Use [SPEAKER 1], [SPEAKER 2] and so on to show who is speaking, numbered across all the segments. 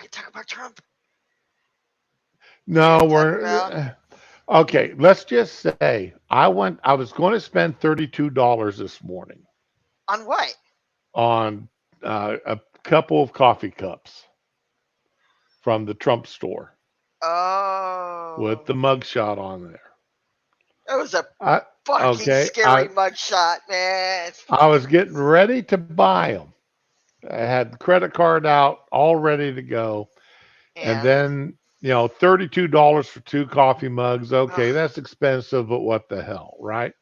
[SPEAKER 1] can talk about Trump. You know
[SPEAKER 2] No,
[SPEAKER 1] what I'm talking
[SPEAKER 2] we're
[SPEAKER 1] about?
[SPEAKER 2] okay. Let's just say I was going to spend $32 this morning
[SPEAKER 1] On what?
[SPEAKER 2] on a couple of coffee cups from the Trump store with
[SPEAKER 1] Oh,
[SPEAKER 2] the mugshot on there.
[SPEAKER 1] that was a
[SPEAKER 2] I
[SPEAKER 1] fucking
[SPEAKER 2] okay.
[SPEAKER 1] scary mugshot, man.
[SPEAKER 2] I was getting ready to buy them. I had the credit card out, all ready to go, and
[SPEAKER 1] And
[SPEAKER 2] then $32 for two coffee mugs. Okay,
[SPEAKER 1] ugh,
[SPEAKER 2] that's expensive, but what the hell, right?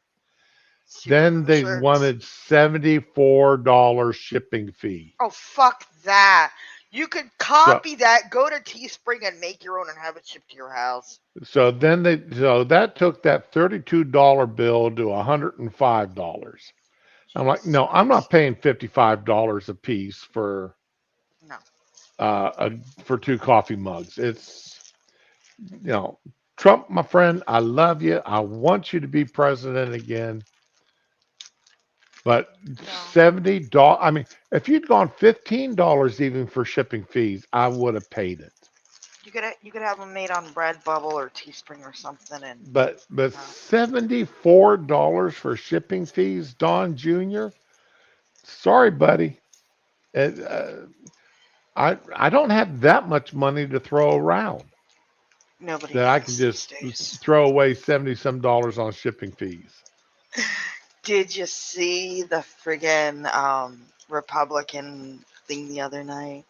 [SPEAKER 2] Then
[SPEAKER 1] Supergirl
[SPEAKER 2] they
[SPEAKER 1] shirts.
[SPEAKER 2] wanted $74 shipping fee.
[SPEAKER 1] Oh, fuck that. You could
[SPEAKER 2] So
[SPEAKER 1] copy that, go to Teespring and make your own and have it shipped to your house.
[SPEAKER 2] so that took that $32 bill to $105. I'm like,
[SPEAKER 1] Jesus
[SPEAKER 2] no, I'm not
[SPEAKER 1] Christ.
[SPEAKER 2] paying $55 a piece
[SPEAKER 1] No.
[SPEAKER 2] for two coffee mugs. It's you know, Trump, my friend, I love you. I want you to be president again. But
[SPEAKER 1] No.
[SPEAKER 2] $70, I mean, if you'd gone $15 even for shipping fees, I would have paid it.
[SPEAKER 1] You could have them made on Redbubble or Teespring or something, and
[SPEAKER 2] But
[SPEAKER 1] no.
[SPEAKER 2] $74 for shipping fees, Don Jr. Sorry, buddy. It, I don't have that much money to throw around
[SPEAKER 1] Nobody
[SPEAKER 2] that I can
[SPEAKER 1] does these
[SPEAKER 2] just
[SPEAKER 1] days.
[SPEAKER 2] throw away 70 some dollars on shipping fees.
[SPEAKER 1] Did you see the friggin' Republican thing the other night?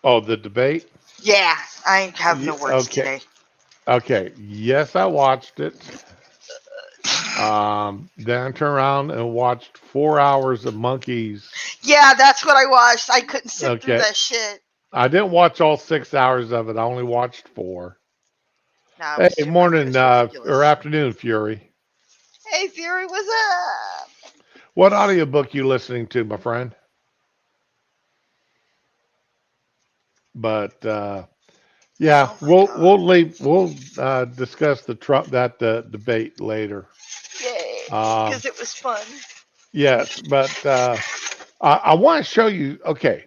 [SPEAKER 2] Oh, the debate?
[SPEAKER 1] Yeah, I have no words
[SPEAKER 2] Okay.
[SPEAKER 1] today.
[SPEAKER 2] Okay. Yes, I watched it. Then I turned around and watched 4 hours of monkeys.
[SPEAKER 1] Yeah, that's what I watched. I couldn't sit through
[SPEAKER 2] Okay.
[SPEAKER 1] that shit.
[SPEAKER 2] I didn't watch all 6 hours of it. I only watched four.
[SPEAKER 1] Nah, it
[SPEAKER 2] Hey,
[SPEAKER 1] was it
[SPEAKER 2] morning
[SPEAKER 1] was
[SPEAKER 2] or
[SPEAKER 1] ridiculous.
[SPEAKER 2] afternoon, Fury.
[SPEAKER 1] Hey Fury, what's up?
[SPEAKER 2] What audiobook you listening to, my friend? But yeah,
[SPEAKER 1] Oh my god.
[SPEAKER 2] we'll discuss the Trump that debate later.
[SPEAKER 1] Yay.
[SPEAKER 2] Um,
[SPEAKER 1] Because it was fun.
[SPEAKER 2] yes, but I want to show you. Okay,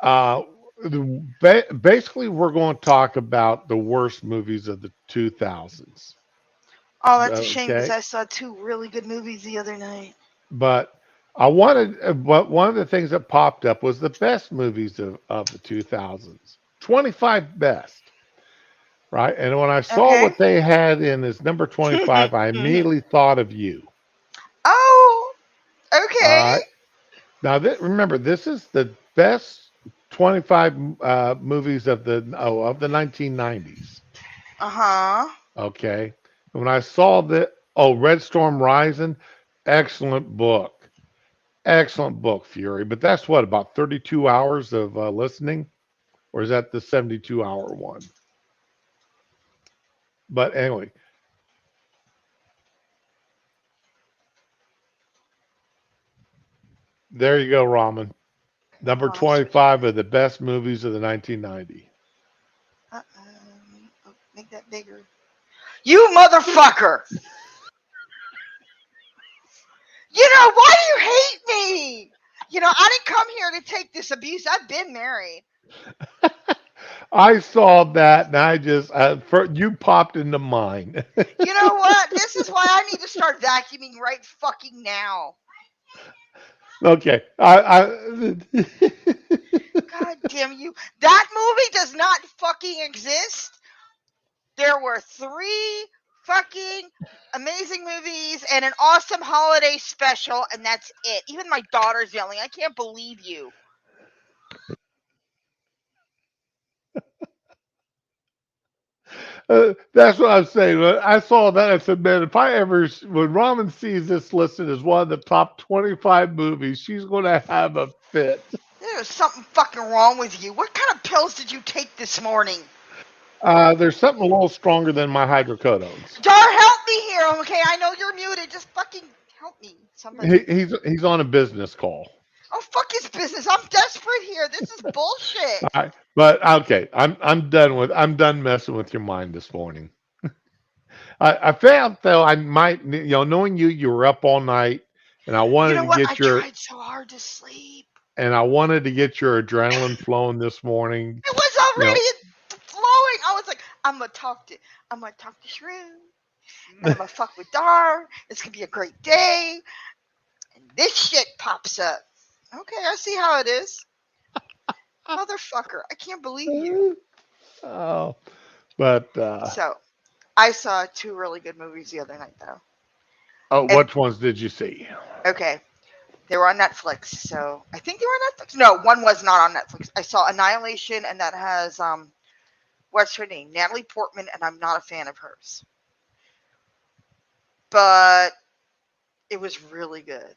[SPEAKER 2] uh, basically, we're going to talk about the worst movies of the 2000s.
[SPEAKER 1] Oh, that's a shame because
[SPEAKER 2] Okay,
[SPEAKER 1] I saw two really good movies the other night.
[SPEAKER 2] but but one of the things that popped up was the best movies of the 2000s. 25 best, right? And when I saw
[SPEAKER 1] Okay.
[SPEAKER 2] what they had in as number 25, I immediately thought of you.
[SPEAKER 1] Oh,
[SPEAKER 2] All
[SPEAKER 1] okay.
[SPEAKER 2] right. Now, remember, this is the best 25 movies of the 1990s.
[SPEAKER 1] Uh huh.
[SPEAKER 2] Okay. When I saw Red Storm Rising, excellent book. Excellent book, Fury. But that's what, about 32 hours of listening? Or is that the 72-hour one? But anyway, there you go, Ramen. Number
[SPEAKER 1] Hold on, let me switch it.
[SPEAKER 2] 25 of the best movies of the 1990.
[SPEAKER 1] Oh, make that bigger. You motherfucker! You know why do you hate me? I didn't come here to take this abuse. I've been married.
[SPEAKER 2] I saw that and you popped into mine.
[SPEAKER 1] You know what? This is why I need to start vacuuming right fucking now.
[SPEAKER 2] Okay.
[SPEAKER 1] God damn you. That movie does not fucking exist. There were three fucking amazing movies and an awesome holiday special, and that's it. Even my daughter's yelling, I can't believe you.
[SPEAKER 2] That's what I'm saying. When I saw that, I said, man, if I ever, when Ramen sees this listed as one of the top 25 movies, she's going to have a fit.
[SPEAKER 1] There's something fucking wrong with you. What kind of pills did you take this morning?
[SPEAKER 2] There's something a little stronger than my hydrocodones.
[SPEAKER 1] Dar, help me here, okay? I know you're muted. Just fucking help me. Somebody.
[SPEAKER 2] He's on a business call.
[SPEAKER 1] Oh, fuck his business. I'm desperate here. This is bullshit.
[SPEAKER 2] All right. But okay, I'm done messing with your mind this morning. I felt though I might knowing you were up all night and I
[SPEAKER 1] You
[SPEAKER 2] wanted
[SPEAKER 1] know
[SPEAKER 2] to
[SPEAKER 1] what? I
[SPEAKER 2] get
[SPEAKER 1] tried so hard to sleep.
[SPEAKER 2] your adrenaline flowing this morning.
[SPEAKER 1] It was
[SPEAKER 2] you know,
[SPEAKER 1] ready and flowing. I was like, I'm gonna talk to Shrew, and I'm gonna fuck with Dar. It's gonna be a great day. And this shit pops up. Okay, I see how it is. Motherfucker, I can't believe you.
[SPEAKER 2] oh, but
[SPEAKER 1] So, I saw two really good movies the other night, though.
[SPEAKER 2] oh,
[SPEAKER 1] And,
[SPEAKER 2] which ones did you see?
[SPEAKER 1] okay, they were on Netflix, so I think they were on Netflix. No, one was not on Netflix. I saw Annihilation, and that has, what's her name? Natalie Portman, and I'm not a fan of hers. But it was really good.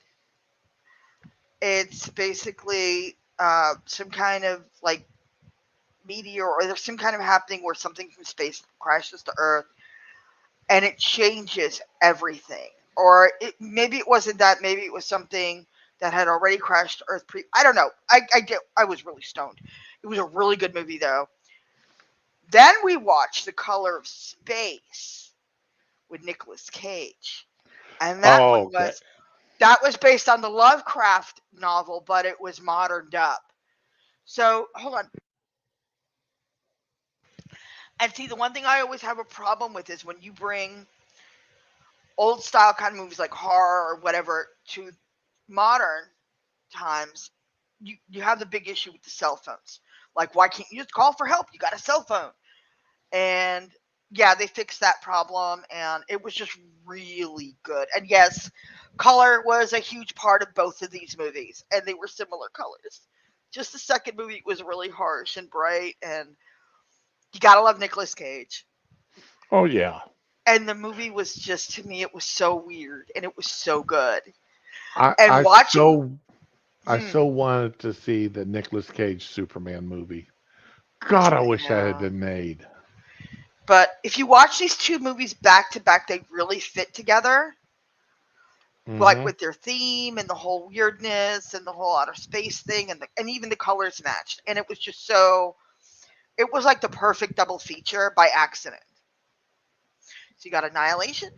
[SPEAKER 1] It's basically some kind of like meteor, or there's some kind of happening where something from space crashes to Earth, and it changes everything. Or maybe it wasn't that. Maybe it was something that had already crashed to Earth. I don't know. I was really stoned. It was a really good movie though. Then we watched The Color of Space with Nicolas Cage, and
[SPEAKER 2] Oh, okay.
[SPEAKER 1] that was based on the Lovecraft novel, but it was moderned up. So hold on. And see, the one thing I always have a problem with is when you bring old style kind of movies like horror or whatever to modern times, you have the big issue with the cell phones. Like, why can't you just call for help? You got a cell phone. And yeah, they fixed that problem, and it was just really good. And yes, color was a huge part of both of these movies, and they were similar colors. Just the second movie was really harsh and bright, and you gotta love Nicolas Cage.
[SPEAKER 2] Oh yeah.
[SPEAKER 1] And the movie was just, to me, it was so weird, and it was so good.
[SPEAKER 2] I
[SPEAKER 1] And
[SPEAKER 2] I
[SPEAKER 1] watching,
[SPEAKER 2] so I
[SPEAKER 1] hmm,
[SPEAKER 2] so wanted to see the Nicolas Cage Superman movie. God, I wish that had
[SPEAKER 1] yeah.
[SPEAKER 2] been made.
[SPEAKER 1] But if you watch these two movies back to back, they really fit together, like
[SPEAKER 2] Hmm.
[SPEAKER 1] with their theme and the whole weirdness and the whole outer space thing, and even the colors matched. And it was just so, it was like the perfect double feature by accident. So you got Annihilation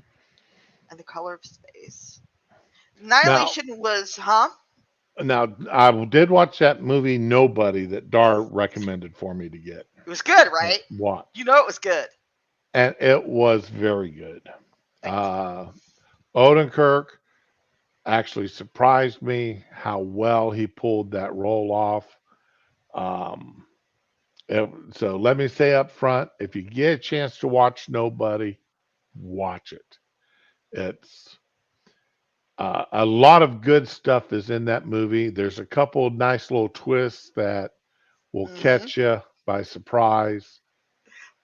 [SPEAKER 1] and The Color of Space.
[SPEAKER 2] Now,
[SPEAKER 1] Annihilation was, huh?
[SPEAKER 2] now I did watch that movie Nobody that Dar recommended for me to get
[SPEAKER 1] It was good, right? You
[SPEAKER 2] watch,
[SPEAKER 1] know it was good.
[SPEAKER 2] and it was very good.
[SPEAKER 1] Thank you.
[SPEAKER 2] Uh, Odenkirk actually surprised me how well he pulled that role off. Um, so let me say up front, if you get a chance to watch Nobody, watch it. It's a lot of good stuff is in that movie. There's a couple nice little twists that will
[SPEAKER 1] Hmm.
[SPEAKER 2] catch you by surprise.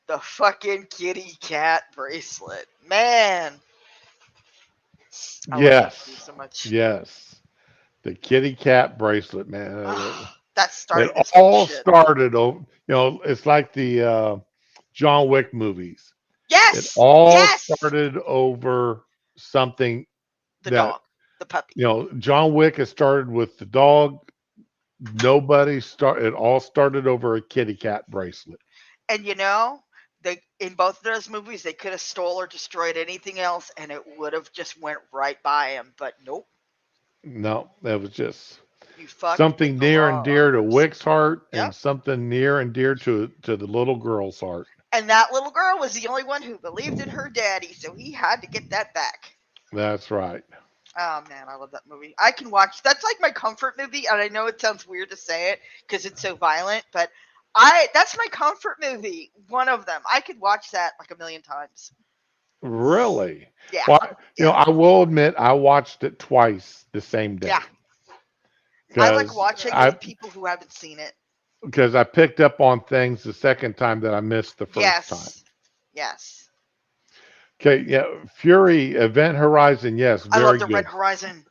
[SPEAKER 1] The fucking kitty cat bracelet. Man, I love that movie
[SPEAKER 2] Yes,
[SPEAKER 1] so much.
[SPEAKER 2] yes. The kitty cat bracelet, man.
[SPEAKER 1] That
[SPEAKER 2] It
[SPEAKER 1] started this whole
[SPEAKER 2] all
[SPEAKER 1] shit.
[SPEAKER 2] started, it's like the John Wick movies. It
[SPEAKER 1] Yes!
[SPEAKER 2] all
[SPEAKER 1] Yes!
[SPEAKER 2] started over something
[SPEAKER 1] The
[SPEAKER 2] that,
[SPEAKER 1] dog. The puppy.
[SPEAKER 2] John Wick has started with the dog. It all started over a kitty cat bracelet.
[SPEAKER 1] And you know, they in both of those movies they could have stole or destroyed anything else and it would have just went right by him. But nope.
[SPEAKER 2] No, that was just
[SPEAKER 1] You fucked with
[SPEAKER 2] something
[SPEAKER 1] the
[SPEAKER 2] near and dear to
[SPEAKER 1] laws.
[SPEAKER 2] Wick's heart
[SPEAKER 1] Yep.
[SPEAKER 2] and something near and dear to the little girl's heart.
[SPEAKER 1] And that little girl was the only one who believed in her daddy, so he had to get that back.
[SPEAKER 2] That's right.
[SPEAKER 1] Oh man, I love that movie. I can watch. That's like my comfort movie, and I know it sounds weird to say it because it's so violent, but that's my comfort movie. One of them. I could watch that like a million times.
[SPEAKER 2] Really?
[SPEAKER 1] Yeah,
[SPEAKER 2] Well,
[SPEAKER 1] yeah,
[SPEAKER 2] I will admit I watched it twice the same
[SPEAKER 1] yeah.
[SPEAKER 2] day
[SPEAKER 1] I like
[SPEAKER 2] because
[SPEAKER 1] watching it
[SPEAKER 2] I
[SPEAKER 1] with people who haven't seen it.
[SPEAKER 2] because I picked up on things the second time that I missed the first time.
[SPEAKER 1] Yes, yes.
[SPEAKER 2] Okay, yeah, Fury, Event Horizon, yes,
[SPEAKER 1] I love
[SPEAKER 2] very
[SPEAKER 1] the Red
[SPEAKER 2] good.
[SPEAKER 1] Horizon,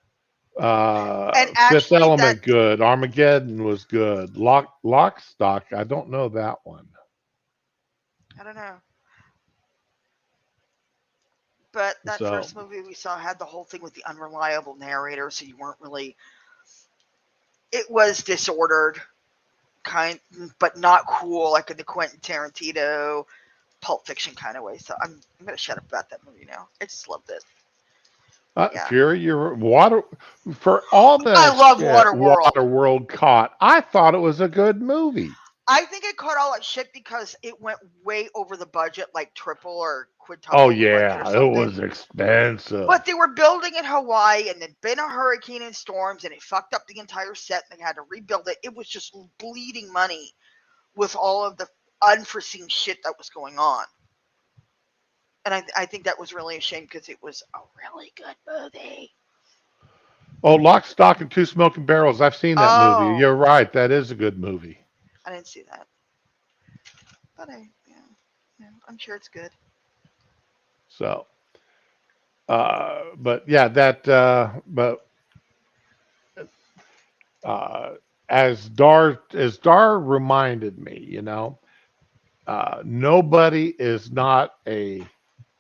[SPEAKER 1] and
[SPEAKER 2] Fifth
[SPEAKER 1] actually, that
[SPEAKER 2] Element, good. Armageddon was good. Lockstock, I don't know that one.
[SPEAKER 1] I don't know, but that
[SPEAKER 2] So,
[SPEAKER 1] first movie we saw had the whole thing with the unreliable narrator, so you weren't really. It was disordered, kind, but not cool, like in the Quentin Tarantino Pulp Fiction kind of way. So I'm gonna shut up about that movie now. I just loved it. Yeah,
[SPEAKER 2] Fury, your water for all the
[SPEAKER 1] I love
[SPEAKER 2] shit
[SPEAKER 1] Waterworld.
[SPEAKER 2] Waterworld caught. I thought it was a good movie.
[SPEAKER 1] I think it caught all that shit because it went way over the budget, like triple or
[SPEAKER 2] Oh
[SPEAKER 1] quintuple the budget or
[SPEAKER 2] yeah, it
[SPEAKER 1] something.
[SPEAKER 2] was expensive.
[SPEAKER 1] But they were building in Hawaii, and there'd been a hurricane and storms, and it fucked up the entire set, and they had to rebuild it. It was just bleeding money with all of the unforeseen shit that was going on. And I think that was really a shame because it was a really good movie.
[SPEAKER 2] Oh, Lock, Stock, and Two Smoking Barrels. I've seen that movie.
[SPEAKER 1] Oh,
[SPEAKER 2] You're right. That is a good movie.
[SPEAKER 1] I didn't see that, but yeah, I'm sure it's good.
[SPEAKER 2] So, but yeah, but uh, as Dar reminded me, nobody is not a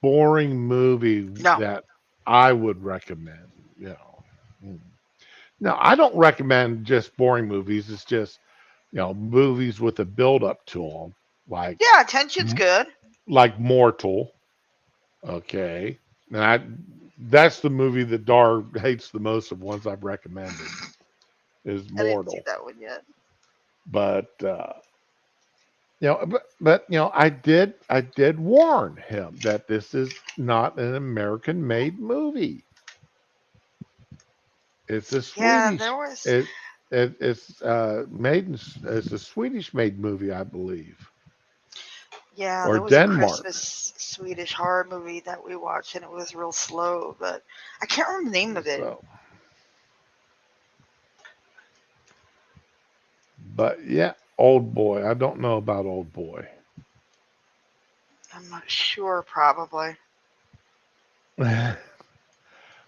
[SPEAKER 2] boring movie
[SPEAKER 1] No,
[SPEAKER 2] that I would recommend. You know, Mm. No, I don't recommend just boring movies. It's just movies with a build up to them, like
[SPEAKER 1] yeah, attention's good,
[SPEAKER 2] like Mortal. Okay, and that's the movie that Dar hates the most of ones I've recommended is
[SPEAKER 1] I didn't see
[SPEAKER 2] Mortal.
[SPEAKER 1] that one yet.
[SPEAKER 2] But I did warn him that this is not an American made movie. It's a
[SPEAKER 1] Yeah, there
[SPEAKER 2] Swedish.
[SPEAKER 1] was.
[SPEAKER 2] It's a Swedish made movie, I believe,
[SPEAKER 1] Yeah,
[SPEAKER 2] or
[SPEAKER 1] there was a
[SPEAKER 2] Denmark.
[SPEAKER 1] Christmas Swedish horror movie that we watched, and it was real slow, but I can't remember the name of it.
[SPEAKER 2] So, but yeah, Old Boy. I don't know about Old Boy.
[SPEAKER 1] I'm not sure, probably.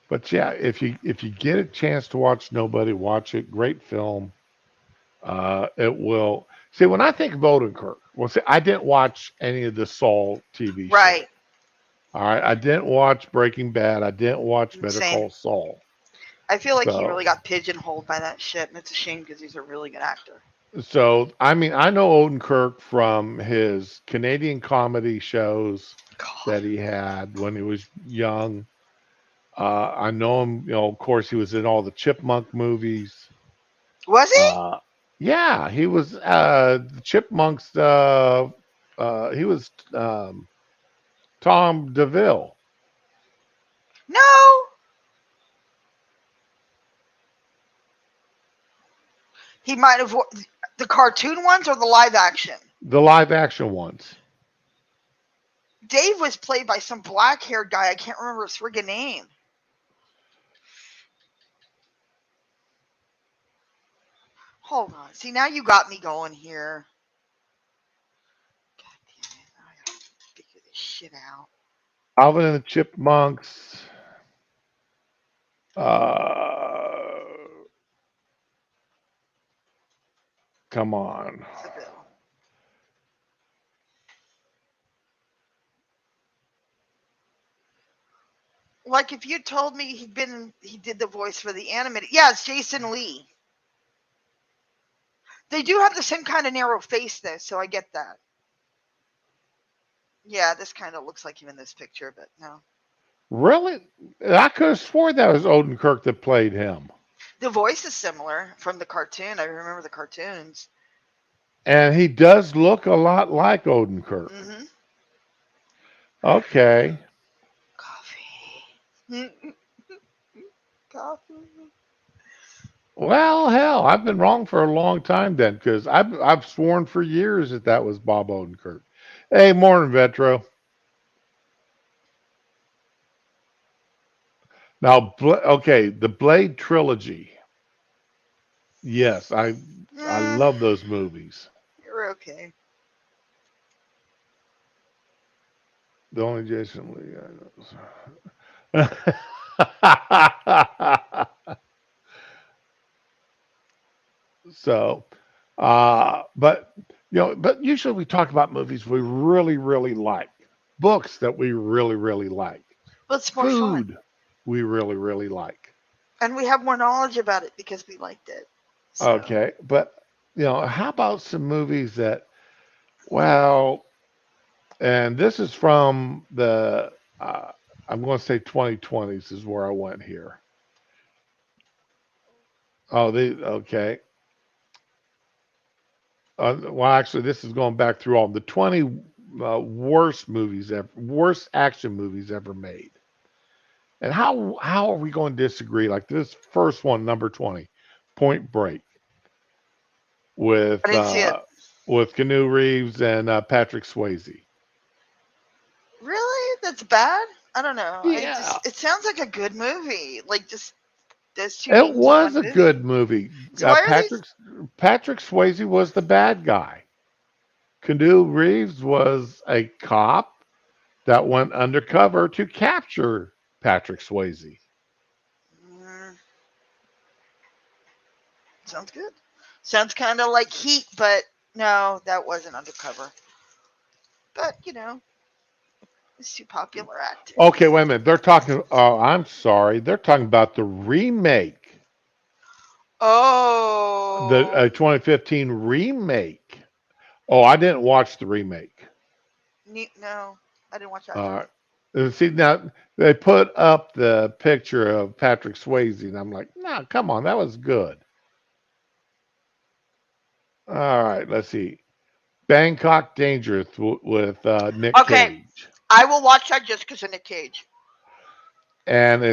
[SPEAKER 2] But yeah, if you get a chance to watch Nobody, watch it. Great film. It will see when I think of Odenkirk. Well, see, I didn't watch any of the Saul TV show.
[SPEAKER 1] Right.
[SPEAKER 2] All right, I didn't watch Breaking Bad. I didn't watch Better
[SPEAKER 1] Same.
[SPEAKER 2] Call Saul.
[SPEAKER 1] I feel like he
[SPEAKER 2] So,
[SPEAKER 1] really got pigeonholed by that shit, and it's a shame because he's a really good actor.
[SPEAKER 2] I mean, I know Odenkirk from his Canadian comedy shows
[SPEAKER 1] God.
[SPEAKER 2] that he had when he was young. I know him. Of course, he was in all the Chipmunk movies.
[SPEAKER 1] Was he?
[SPEAKER 2] Uh, yeah, he was the Chipmunks. He was Tom DeVille,
[SPEAKER 1] No. He might have the cartoon ones or the live action.
[SPEAKER 2] the live action ones.
[SPEAKER 1] Dave was played by some black haired guy. I can't remember his friggin' name. Hold on. See, now you got me going here. God damn it. Now I gotta figure this shit out.
[SPEAKER 2] Alvin and the Chipmunks. Uh, Come on.
[SPEAKER 1] The bill. Like if you told me he did the voice for the animated. Yeah, it's Jason Lee. They do have the same kind of narrow face though, so I get that. Yeah, this kind of looks like him in this picture, but no.
[SPEAKER 2] Really? I could have swore that was Odenkirk that played him.
[SPEAKER 1] The voice is similar from the cartoon. I remember the cartoons.
[SPEAKER 2] And he does look a lot like Odenkirk.
[SPEAKER 1] Mm-hmm.
[SPEAKER 2] Okay.
[SPEAKER 1] Coffee. Coffee.
[SPEAKER 2] Well, hell, I've been wrong for a long time then, because I've sworn for years that was Bob Odenkirk. Hey, morning, Vetro. Now, okay, the Blade trilogy. Yes, I love those movies.
[SPEAKER 1] You're okay.
[SPEAKER 2] The only Jason Lee I know. So, but usually we talk about movies we really, really like, books that we really, really like,
[SPEAKER 1] Well, it's more fun.
[SPEAKER 2] food we really, really like.
[SPEAKER 1] And we have more knowledge about it because we liked it. So,
[SPEAKER 2] Okay, but how about some movies that, well, and this is from the, I'm going to say 2020s is where I went here. Oh, okay. Well, actually, this is going back through all the 20 worst action movies ever made. And how are we going to disagree? Like this first one, number 20, Point Break,
[SPEAKER 1] I
[SPEAKER 2] with
[SPEAKER 1] didn't see it.
[SPEAKER 2] uh, with Keanu Reeves and Patrick Swayze.
[SPEAKER 1] Really? That's bad? I don't know. I
[SPEAKER 2] Yeah,
[SPEAKER 1] just it sounds like a good movie. Like just those two
[SPEAKER 2] it
[SPEAKER 1] being just
[SPEAKER 2] was
[SPEAKER 1] one
[SPEAKER 2] a
[SPEAKER 1] movie.
[SPEAKER 2] good movie.
[SPEAKER 1] So why are these
[SPEAKER 2] Patrick Swayze was the bad guy. Keanu Reeves was a cop that went undercover to capture Patrick Swayze.
[SPEAKER 1] mm, sounds good. Sounds kind of like Heat, but no, that wasn't undercover. But it's two popular
[SPEAKER 2] Okay,
[SPEAKER 1] actors.
[SPEAKER 2] wait a minute. They're talking. Oh, I'm sorry. They're talking about the remake, the
[SPEAKER 1] Oh,
[SPEAKER 2] 2015 remake. Oh, I didn't watch the remake.
[SPEAKER 1] no, I didn't watch that
[SPEAKER 2] All
[SPEAKER 1] either.
[SPEAKER 2] right. See now they put up the picture of Patrick Swayze, and I'm like, no, come on, that was good. All right, let's see. Bangkok Dangerous with Nick
[SPEAKER 1] Okay,
[SPEAKER 2] Cage,
[SPEAKER 1] I will watch that just because of Nick Cage.
[SPEAKER 2] and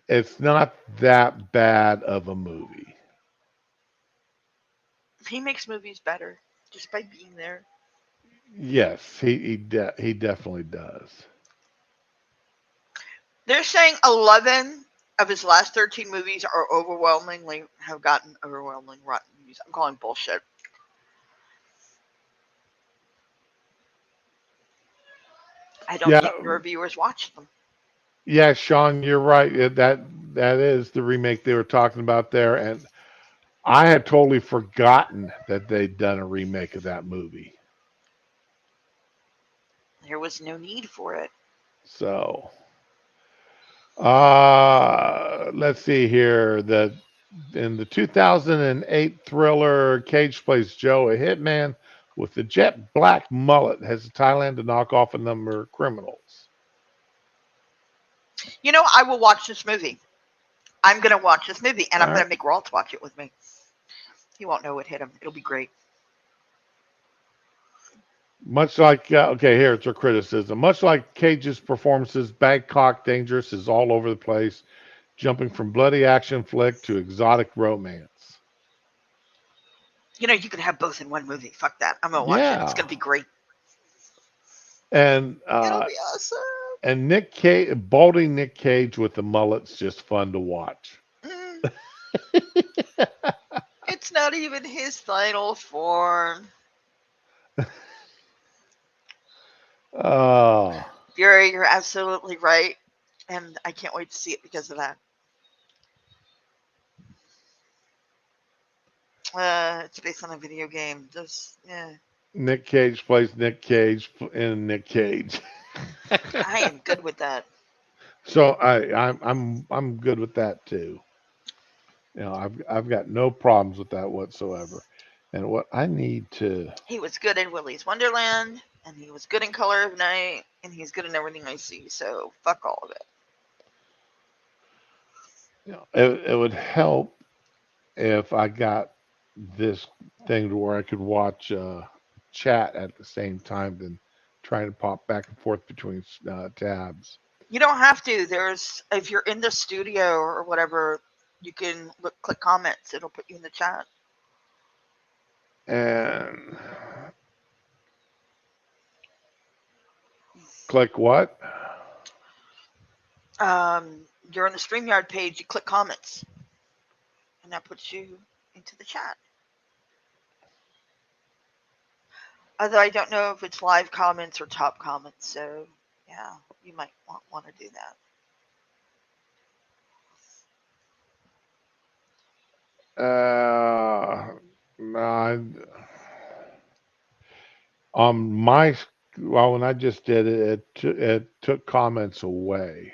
[SPEAKER 2] it's not that bad of a movie.
[SPEAKER 1] He makes movies better just by being there.
[SPEAKER 2] Yes, he definitely does.
[SPEAKER 1] They're saying 11 of his last 13 movies are overwhelmingly have gotten overwhelming rotten reviews. I'm calling bullshit. I don't
[SPEAKER 2] Yeah,
[SPEAKER 1] think the reviewers watch them.
[SPEAKER 2] yeah, Sean, you're right. That is the remake they were talking about there, and I had totally forgotten that they'd done a remake of that movie.
[SPEAKER 1] There was no need for it.
[SPEAKER 2] So, let's see here. The In the 2008 thriller, Cage plays Joe, a hitman with a jet black mullet, has to Thailand to knock off a number of criminals.
[SPEAKER 1] I will watch this movie. I'm going to watch this movie and
[SPEAKER 2] All
[SPEAKER 1] I'm going
[SPEAKER 2] right.
[SPEAKER 1] to make Ralt watch it with me. He won't know what hit him. It'll be great.
[SPEAKER 2] Much like, okay, here's your criticism. Much like Cage's performances, Bangkok Dangerous is all over the place, jumping from bloody action flick to exotic romance.
[SPEAKER 1] You could have both in one movie. Fuck that. I'm going to watch it. It's
[SPEAKER 2] Yeah.
[SPEAKER 1] going to be great.
[SPEAKER 2] And
[SPEAKER 1] It'll be awesome.
[SPEAKER 2] Nick Cage, balding Nick Cage with the mullet's just fun to watch.
[SPEAKER 1] Mm, it's not even his final form.
[SPEAKER 2] Oh,
[SPEAKER 1] Fury, you're absolutely right. And I can't wait to see it because of that. It's based on a video game. Just, yeah.
[SPEAKER 2] Nick Cage plays Nick Cage in Nick Cage.
[SPEAKER 1] I am good with that.
[SPEAKER 2] So I'm good with that too. I've got no problems with that whatsoever. And what I need to,
[SPEAKER 1] He was good in Willy's Wonderland, and he was good in Color of Night, and he's good in everything I see. So fuck all of it.
[SPEAKER 2] it would help if I got this thing to where I could watch chat at the same time than trying to pop back and forth between tabs.
[SPEAKER 1] You don't have to. There's if you're in the studio or whatever, you can click comments. It'll put you in the chat.
[SPEAKER 2] And click what?
[SPEAKER 1] You're on the StreamYard page. You click comments, and that puts you into the chat. Although I don't know if it's live comments or top comments, so yeah, you might want to do that.
[SPEAKER 2] No, on my well, when I just did it, it took comments away.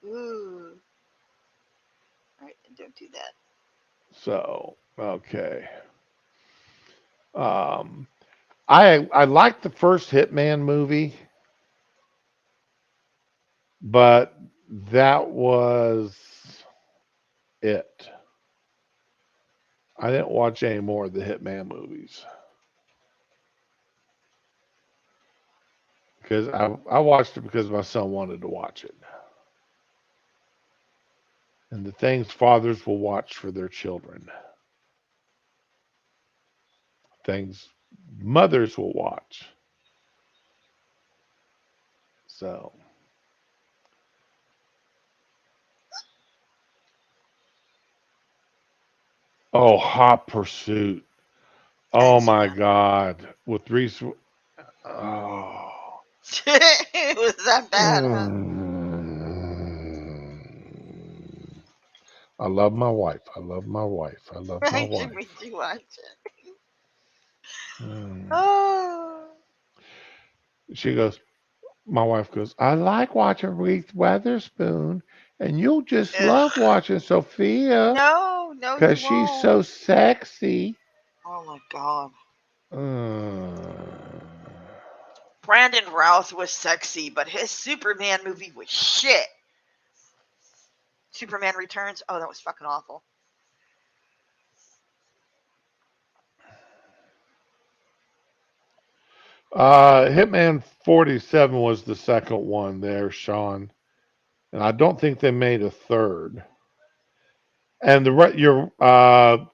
[SPEAKER 1] Ooh, all right, don't do that.
[SPEAKER 2] So okay. Um, I liked the first Hitman movie, but that was it. I didn't watch any more of the Hitman movies because I watched it because my son wanted to watch it. And the things fathers will watch for their children, things mothers will watch. So, oh, Hot Pursuit.
[SPEAKER 1] I
[SPEAKER 2] Oh
[SPEAKER 1] didn't see
[SPEAKER 2] my
[SPEAKER 1] that.
[SPEAKER 2] God, with Reese. Oh.
[SPEAKER 1] It was that bad, huh?
[SPEAKER 2] Mm. I love my wife. I love my wife. I love my
[SPEAKER 1] I didn't mean
[SPEAKER 2] wife.
[SPEAKER 1] to watch it.
[SPEAKER 2] Mm.
[SPEAKER 1] Oh.
[SPEAKER 2] She goes, my wife goes, I like watching Reese Witherspoon, and you'll just love
[SPEAKER 1] Ugh.
[SPEAKER 2] watching Sophia
[SPEAKER 1] No, no, you
[SPEAKER 2] because she's
[SPEAKER 1] won't.
[SPEAKER 2] so sexy.
[SPEAKER 1] Oh my god.
[SPEAKER 2] Mm.
[SPEAKER 1] Brandon Routh was sexy, but his Superman movie was shit. Superman Returns. Oh, that was fucking awful.
[SPEAKER 2] Hitman 47 was the second one there, Sean. And I don't think they made a third. And your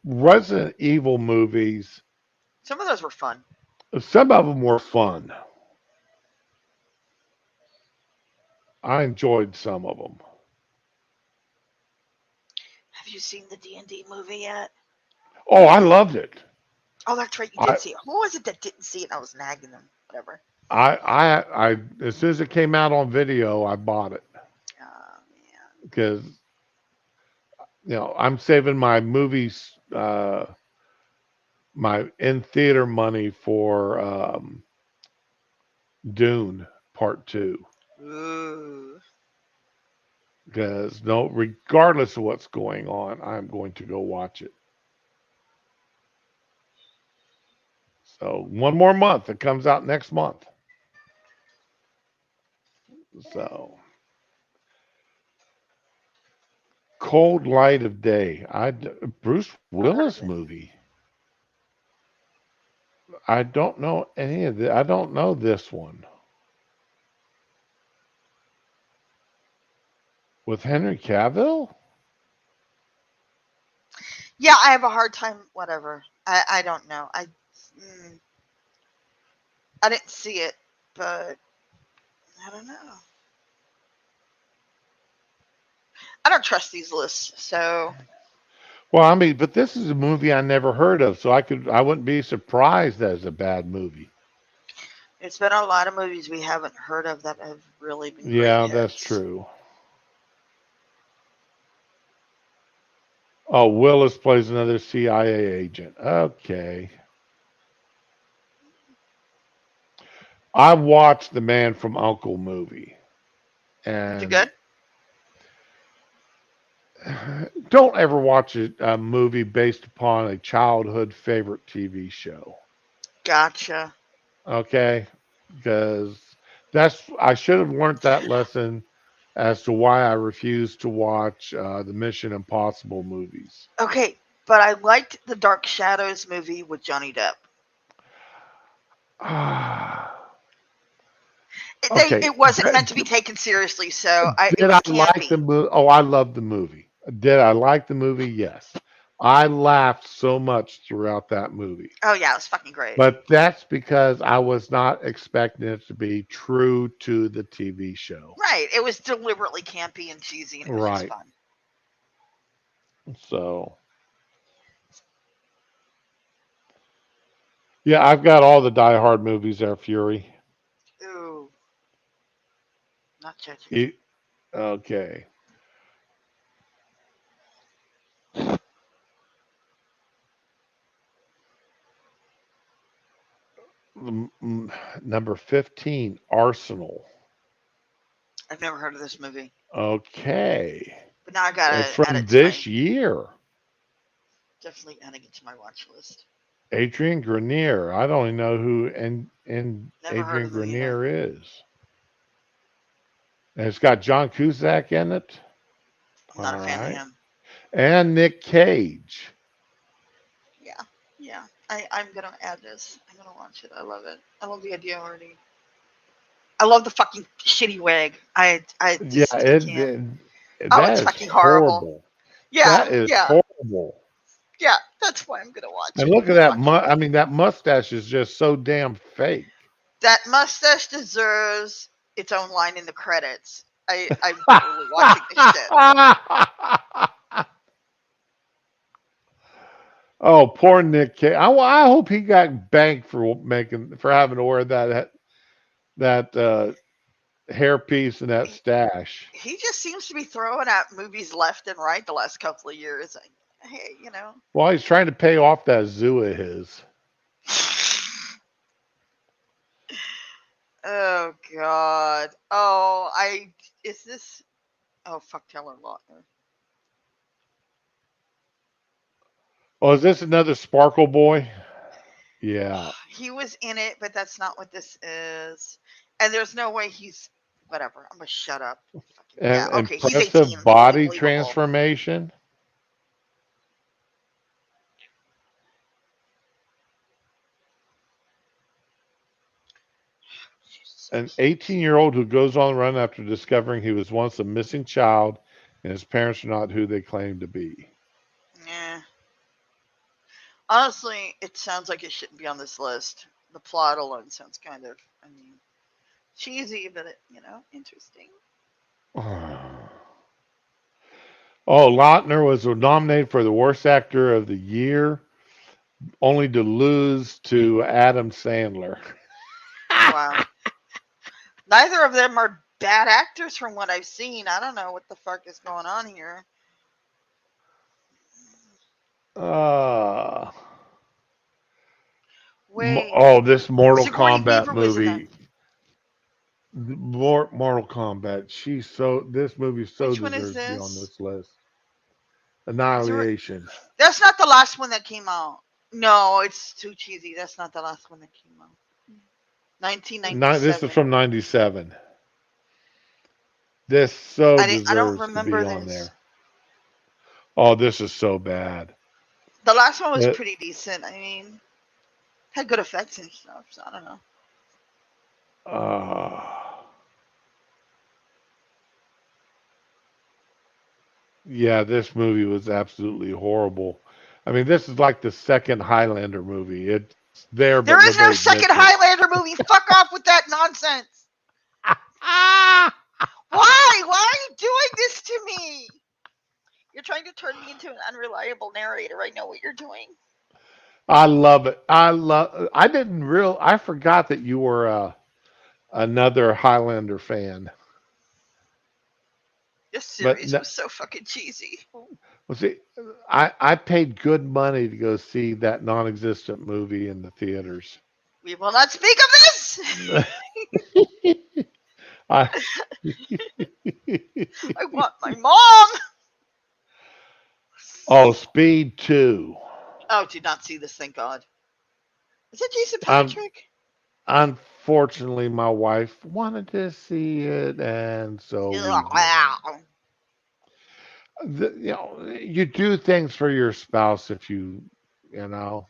[SPEAKER 2] Resident Evil movies,
[SPEAKER 1] Some of those were fun.
[SPEAKER 2] some of them were fun. I enjoyed some of them.
[SPEAKER 1] Have you seen the D&D movie yet?
[SPEAKER 2] Oh, I loved it.
[SPEAKER 1] Oh, that's right, you did
[SPEAKER 2] I,
[SPEAKER 1] see it. Who was it that didn't see it? I was nagging them. Whatever.
[SPEAKER 2] as soon as it came out on video, I bought it
[SPEAKER 1] Oh man.
[SPEAKER 2] because I'm saving my movies, my in theater money for Dune Part Two.
[SPEAKER 1] Ooh.
[SPEAKER 2] Because no, regardless of what's going on, I'm going to go watch it. So one more month. It comes out next month. So Cold Light of Day. Bruce
[SPEAKER 1] Never heard
[SPEAKER 2] Willis
[SPEAKER 1] of it.
[SPEAKER 2] movie. I don't know any of the. I don't know this one with Henry Cavill.
[SPEAKER 1] Yeah, I have a hard time. Whatever. I don't know. Mm, I didn't see it, but I don't know. I don't trust these lists, so
[SPEAKER 2] Well, I mean, but this is a movie I never heard of, so I wouldn't be surprised that it's a bad movie.
[SPEAKER 1] it's been a lot of movies we haven't heard of that have really been great
[SPEAKER 2] Yeah, that's
[SPEAKER 1] hits.
[SPEAKER 2] true. Oh, Willis plays another CIA agent. Okay. I watched the Man from Uncle movie,
[SPEAKER 1] Is it
[SPEAKER 2] and
[SPEAKER 1] good?
[SPEAKER 2] don't ever watch a movie based upon a childhood favorite TV show.
[SPEAKER 1] Gotcha.
[SPEAKER 2] Okay, because I should have learned that lesson as to why I refuse to watch the Mission Impossible movies.
[SPEAKER 1] Okay, but I liked the Dark Shadows movie with Johnny Depp.
[SPEAKER 2] Ah, okay,
[SPEAKER 1] It wasn't meant to be taken seriously, so it
[SPEAKER 2] did
[SPEAKER 1] was
[SPEAKER 2] I like the
[SPEAKER 1] campy.
[SPEAKER 2] movie? Oh, I love the movie. Did I like the movie? Yes. I laughed so much throughout that movie.
[SPEAKER 1] Oh yeah, it was fucking great.
[SPEAKER 2] But that's because I was not expecting it to be true to the TV show.
[SPEAKER 1] Right, it was deliberately campy and cheesy, and it was just
[SPEAKER 2] Right.
[SPEAKER 1] fun.
[SPEAKER 2] So, yeah, I've got all the Die Hard movies there, Fury.
[SPEAKER 1] Ooh, not judging.
[SPEAKER 2] E- Okay. Number 15, Arsenal.
[SPEAKER 1] I've never heard of this movie,
[SPEAKER 2] Okay.
[SPEAKER 1] but now I
[SPEAKER 2] It's
[SPEAKER 1] gotta add
[SPEAKER 2] from
[SPEAKER 1] it to my
[SPEAKER 2] this year.
[SPEAKER 1] definitely adding it to my watch list.
[SPEAKER 2] Adrian Grenier. I don't even know who and
[SPEAKER 1] Never heard
[SPEAKER 2] Adrian
[SPEAKER 1] of them either.
[SPEAKER 2] Grenier is. And it's got John Cusack in it.
[SPEAKER 1] I'm not
[SPEAKER 2] All
[SPEAKER 1] a fan of
[SPEAKER 2] right.
[SPEAKER 1] him.
[SPEAKER 2] And Nick Cage.
[SPEAKER 1] I'm gonna add this. I'm gonna watch it. I love it. I love the idea already. I love the fucking shitty wig.
[SPEAKER 2] Yeah,
[SPEAKER 1] I can't. Oh,
[SPEAKER 2] that
[SPEAKER 1] it's
[SPEAKER 2] is
[SPEAKER 1] fucking horrible.
[SPEAKER 2] horrible.
[SPEAKER 1] Yeah,
[SPEAKER 2] That is
[SPEAKER 1] yeah,
[SPEAKER 2] horrible.
[SPEAKER 1] yeah. That's why I'm gonna watch
[SPEAKER 2] And
[SPEAKER 1] it.
[SPEAKER 2] look at
[SPEAKER 1] The
[SPEAKER 2] that
[SPEAKER 1] fucking
[SPEAKER 2] I mean, that mustache is just so damn fake.
[SPEAKER 1] that mustache deserves its own line in the credits. I'm totally watching this shit.
[SPEAKER 2] Oh, poor Nick Cage. I hope he got banked for having to wear that hairpiece and that stash.
[SPEAKER 1] He just seems to be throwing out movies left and right the last couple of years. Hey, you know.
[SPEAKER 2] Well, he's trying to pay off that zoo of his.
[SPEAKER 1] Oh God. Oh, I is this? Oh fuck, Taylor Lautner.
[SPEAKER 2] Oh, is this another Sparkle Boy? Yeah.
[SPEAKER 1] He was in it, but that's not what this is. And there's no way he's whatever. I'm gonna shut up. Fucking yeah.
[SPEAKER 2] And
[SPEAKER 1] Okay, he's 18.
[SPEAKER 2] impressive
[SPEAKER 1] Totally
[SPEAKER 2] body
[SPEAKER 1] believable.
[SPEAKER 2] transformation.
[SPEAKER 1] Jesus.
[SPEAKER 2] An 18-year-old who goes on the run after discovering he was once a missing child and his parents are not who they claim to be.
[SPEAKER 1] Yeah. Honestly, it sounds like it shouldn't be on this list. The plot alone sounds kind of, I mean, cheesy, but interesting.
[SPEAKER 2] Oh, Lautner was nominated for the worst actor of the year, only to lose to Adam Sandler.
[SPEAKER 1] Wow. Neither of them are bad actors from what I've seen. I don't know what the fuck is going on here.
[SPEAKER 2] Uh,
[SPEAKER 1] Wait,
[SPEAKER 2] oh, this Mortal
[SPEAKER 1] Sigourney
[SPEAKER 2] Kombat
[SPEAKER 1] Weaver was in that.
[SPEAKER 2] movie. Mortal Kombat. This movie so
[SPEAKER 1] Which one is
[SPEAKER 2] deserves to be on
[SPEAKER 1] this?
[SPEAKER 2] this list.
[SPEAKER 1] Is there?
[SPEAKER 2] Annihilation.
[SPEAKER 1] That's not the last one that came out. No, it's too cheesy. That's not the last one that came out.
[SPEAKER 2] This is
[SPEAKER 1] 1997.
[SPEAKER 2] from '97. This so
[SPEAKER 1] I don't
[SPEAKER 2] deserves to be
[SPEAKER 1] remember
[SPEAKER 2] on
[SPEAKER 1] this.
[SPEAKER 2] there. Oh, this is so bad.
[SPEAKER 1] The last one was
[SPEAKER 2] Uh,
[SPEAKER 1] pretty decent. I mean, had good effects and stuff. So I don't know.
[SPEAKER 2] uh, yeah, this movie was absolutely horrible. I mean, this is like the second Highlander movie. It's there, but
[SPEAKER 1] There is
[SPEAKER 2] nobody
[SPEAKER 1] no
[SPEAKER 2] admits
[SPEAKER 1] second
[SPEAKER 2] it.
[SPEAKER 1] Highlander movie. Fuck off with that nonsense.
[SPEAKER 2] Ah!
[SPEAKER 1] Why? Why are you doing this to me? You're trying to turn me into an unreliable narrator. I know what you're doing.
[SPEAKER 2] I love it. I didn't real. I forgot that you were another Highlander fan.
[SPEAKER 1] This
[SPEAKER 2] But
[SPEAKER 1] series was so fucking cheesy.
[SPEAKER 2] well, see, I paid good money to go see that non-existent movie in the theaters.
[SPEAKER 1] We will not speak of this.
[SPEAKER 2] I
[SPEAKER 1] I want my mom.
[SPEAKER 2] oh, Speed 2.
[SPEAKER 1] Oh, did not see this. Thank God. Is it Jason
[SPEAKER 2] Um,
[SPEAKER 1] Patrick?
[SPEAKER 2] unfortunately, my wife wanted to see it, and so we went. You do things for your spouse if you know.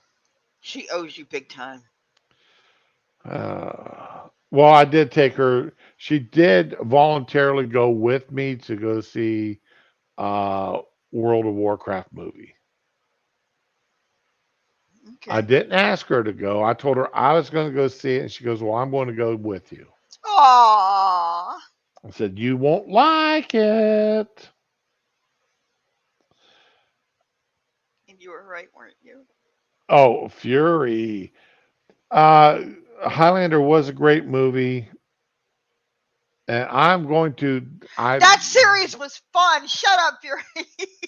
[SPEAKER 1] She owes you big time.
[SPEAKER 2] Well, I did take her. She did voluntarily go with me to go see uh, World of Warcraft movie. I
[SPEAKER 1] Okay.
[SPEAKER 2] didn't ask her to go. I told her I was going to go see it, and she goes, "Well, I'm going to go with you."
[SPEAKER 1] Aww.
[SPEAKER 2] I said, "You won't like it."
[SPEAKER 1] And you were right, weren't you?
[SPEAKER 2] Oh, Fury. Uh, Highlander was a great movie, and
[SPEAKER 1] That series was fun. Shut up, Fury.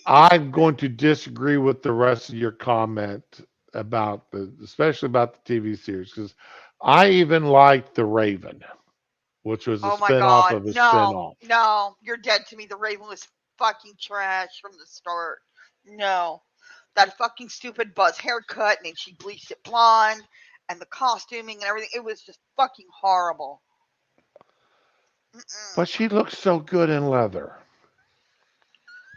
[SPEAKER 2] I'm going to disagree with the rest of your comment especially about the TV series, because I even liked The Raven, which was a
[SPEAKER 1] Oh my
[SPEAKER 2] spinoff
[SPEAKER 1] God.
[SPEAKER 2] of a
[SPEAKER 1] No,
[SPEAKER 2] spinoff.
[SPEAKER 1] no. You're dead to me. The Raven was fucking trash from the start. No. That fucking stupid Buzz haircut, and then she bleached it blonde, and the costuming and everything. It was just fucking horrible. Mm-mm.
[SPEAKER 2] But she looks so good in leather.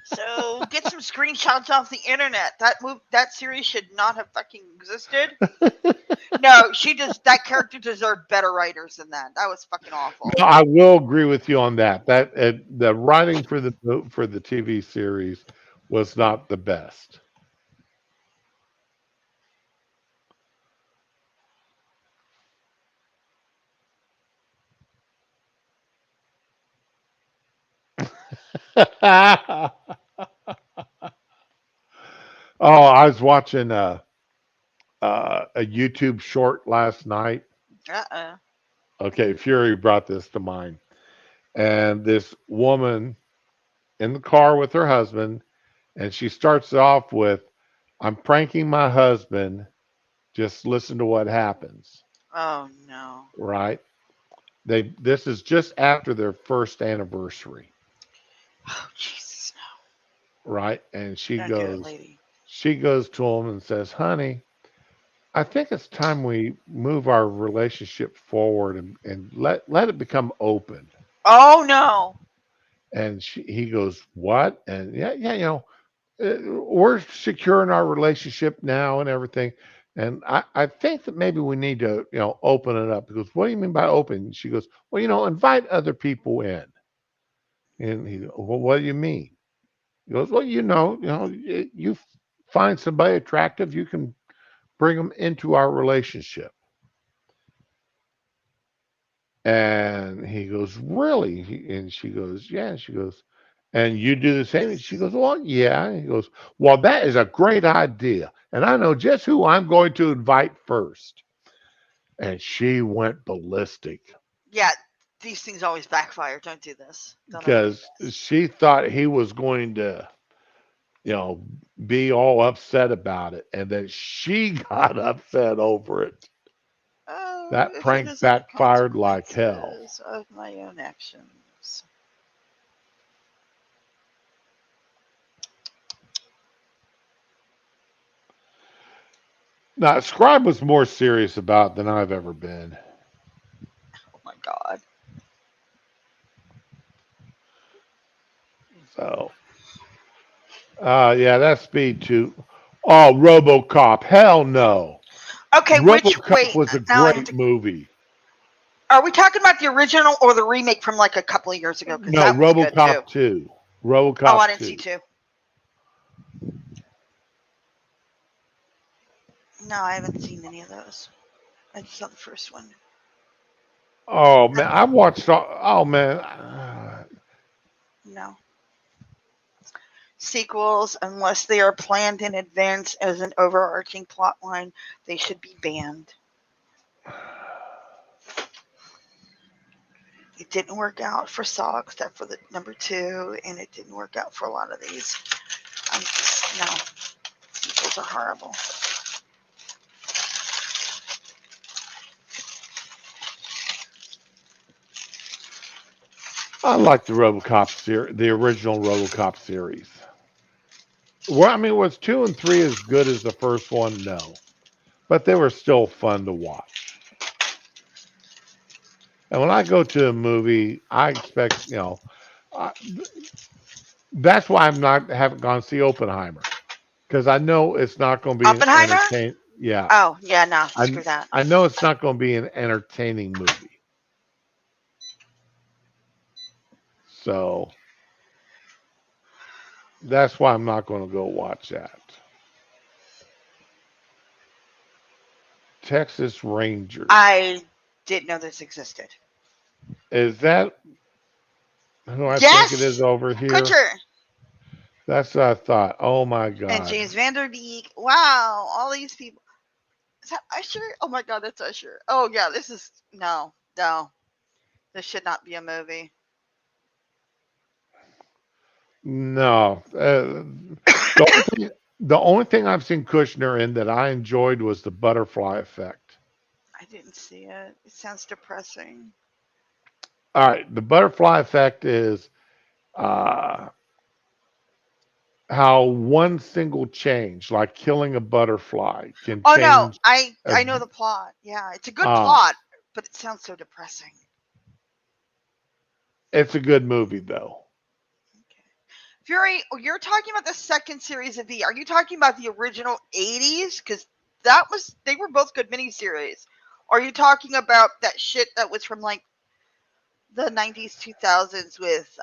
[SPEAKER 1] So get some screenshots off the internet. That series should not have fucking existed. No, she just that character deserved better writers than that. That was fucking awful.
[SPEAKER 2] No, I will agree with you on that. That the writing for the TV series was not the best. Oh, I was watching a YouTube short last night.
[SPEAKER 1] Uh-uh.
[SPEAKER 2] Okay, Fury brought this to mind, and this woman in the car with her husband, and she starts off with, "I'm pranking my husband. Just listen to what happens."
[SPEAKER 1] Oh no.
[SPEAKER 2] Right? They This is just after their first anniversary,
[SPEAKER 1] Oh Jesus,
[SPEAKER 2] right? And
[SPEAKER 1] no. Don't do it, lady.
[SPEAKER 2] she goes to him and says, "Honey, I think it's time we move our relationship forward and let it become open."
[SPEAKER 1] Oh no.
[SPEAKER 2] And he goes, "What?" And yeah, yeah, we're secure in our relationship now and everything. And I think that maybe we need to, open it up. Because what do you mean by open? She goes, "Well, invite other people in." And he goes, "Well, what do you mean?" He goes, "Well, you find somebody attractive, you can bring them into our relationship." And he goes, "Really?" And she goes, "Yeah." And she goes, "And you do the same?" And she goes, "Well, yeah." And he goes, "Well, that is a great idea. And I know just who I'm going to invite first." And she went ballistic
[SPEAKER 1] Yeah, these things always backfire. Don't do this. Don't ever do
[SPEAKER 2] because
[SPEAKER 1] this.
[SPEAKER 2] she thought he was going to, you know, be all upset about it. And then she got upset over it.
[SPEAKER 1] Oh,
[SPEAKER 2] That
[SPEAKER 1] if it
[SPEAKER 2] prank
[SPEAKER 1] isn't the
[SPEAKER 2] backfired like hell.
[SPEAKER 1] consequences of my own actions.
[SPEAKER 2] Now, Scribe was more serious about it than I've ever been.
[SPEAKER 1] Oh my god.
[SPEAKER 2] So, yeah, that's Speed 2. Oh, RoboCop. Hell no.
[SPEAKER 1] Okay, which
[SPEAKER 2] RoboCop
[SPEAKER 1] wait,
[SPEAKER 2] was a
[SPEAKER 1] now I have
[SPEAKER 2] great
[SPEAKER 1] to.
[SPEAKER 2] movie.
[SPEAKER 1] Are we talking about the original or the remake from like a couple of years ago? Because
[SPEAKER 2] No,
[SPEAKER 1] that was good too.
[SPEAKER 2] RoboCop 2.
[SPEAKER 1] Oh, I
[SPEAKER 2] RoboCop
[SPEAKER 1] didn't see
[SPEAKER 2] 2.
[SPEAKER 1] two. No, I haven't seen any of those. I just saw the first one.
[SPEAKER 2] Oh, man.
[SPEAKER 1] No,
[SPEAKER 2] I watched, oh, man.
[SPEAKER 1] no. Sequels, unless they are planned in advance as an overarching plot line, they should be banned. It didn't work out for Saw except for the number two, and it didn't work out for a lot of these. No, sequels are horrible.
[SPEAKER 2] I like the RoboCop series, the original RoboCop series. Well, I mean, was 2 and 3 as good as the first one? No. But they were still fun to watch. And when I go to a movie, I expect, I, that's why haven't gone to see Oppenheimer because I know it's not going to be an
[SPEAKER 1] Oppenheimer?
[SPEAKER 2] entertain. Yeah,
[SPEAKER 1] Oh, yeah, no,
[SPEAKER 2] I
[SPEAKER 1] screw that.
[SPEAKER 2] I know it's not going to be an entertaining movie. So that's why I'm not going to go watch that. Texas Rangers.
[SPEAKER 1] I didn't know this existed.
[SPEAKER 2] Is that who I think it is
[SPEAKER 1] Yes!
[SPEAKER 2] over here?
[SPEAKER 1] Kutcher!
[SPEAKER 2] That's what I thought. Oh my
[SPEAKER 1] And
[SPEAKER 2] God.
[SPEAKER 1] James Vanderbeek. Wow, all these people. Is that Usher? Oh my god, that's Usher. Oh yeah, this is. No, no. This should not be a movie.
[SPEAKER 2] No. The only thing I've seen Kushner in that I enjoyed was the Butterfly Effect.
[SPEAKER 1] I didn't see it. It sounds depressing.
[SPEAKER 2] All right, the Butterfly Effect is uh, how one single change, like killing a butterfly, can
[SPEAKER 1] Oh no,
[SPEAKER 2] change. A,
[SPEAKER 1] I know the plot. Yeah, it's a good
[SPEAKER 2] uh,
[SPEAKER 1] plot, but it sounds so depressing.
[SPEAKER 2] it's a good movie though.
[SPEAKER 1] Okay. Fury, you're talking about the second series of V. Are you talking about the original 80s? Because they were both good miniseries. Or are you talking about that shit that was from like the 90s, 2000s with,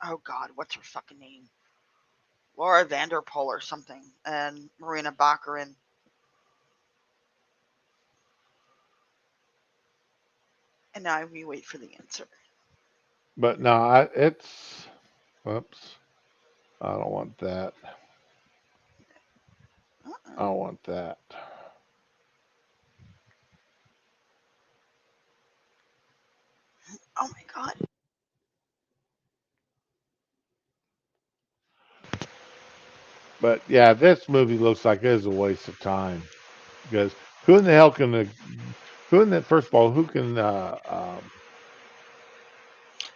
[SPEAKER 1] oh God, what's her fucking name? Laura Vanderpool or something, and Marina Baccarin. And now we wait for the answer.
[SPEAKER 2] But no, it's. Whoops. I don't want that. I
[SPEAKER 1] Uh-uh.
[SPEAKER 2] don't want that.
[SPEAKER 1] Oh my God.
[SPEAKER 2] But yeah, this movie looks like it is a waste of time because who in the hell can who in the first of all who can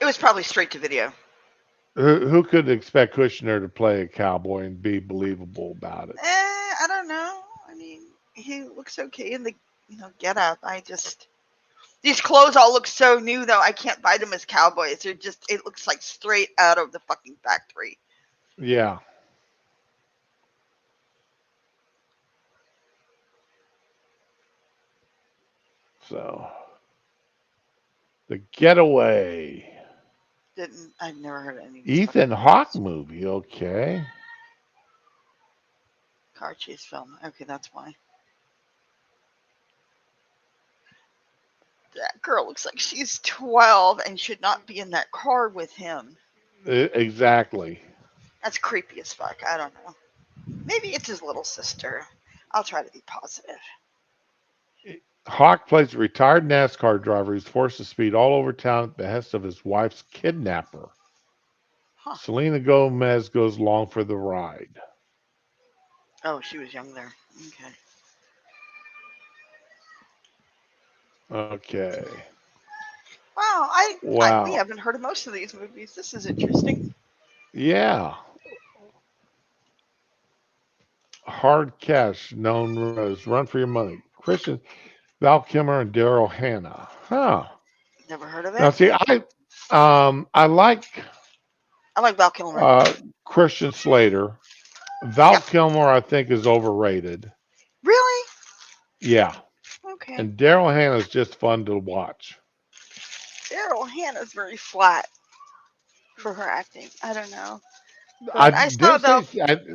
[SPEAKER 1] It was probably straight to video.
[SPEAKER 2] who could expect Kushner to play a cowboy and be believable about it?
[SPEAKER 1] I don't know. I mean, he looks okay in the get up. I just these clothes all look so new though. I can't buy them as cowboys. They're just it looks like straight out of the fucking factory.
[SPEAKER 2] Yeah. So the Getaway,
[SPEAKER 1] Didn't I've never heard of any of these fucking
[SPEAKER 2] Ethan Hawke
[SPEAKER 1] movies.
[SPEAKER 2] movie. Okay.
[SPEAKER 1] Car chase film. Okay, that's why. That girl looks like she's 12 and should not be in that car with him.
[SPEAKER 2] Exactly.
[SPEAKER 1] That's creepy as fuck. I don't know. Maybe it's his little sister. I'll try to be positive.
[SPEAKER 2] Hawk plays a retired NASCAR driver who's forced to speed all over town at the behest of his wife's kidnapper.
[SPEAKER 1] Huh.
[SPEAKER 2] Selena Gomez goes along for the ride.
[SPEAKER 1] Oh, she was young there. Okay.
[SPEAKER 2] Okay.
[SPEAKER 1] Wow, we
[SPEAKER 2] Wow.
[SPEAKER 1] haven't heard of most of these movies. This is interesting.
[SPEAKER 2] Yeah. Hard Cash, known as Run for Your Money. Christian, Val Kilmer, and Daryl Hannah. Huh.
[SPEAKER 1] Never heard of
[SPEAKER 2] Now,
[SPEAKER 1] it.
[SPEAKER 2] see, I like
[SPEAKER 1] I like Val Kilmer.
[SPEAKER 2] uh, Christian Slater. Val
[SPEAKER 1] Yep.
[SPEAKER 2] Kilmer, I think, is overrated.
[SPEAKER 1] Really?
[SPEAKER 2] Yeah.
[SPEAKER 1] Okay.
[SPEAKER 2] And Daryl Hannah is just fun to watch.
[SPEAKER 1] Daryl Hannah's very flat for her acting. I don't know,
[SPEAKER 2] I
[SPEAKER 1] but I saw
[SPEAKER 2] didn't say
[SPEAKER 1] Val.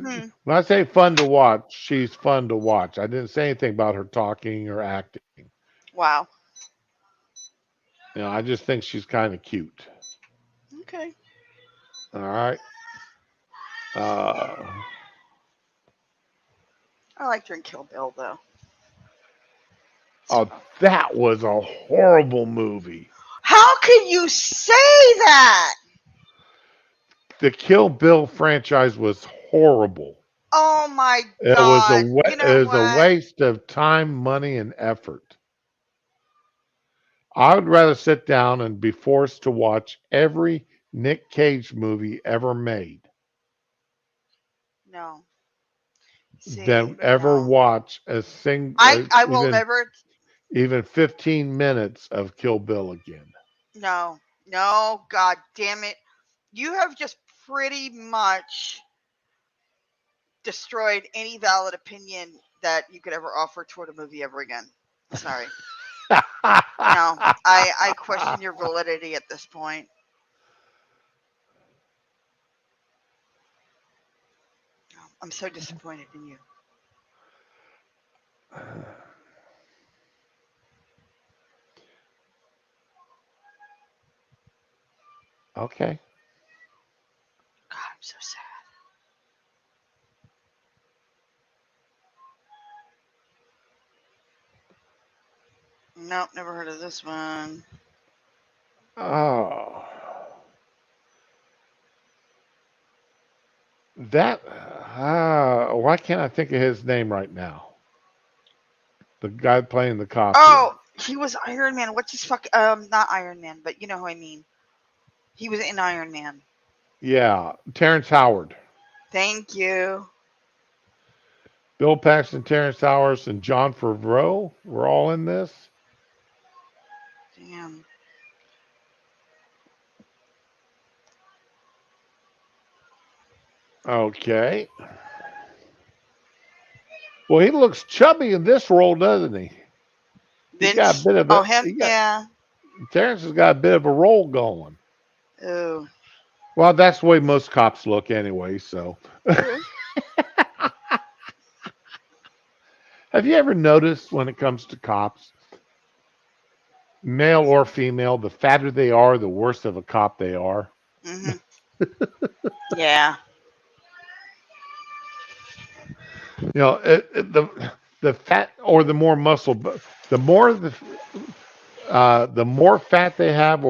[SPEAKER 1] Hmm.
[SPEAKER 2] when I say fun to watch, she's fun to watch. I didn't say anything about her talking or acting.
[SPEAKER 1] Wow.
[SPEAKER 2] I just think she's kind of cute.
[SPEAKER 1] Okay.
[SPEAKER 2] All right. Uh,
[SPEAKER 1] I liked her in Kill Bill though. So.
[SPEAKER 2] oh, that was a horrible movie.
[SPEAKER 1] How can you say that?
[SPEAKER 2] The Kill Bill franchise was horrible.
[SPEAKER 1] Oh my
[SPEAKER 2] It was
[SPEAKER 1] God. You know
[SPEAKER 2] it was a
[SPEAKER 1] what?
[SPEAKER 2] waste of time, money, and effort. I would rather sit down and be forced to watch every Nick Cage movie ever made
[SPEAKER 1] No. See,
[SPEAKER 2] than ever
[SPEAKER 1] no.
[SPEAKER 2] watch a single,
[SPEAKER 1] I will never.
[SPEAKER 2] even 15 minutes of Kill Bill again.
[SPEAKER 1] No. No. God damn it. You have just pretty much destroyed any valid opinion that you could ever offer toward a movie ever again. Sorry. No. I question your validity at this point. I'm so disappointed in you.
[SPEAKER 2] Okay.
[SPEAKER 1] God, I'm so sad. Nope, never heard of this one.
[SPEAKER 2] Oh, that. Why can't I think of his name right now? The guy playing the cop
[SPEAKER 1] Oh,
[SPEAKER 2] here.
[SPEAKER 1] he was Iron Man. What's his fuck? Not Iron Man, but you know who I mean. He was in Iron Man.
[SPEAKER 2] Yeah, Terrence Howard.
[SPEAKER 1] Thank you.
[SPEAKER 2] Bill Paxton, Terrence Howard, and John Favreau were all in this.
[SPEAKER 1] Damn.
[SPEAKER 2] Okay. Well, he looks chubby in this role, doesn't he? He's got a
[SPEAKER 1] Vince.
[SPEAKER 2] bit of
[SPEAKER 1] Oh,
[SPEAKER 2] a.
[SPEAKER 1] him.
[SPEAKER 2] He got
[SPEAKER 1] Yeah.
[SPEAKER 2] Terrence has got a bit of a role going.
[SPEAKER 1] Oh.
[SPEAKER 2] Well, that's the way most cops look anyway. So,
[SPEAKER 1] True.
[SPEAKER 2] have you ever noticed when it comes to cops, male or female, the fatter they are, the worse of a cop they are?
[SPEAKER 1] Mhm. Yeah.
[SPEAKER 2] The fat or the more muscle, the more the more fat they have,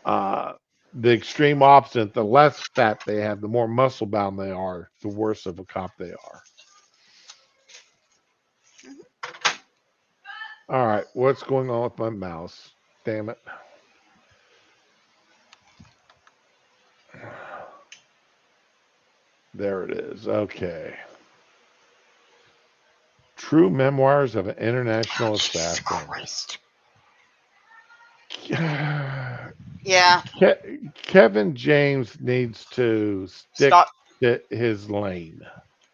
[SPEAKER 2] uh, the extreme opposite, the less fat they have, the more muscle bound they are, the worse of a cop they are.
[SPEAKER 1] Mhm.
[SPEAKER 2] All right, what's going on with my mouse? Damn it. There it is. Okay. True Memoirs of an
[SPEAKER 1] Oh,
[SPEAKER 2] International
[SPEAKER 1] Jesus
[SPEAKER 2] Assassin.
[SPEAKER 1] Christ. Yeah.
[SPEAKER 2] Kevin James needs to stick
[SPEAKER 1] Stop.
[SPEAKER 2] to his lane.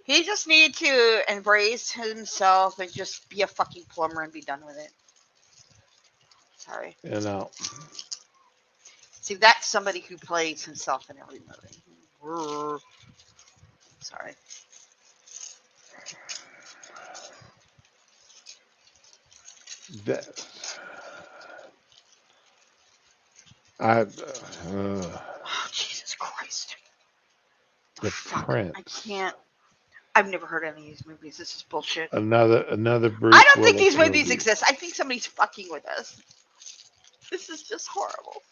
[SPEAKER 1] He just needed to embrace himself and just be a fucking plumber and be done with it. Sorry.
[SPEAKER 2] You know,
[SPEAKER 1] See, that's somebody who plays himself in every movie. Sorry.
[SPEAKER 2] that, I,
[SPEAKER 1] Oh, Jesus Christ. The
[SPEAKER 2] the
[SPEAKER 1] fuck? I
[SPEAKER 2] Prince,
[SPEAKER 1] can't. I've never heard any of these movies. This is bullshit.
[SPEAKER 2] another
[SPEAKER 1] I
[SPEAKER 2] Bruce
[SPEAKER 1] don't think
[SPEAKER 2] Willis
[SPEAKER 1] these movies
[SPEAKER 2] movie.
[SPEAKER 1] exist. I think somebody's fucking with us. This is just horrible.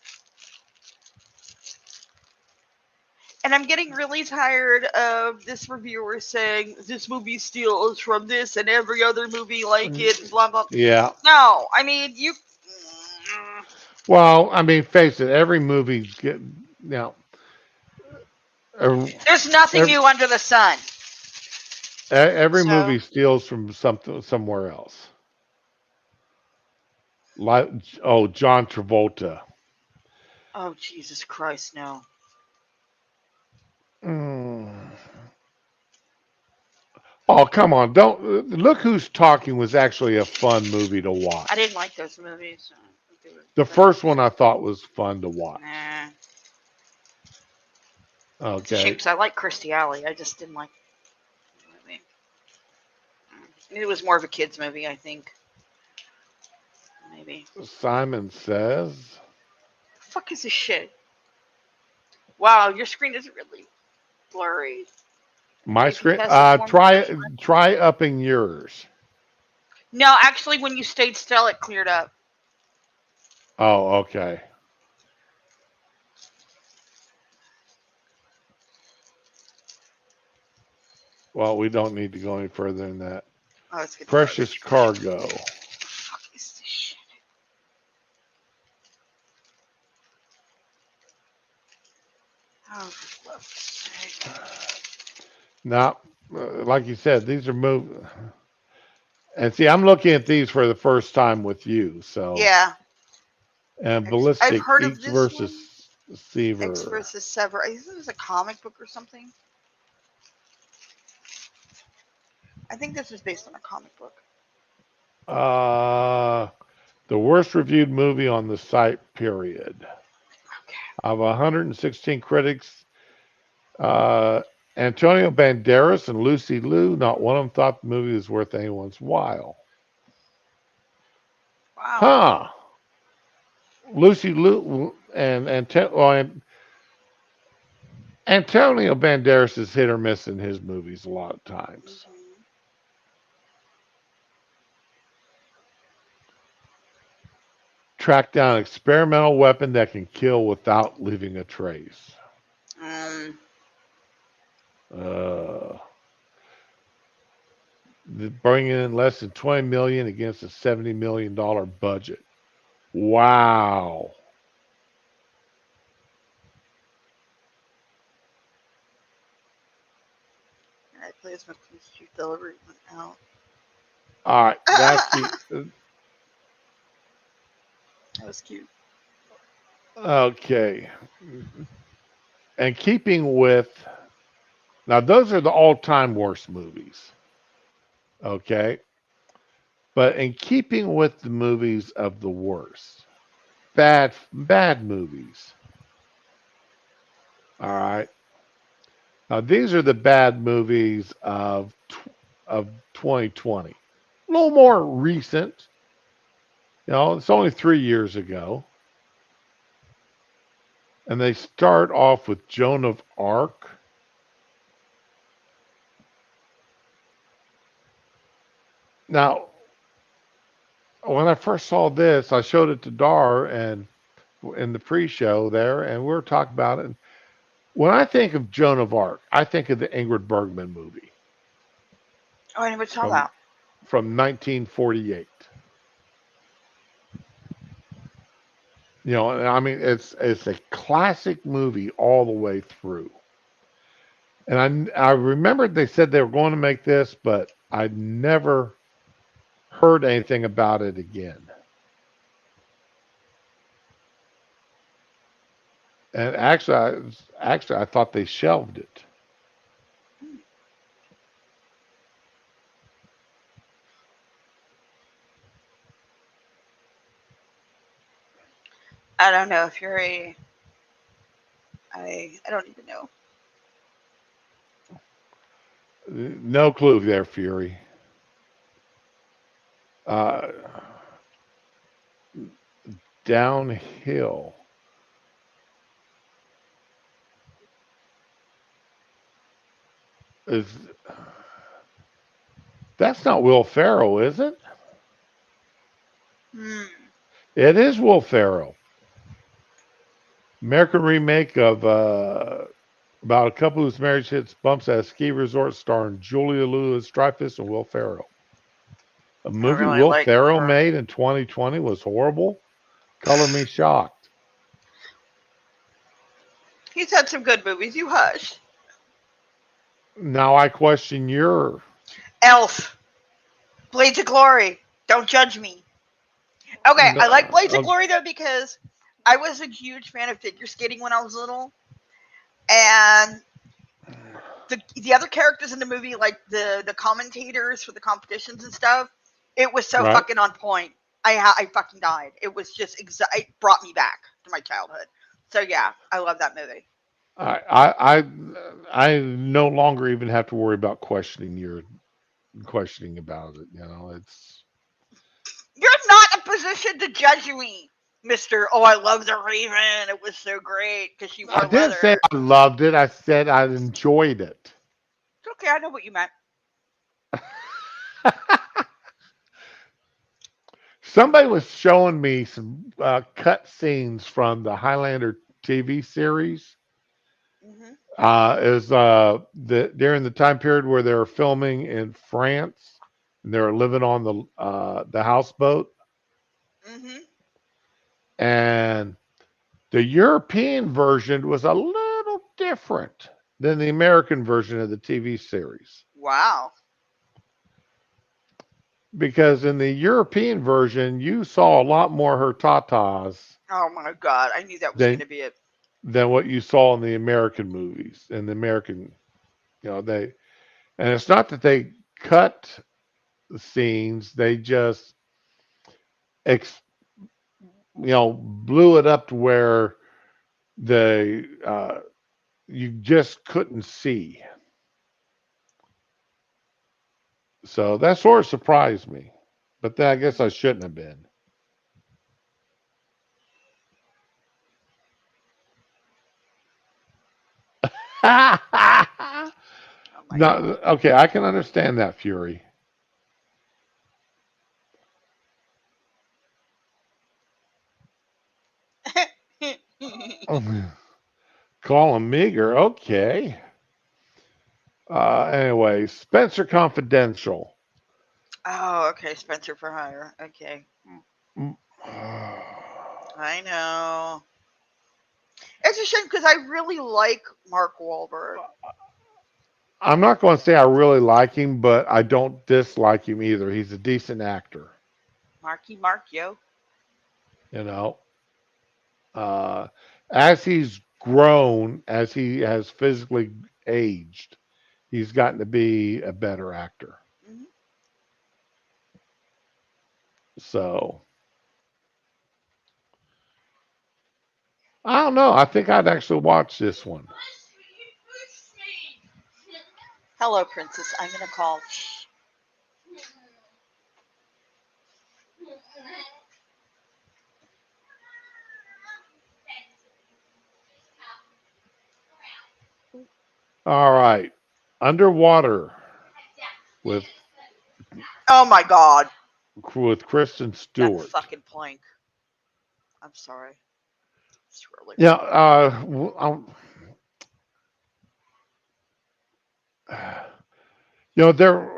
[SPEAKER 1] And I'm getting really tired of this reviewer saying this movie steals from this and every other movie like it, and blah blah.
[SPEAKER 2] Yeah.
[SPEAKER 1] No, I mean you.
[SPEAKER 2] Well, I mean, face it. Every movie,
[SPEAKER 1] There's nothing
[SPEAKER 2] every,
[SPEAKER 1] new under the sun.
[SPEAKER 2] every
[SPEAKER 1] So,
[SPEAKER 2] movie steals from something somewhere else. Like, oh, John Travolta.
[SPEAKER 1] oh Jesus Christ, no.
[SPEAKER 2] Mm. Oh, come on! Don't look who's talking was actually a fun movie to
[SPEAKER 1] I didn't
[SPEAKER 2] watch.
[SPEAKER 1] like those movies.
[SPEAKER 2] The first one I thought was fun to watch.
[SPEAKER 1] Nah. It's a shame
[SPEAKER 2] Okay,
[SPEAKER 1] because I like Kirstie Alley. I just didn't like the movie. It was more of a kids movie, I think. Maybe.
[SPEAKER 2] Simon Says.
[SPEAKER 1] The fuck is this shit? Wow, your screen is really blurry.
[SPEAKER 2] My
[SPEAKER 1] Maybe
[SPEAKER 2] screen.
[SPEAKER 1] test this one more
[SPEAKER 2] Try
[SPEAKER 1] time.
[SPEAKER 2] try upping yours.
[SPEAKER 1] No, actually, when you stayed still, it cleared up.
[SPEAKER 2] Oh, okay. Well, we don't need to go any further than that.
[SPEAKER 1] Oh, let's get the
[SPEAKER 2] Precious
[SPEAKER 1] garbage version. What
[SPEAKER 2] Cargo.
[SPEAKER 1] the fuck is this shit? Oh, for love's sake.
[SPEAKER 2] Now, like you said, these are movies. And see, I'm looking at these for the first time with you. So,
[SPEAKER 1] Yeah,
[SPEAKER 2] and
[SPEAKER 1] I've
[SPEAKER 2] Ballistic
[SPEAKER 1] heard of
[SPEAKER 2] X
[SPEAKER 1] this one.
[SPEAKER 2] versus
[SPEAKER 1] X
[SPEAKER 2] Seaver.
[SPEAKER 1] versus Sever. I think it was a comic book or something. I think this was based on a comic book.
[SPEAKER 2] Uh, the worst reviewed movie on the site, period.
[SPEAKER 1] Okay.
[SPEAKER 2] Of 116 critics, uh, Antonio Banderas and Lucy Liu, not one of them thought the movie was worth anyone's while.
[SPEAKER 1] Wow.
[SPEAKER 2] Huh. Lucy Liu and Antonio Banderas is hit or miss in his movies a lot of times.
[SPEAKER 1] Mm-hmm.
[SPEAKER 2] Track down an experimental weapon that can kill without leaving a trace.
[SPEAKER 1] Um,
[SPEAKER 2] Uh, bringing in less than 20 million against a $70 million budget. Wow.
[SPEAKER 1] I play as my Chief Delivery went out.
[SPEAKER 2] All right, that's the
[SPEAKER 1] That was cute.
[SPEAKER 2] okay. And keeping with Now, those are the all-time worst movies. Okay, but in keeping with the movies of the worst, bad movies. All right. Now, these are the bad movies of 2020. A little more recent. It's only 3 years ago. And they start off with Joan of Arc. Now, when I first saw this, I showed it to Dar and in the pre-show there, and we were talking about it. And when I think of Joan of Arc, I think of the Ingrid Bergman movie
[SPEAKER 1] Oh, I never saw
[SPEAKER 2] from
[SPEAKER 1] that.
[SPEAKER 2] 1948. I mean, it's a classic movie all the way through. And I remembered they said they were going to make this, but I never heard anything about it again. And actually, I thought they shelved it.
[SPEAKER 1] I don't know if you're a. I don't even know.
[SPEAKER 2] No clue there, Fury. Uh, Downhill is that's not Will Ferrell, is it?
[SPEAKER 1] Hmm.
[SPEAKER 2] It is Will Ferrell. American remake of about a couple whose marriage hits bumps at a ski resort starring Julia Louis-Dreyfus and Will Ferrell. A
[SPEAKER 1] I
[SPEAKER 2] movie
[SPEAKER 1] really
[SPEAKER 2] Will
[SPEAKER 1] like
[SPEAKER 2] Ferrell
[SPEAKER 1] her.
[SPEAKER 2] made in 2020 was horrible. Color me shocked.
[SPEAKER 1] He's had some good movies. You hush.
[SPEAKER 2] Now I question your.
[SPEAKER 1] Elf. Blades of Glory. Don't judge me. Okay, I like Blades of
[SPEAKER 2] Uh,
[SPEAKER 1] Glory though because I was a huge fan of figure skating when I was little, and the other characters in the movie, like the commentators for the competitions and stuff, it was so
[SPEAKER 2] right.
[SPEAKER 1] fucking on point. I fucking died. It was just it brought me back to my childhood. So yeah, I love that movie.
[SPEAKER 2] I, I I I no longer even have to worry about questioning about it. It's.
[SPEAKER 1] You're not in a position to judge me, Mister. Oh, I love the Raven. It was so great because she
[SPEAKER 2] I
[SPEAKER 1] wore
[SPEAKER 2] didn't say
[SPEAKER 1] leather.
[SPEAKER 2] I loved it. I said I enjoyed it.
[SPEAKER 1] It's okay. I know what you meant.
[SPEAKER 2] Somebody was showing me some cut scenes from the Highlander TV series.
[SPEAKER 1] Mhm.
[SPEAKER 2] Is during the time period where they were filming in France and they were living on the houseboat,
[SPEAKER 1] Mhm.
[SPEAKER 2] and the European version was a little different than the American version of the TV series.
[SPEAKER 1] Wow.
[SPEAKER 2] Because in the European version, you saw a lot more hurtatas
[SPEAKER 1] Oh my god. I knew that was going
[SPEAKER 2] than
[SPEAKER 1] to be it.
[SPEAKER 2] than what you saw in the American movies. In the American, they and it's not that they cut the scenes; they just ex, blew it up to where the you just couldn't see. So that sort of surprised me, but then I guess I shouldn't have been.
[SPEAKER 1] Oh my
[SPEAKER 2] No,
[SPEAKER 1] god.
[SPEAKER 2] okay, I can understand that fury. Call him meager. Okay. Anyway, Spencer Confidential.
[SPEAKER 1] Oh, okay. Spencer for hire. Okay. I know. It's a shame because I really like Mark Wahlberg.
[SPEAKER 2] I'm not going to say I really like him, but I don't dislike him either. He's a decent actor.
[SPEAKER 1] Marky Mark, yo.
[SPEAKER 2] You know, uh, as he's grown, as he has physically aged, he's gotten to be a better actor.
[SPEAKER 1] Hmm.
[SPEAKER 2] So I don't know. I think I'd actually watch this one.
[SPEAKER 1] Hello, Princess. I'm gonna call.
[SPEAKER 2] All right, Underwater with
[SPEAKER 1] Oh my God,
[SPEAKER 2] Kristen
[SPEAKER 1] that
[SPEAKER 2] Stewart.
[SPEAKER 1] fucking plank. I'm sorry. It's really
[SPEAKER 2] Yeah,
[SPEAKER 1] funny.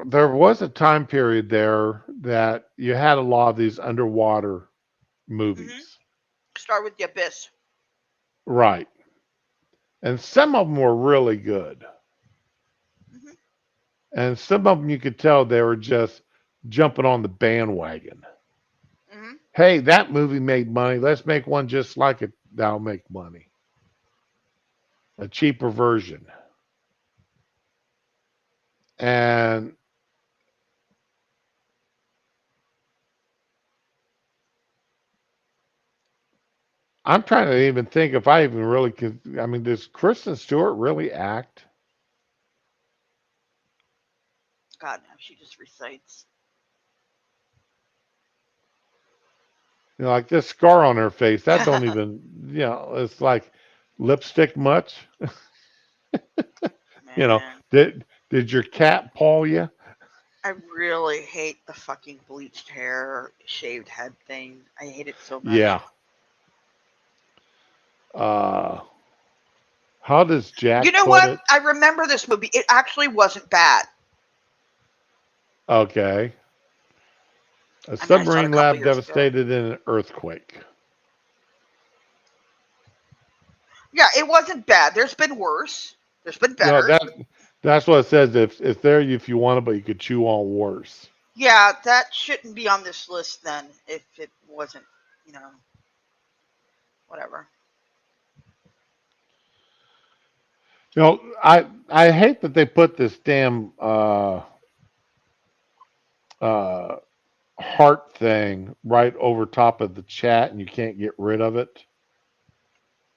[SPEAKER 2] there was a time period there that you had a lot of these underwater
[SPEAKER 1] Hmm.
[SPEAKER 2] movies,
[SPEAKER 1] Start with the abyss.
[SPEAKER 2] right? And some of them were really good,
[SPEAKER 1] Hmm.
[SPEAKER 2] and some of them you could tell they were just jumping on the bandwagon.
[SPEAKER 1] Hmm.
[SPEAKER 2] Hey, that movie made money. Let's make one just like it. That'll make money. A cheaper version. And I'm trying to even think if I even really could. I mean, does Kristen Stewart really act?
[SPEAKER 1] God, no, she just recites.
[SPEAKER 2] Like this scar on her face, that don't even, it's like lipstick much. You know,
[SPEAKER 1] Man,
[SPEAKER 2] did your cat paw you?
[SPEAKER 1] I really hate the fucking bleached hair, shaved head thing. I hate it so much.
[SPEAKER 2] Yeah. Uh, how does
[SPEAKER 1] You
[SPEAKER 2] Jack
[SPEAKER 1] know
[SPEAKER 2] put
[SPEAKER 1] what?
[SPEAKER 2] it?
[SPEAKER 1] I remember this movie. It actually wasn't bad.
[SPEAKER 2] Okay. A
[SPEAKER 1] I mean, I saw it a
[SPEAKER 2] submarine
[SPEAKER 1] couple
[SPEAKER 2] lab
[SPEAKER 1] years ago.
[SPEAKER 2] devastated in an earthquake.
[SPEAKER 1] Yeah, it wasn't bad. There's been worse. There's been
[SPEAKER 2] No,
[SPEAKER 1] better.
[SPEAKER 2] that's what it says. If there if you want it, but you could chew on worse.
[SPEAKER 1] Yeah, that shouldn't be on this list then if it wasn't, you know, whatever.
[SPEAKER 2] I hate that they put this damn uh heart thing right over top of the chat, and you can't get rid of it.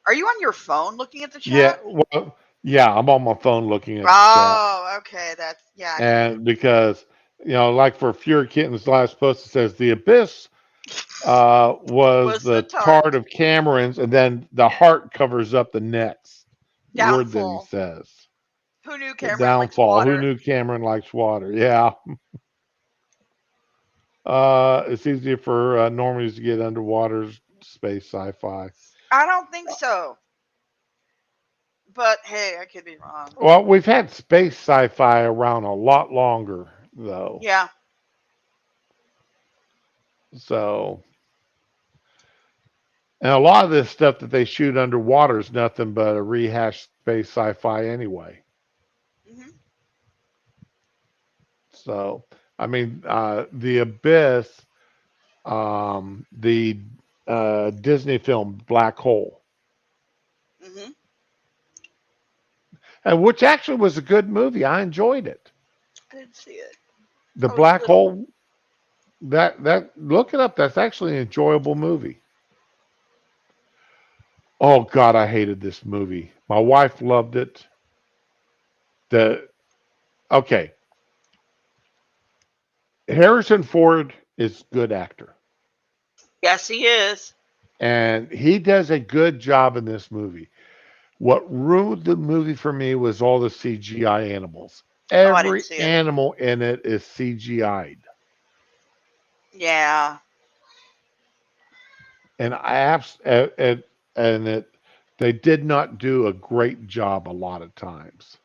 [SPEAKER 1] Are you on your phone looking at the
[SPEAKER 2] Yeah,
[SPEAKER 1] chat?
[SPEAKER 2] well, yeah, I'm on my phone looking at the chat,
[SPEAKER 1] Oh, okay. That's yeah. I figured.
[SPEAKER 2] and because like for Fury Kitten's last post, it says the abyss was
[SPEAKER 1] Was the
[SPEAKER 2] the
[SPEAKER 1] tart
[SPEAKER 2] tart of Cameron's, and then the heart covers up the next word that he
[SPEAKER 1] downfall?
[SPEAKER 2] says.
[SPEAKER 1] Who knew
[SPEAKER 2] The
[SPEAKER 1] Cameron likes
[SPEAKER 2] downfall. Who
[SPEAKER 1] water?
[SPEAKER 2] knew Cameron likes water? Yeah. It's easier for normies to get underwater space sci-fi.
[SPEAKER 1] I don't think so. But hey, I could be wrong.
[SPEAKER 2] Well, we've had space sci-fi around a lot longer, though.
[SPEAKER 1] Yeah.
[SPEAKER 2] So, and a lot of this stuff that they shoot underwater is nothing but a rehashed space sci-fi anyway.
[SPEAKER 1] Hmm.
[SPEAKER 2] So, I mean, the Abyss, the Disney film Black Hole,
[SPEAKER 1] Hmm.
[SPEAKER 2] and which actually was a good movie. I enjoyed it.
[SPEAKER 1] I didn't see it.
[SPEAKER 2] The
[SPEAKER 1] I was
[SPEAKER 2] Black
[SPEAKER 1] little.
[SPEAKER 2] Hole, that look it up. That's actually an enjoyable movie. Oh God, I hated this movie. My wife loved it. The okay, Harrison Ford is a good actor,
[SPEAKER 1] Yes, he is.
[SPEAKER 2] and he does a good job in this movie. What ruined the movie for me was all the CGI animals.
[SPEAKER 1] Oh, I didn't
[SPEAKER 2] Every
[SPEAKER 1] see it.
[SPEAKER 2] animal in it is CGI'd,
[SPEAKER 1] Yeah.
[SPEAKER 2] and and it they did not do a great job a lot of times.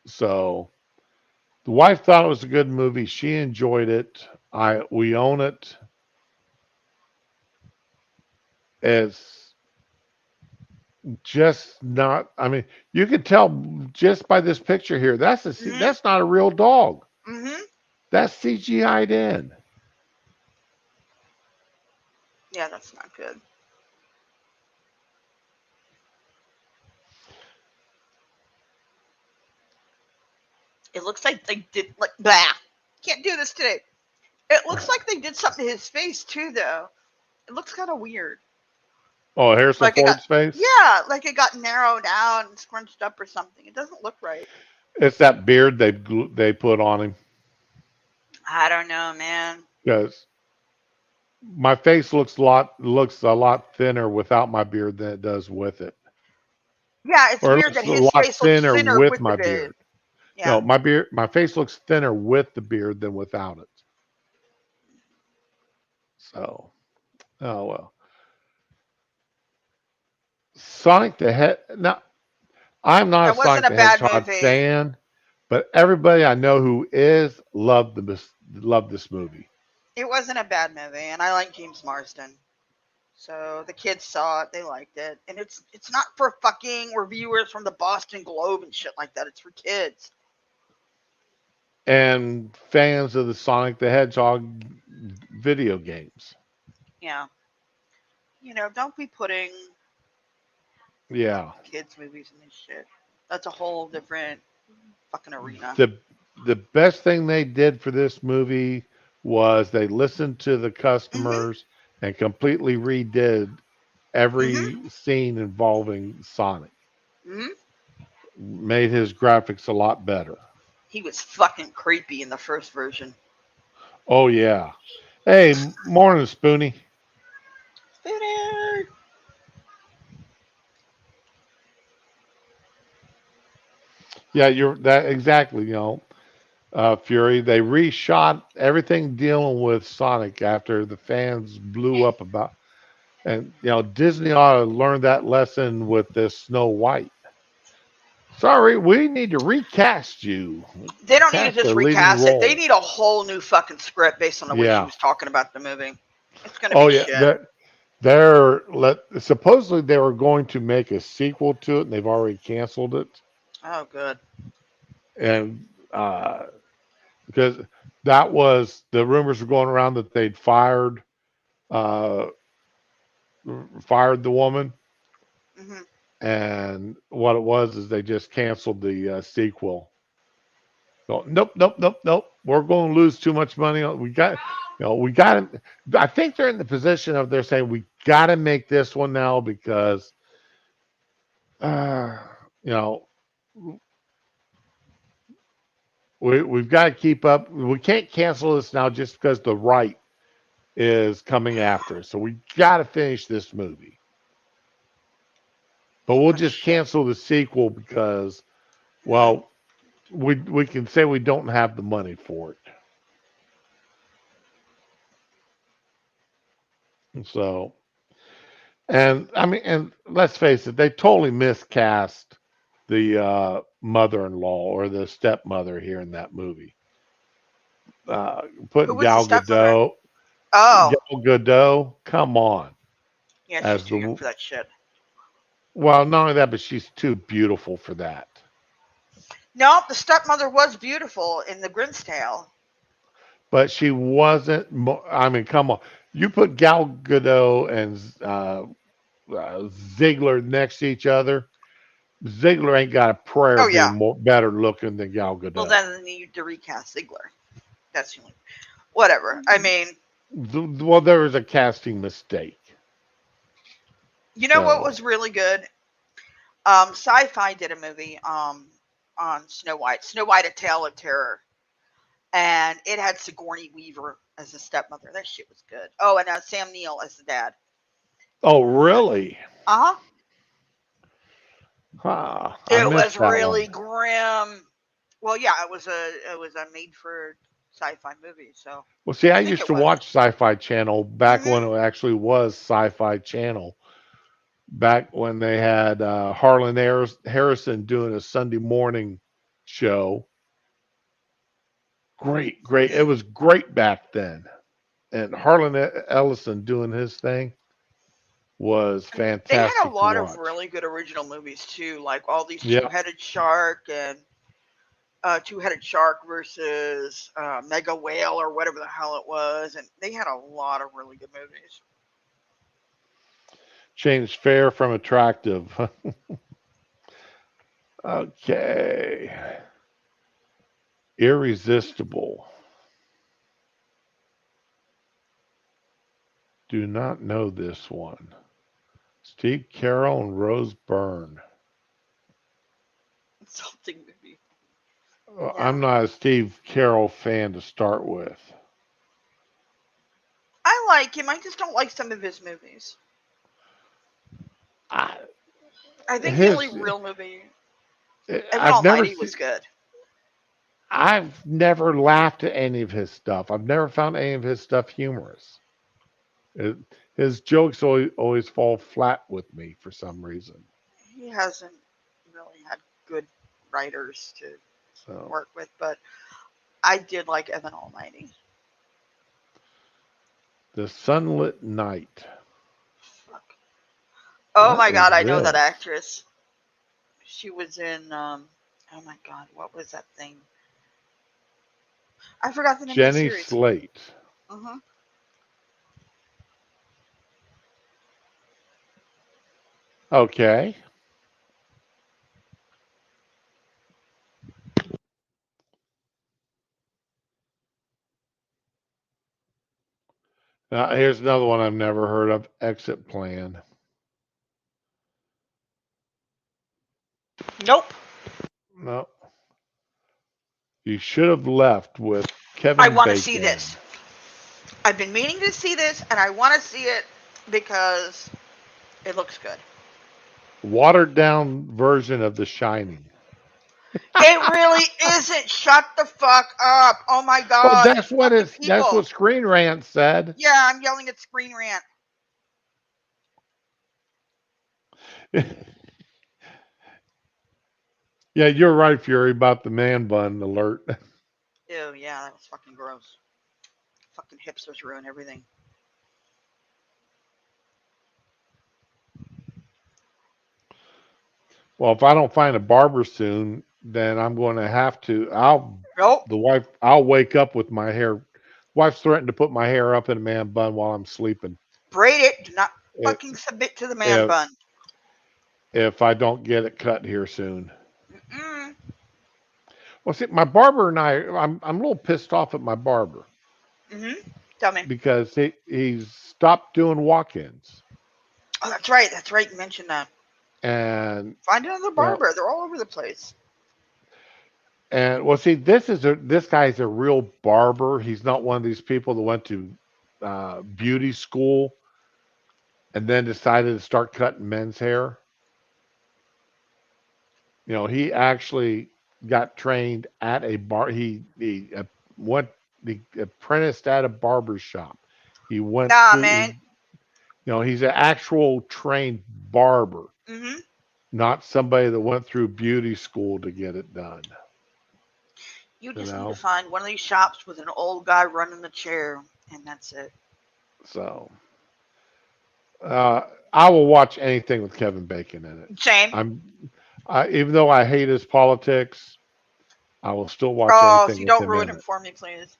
[SPEAKER 2] So the wife thought it was a good movie. She enjoyed it. We own it. It's just not. I mean, you can tell just by this picture here.
[SPEAKER 1] Mhm.
[SPEAKER 2] That's not a real dog.
[SPEAKER 1] Mhm.
[SPEAKER 2] That's CGI'd in.
[SPEAKER 1] Yeah, that's not good. It looks like they did like bah. Can't do this today. It looks like they did something to his face too, though. It looks kind of weird.
[SPEAKER 2] Oh, Harrison
[SPEAKER 1] Like it got
[SPEAKER 2] Ford's face?
[SPEAKER 1] yeah, like it got narrowed down and scrunched up or something. It doesn't look right.
[SPEAKER 2] It's that beard they put on him.
[SPEAKER 1] I don't know, man.
[SPEAKER 2] Because my face looks a lot thinner without my beard than it does with it,
[SPEAKER 1] Yeah, it's
[SPEAKER 2] or it
[SPEAKER 1] weird that
[SPEAKER 2] looks a
[SPEAKER 1] his
[SPEAKER 2] lot
[SPEAKER 1] face looks
[SPEAKER 2] thinner
[SPEAKER 1] thinner
[SPEAKER 2] with
[SPEAKER 1] with the
[SPEAKER 2] my
[SPEAKER 1] beard.
[SPEAKER 2] beard.
[SPEAKER 1] Yeah.
[SPEAKER 2] No, my face looks thinner with the beard than without it. So, oh well. Sonic the Head. Now, I'm not a
[SPEAKER 1] That wasn't
[SPEAKER 2] Sonic
[SPEAKER 1] a
[SPEAKER 2] the
[SPEAKER 1] bad
[SPEAKER 2] Hedgehog
[SPEAKER 1] movie.
[SPEAKER 2] fan, but everybody I know who is loved this movie.
[SPEAKER 1] It wasn't a bad movie, and I like James Marsden. So the kids saw it, they liked it, and it's not for fucking reviewers from the Boston Globe and shit like that. It's for kids.
[SPEAKER 2] And fans of the Sonic the Hedgehog video games.
[SPEAKER 1] Yeah, don't be putting
[SPEAKER 2] Yeah.
[SPEAKER 1] kids movies in this shit. That's a whole different fucking arena.
[SPEAKER 2] The the best thing they did for this movie was they listened to the
[SPEAKER 1] Mhm.
[SPEAKER 2] customers and completely redid
[SPEAKER 1] Mhm.
[SPEAKER 2] every scene involving Sonic.
[SPEAKER 1] Mhm.
[SPEAKER 2] Made his graphics a lot better.
[SPEAKER 1] He was fucking creepy in the first version.
[SPEAKER 2] Oh yeah. Hey, morning, Spoonie.
[SPEAKER 1] Spooner.
[SPEAKER 2] Yeah, you're that exactly. Fury. They reshot everything dealing with Sonic after the fans blew up about. And Disney ought to learn that lesson with this Snow White. Sorry, we need to recast you.
[SPEAKER 1] They don't need to
[SPEAKER 2] Cast a
[SPEAKER 1] just
[SPEAKER 2] leading
[SPEAKER 1] recast it. They
[SPEAKER 2] role.
[SPEAKER 1] need a whole new fucking script based on the way she
[SPEAKER 2] Yeah.
[SPEAKER 1] was talking about the movie. It's gonna
[SPEAKER 2] Oh
[SPEAKER 1] be
[SPEAKER 2] yeah.
[SPEAKER 1] shit.
[SPEAKER 2] Supposedly they were going to make a sequel to it, and they've already canceled it.
[SPEAKER 1] Oh, good.
[SPEAKER 2] And because that was the rumors were going around that they'd uh, fired the woman,
[SPEAKER 1] Hmm.
[SPEAKER 2] and what it was is they just canceled the sequel. So nope, nope, nope, nope. We're going to lose too much money. We got to. I think they're in the position of they're saying we got to make this one now because, uh, you know, we've got to keep up. We can't cancel this now just because the right is coming after us. So we got to finish this movie, but we'll
[SPEAKER 1] Oh,
[SPEAKER 2] just
[SPEAKER 1] shit.
[SPEAKER 2] cancel the sequel because,
[SPEAKER 1] Hmm.
[SPEAKER 2] well, we can say we don't have the money for it. So, and I mean, and let's face it, they totally miscast the mother-in-law or the stepmother here in that movie.
[SPEAKER 1] Who
[SPEAKER 2] Putting
[SPEAKER 1] was the
[SPEAKER 2] Gal
[SPEAKER 1] stepmother?
[SPEAKER 2] Gadot,
[SPEAKER 1] Oh,
[SPEAKER 2] Gal Gadot, come on,
[SPEAKER 1] yeah, she's
[SPEAKER 2] as
[SPEAKER 1] too young
[SPEAKER 2] the
[SPEAKER 1] for that shit.
[SPEAKER 2] well, not only that, but she's too beautiful for that.
[SPEAKER 1] No, the stepmother was beautiful in The Grinch Tale.
[SPEAKER 2] But she wasn't. I mean, come on, you put Gal Gadot and Ziegler next to each other. Ziegler ain't got a prayer
[SPEAKER 1] Oh,
[SPEAKER 2] of being
[SPEAKER 1] yeah.
[SPEAKER 2] more better looking than Gal
[SPEAKER 1] Well,
[SPEAKER 2] Gadot.
[SPEAKER 1] then they need to recast Ziegler. That's the only. Whatever. I mean,
[SPEAKER 2] Well, there was a casting mistake.
[SPEAKER 1] you know what
[SPEAKER 2] So,
[SPEAKER 1] was really good? Sci-Fi did a movie on Snow White, Snow White: A Tale of Terror, and it had Sigourney Weaver as the stepmother. That shit was good. Oh, and Sam Neill as the dad.
[SPEAKER 2] oh really?
[SPEAKER 1] Uh huh.
[SPEAKER 2] Huh, I
[SPEAKER 1] It
[SPEAKER 2] missed
[SPEAKER 1] was
[SPEAKER 2] that
[SPEAKER 1] really
[SPEAKER 2] one.
[SPEAKER 1] grim. Well, yeah, it was a made for sci-fi movie, so
[SPEAKER 2] Well, see,
[SPEAKER 1] I
[SPEAKER 2] I
[SPEAKER 1] think
[SPEAKER 2] used
[SPEAKER 1] it
[SPEAKER 2] to
[SPEAKER 1] was.
[SPEAKER 2] watch Sci-Fi Channel back when
[SPEAKER 1] Hmm.
[SPEAKER 2] it actually was Sci-Fi Channel. Back when they had Harlan Harrison doing a Sunday morning show. Great, great. It was great back then. And Harlan Ellison doing his thing was
[SPEAKER 1] They had a
[SPEAKER 2] fantastic to
[SPEAKER 1] lot of
[SPEAKER 2] watch.
[SPEAKER 1] really good original movies too, like all these
[SPEAKER 2] Yeah,
[SPEAKER 1] two-headed shark and two-headed shark versus mega whale or whatever the hell it was, and they had a lot of really good movies.
[SPEAKER 2] changed fair from attractive. Okay. Irresistible. Do not know this one. Steve Carroll and Rose Byrne.
[SPEAKER 1] Something movie.
[SPEAKER 2] I'm
[SPEAKER 1] Yeah.
[SPEAKER 2] not a Steve Carroll fan to start with.
[SPEAKER 1] I like him. I just don't like some of his movies.
[SPEAKER 2] I,
[SPEAKER 1] I think the only
[SPEAKER 2] his,
[SPEAKER 1] real movie, Evan
[SPEAKER 2] I've never
[SPEAKER 1] Almighty,
[SPEAKER 2] seen.
[SPEAKER 1] was good.
[SPEAKER 2] I've never laughed at any of his stuff. I've never found any of his stuff humorous. It, his jokes always fall flat with me for some reason.
[SPEAKER 1] He hasn't really had good writers to
[SPEAKER 2] So
[SPEAKER 1] work with, but I did like Evan Almighty.
[SPEAKER 2] the sunlit night.
[SPEAKER 1] Fuck. Oh
[SPEAKER 2] What
[SPEAKER 1] my
[SPEAKER 2] is
[SPEAKER 1] god, I know that
[SPEAKER 2] this?
[SPEAKER 1] actress. She was in oh my god, what was that thing? I forgot the name of the
[SPEAKER 2] Jenny
[SPEAKER 1] series.
[SPEAKER 2] Slate.
[SPEAKER 1] Uh-huh.
[SPEAKER 2] Okay. Now, here's another one I've never heard of. Exit Plan.
[SPEAKER 1] Nope.
[SPEAKER 2] No. You should have left with
[SPEAKER 1] I
[SPEAKER 2] Kevin
[SPEAKER 1] want to see
[SPEAKER 2] Bacon.
[SPEAKER 1] this. I've been meaning to see this, and I want to see it because it looks good.
[SPEAKER 2] Watered down version of The Shining.
[SPEAKER 1] It really isn't. Shut the fuck up. Oh my
[SPEAKER 2] Well,
[SPEAKER 1] god, these fucking
[SPEAKER 2] that's
[SPEAKER 1] people.
[SPEAKER 2] what Screen Rant said.
[SPEAKER 1] Yeah, I'm yelling at Screen Rant.
[SPEAKER 2] Yeah, you're right, Fury, about the man bun alert.
[SPEAKER 1] Ew, yeah, that was fucking gross. Fucking hipsters ruin everything.
[SPEAKER 2] Well, if I don't find a barber soon, then I'm going to have to.
[SPEAKER 1] Nope.
[SPEAKER 2] I'll wake up with my hair. Wife's threatened to put my hair up in a man bun while I'm sleeping.
[SPEAKER 1] Braid it. Do not
[SPEAKER 2] If
[SPEAKER 1] fucking submit to the man
[SPEAKER 2] if,
[SPEAKER 1] bun.
[SPEAKER 2] if I don't get it cut here soon.
[SPEAKER 1] Mm-mm.
[SPEAKER 2] Well, see, my barber and I'm a little pissed off at my barber
[SPEAKER 1] Mm-hmm. Tell me.
[SPEAKER 2] because he's stopped doing walk-ins,
[SPEAKER 1] Oh, that's right. That's right. You mentioned that.
[SPEAKER 2] and
[SPEAKER 1] Find another
[SPEAKER 2] you know,
[SPEAKER 1] barber. They're all over the place.
[SPEAKER 2] and well, see, this guy's a real barber. He's not one of these people that went to beauty school and then decided to start cutting men's hair. He actually got trained at a bar. He went he apprenticed at a barber shop. He went
[SPEAKER 1] Nah,
[SPEAKER 2] through.
[SPEAKER 1] man.
[SPEAKER 2] He's an actual trained barber,
[SPEAKER 1] Mm-hmm.
[SPEAKER 2] not somebody that went through beauty school to get it done.
[SPEAKER 1] You
[SPEAKER 2] You
[SPEAKER 1] just need to
[SPEAKER 2] know,
[SPEAKER 1] find one of these shops with an old guy running the chair, and that's it.
[SPEAKER 2] so uh, I will watch anything with Kevin Bacon in it.
[SPEAKER 1] Same.
[SPEAKER 2] I'm, even though I hate his politics, I will still watch
[SPEAKER 1] Oh, so
[SPEAKER 2] anything
[SPEAKER 1] you
[SPEAKER 2] with
[SPEAKER 1] don't
[SPEAKER 2] him
[SPEAKER 1] ruin
[SPEAKER 2] in
[SPEAKER 1] it
[SPEAKER 2] it.
[SPEAKER 1] for me, please.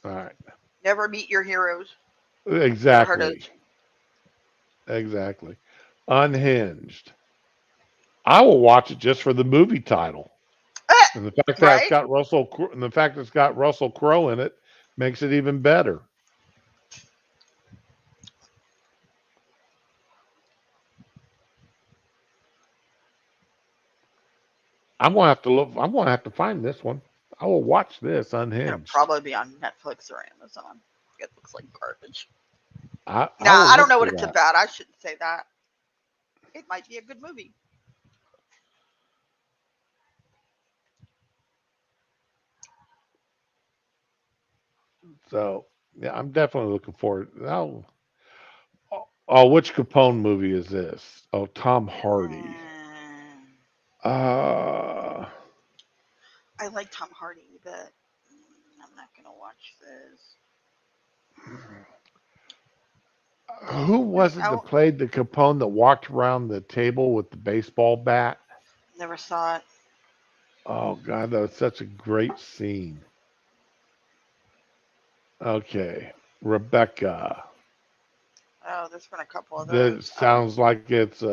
[SPEAKER 2] All right,
[SPEAKER 1] Never meet your heroes. Never heard of.
[SPEAKER 2] exactly, exactly. Unhinged. I will watch it just for the movie title, and the fact that
[SPEAKER 1] Right?
[SPEAKER 2] and the fact it's got Russell Crowe in it makes it even better. I'm gonna have to look. I'm gonna have to find this one. I will watch this
[SPEAKER 1] It'll
[SPEAKER 2] unhinged.
[SPEAKER 1] probably be on Netflix or Amazon. It looks like garbage.
[SPEAKER 2] I
[SPEAKER 1] Nah,
[SPEAKER 2] will
[SPEAKER 1] I don't
[SPEAKER 2] look
[SPEAKER 1] know
[SPEAKER 2] for
[SPEAKER 1] what it's
[SPEAKER 2] that.
[SPEAKER 1] about. I shouldn't say that. It might be a good movie.
[SPEAKER 2] So yeah, I'm definitely looking forward. Oh, which Capone movie is this? Oh, Tom Hardy.
[SPEAKER 1] Mm,
[SPEAKER 2] Uh,
[SPEAKER 1] I like Tom Hardy, but I'm not gonna watch this.
[SPEAKER 2] who
[SPEAKER 1] It's
[SPEAKER 2] was it that
[SPEAKER 1] out.
[SPEAKER 2] played the Capone that walked around the table with the baseball bat?
[SPEAKER 1] Never saw it.
[SPEAKER 2] Oh God, that was such a great scene. Okay, Rebecca.
[SPEAKER 1] Oh, there's been a couple of
[SPEAKER 2] That
[SPEAKER 1] those.
[SPEAKER 2] sounds like it's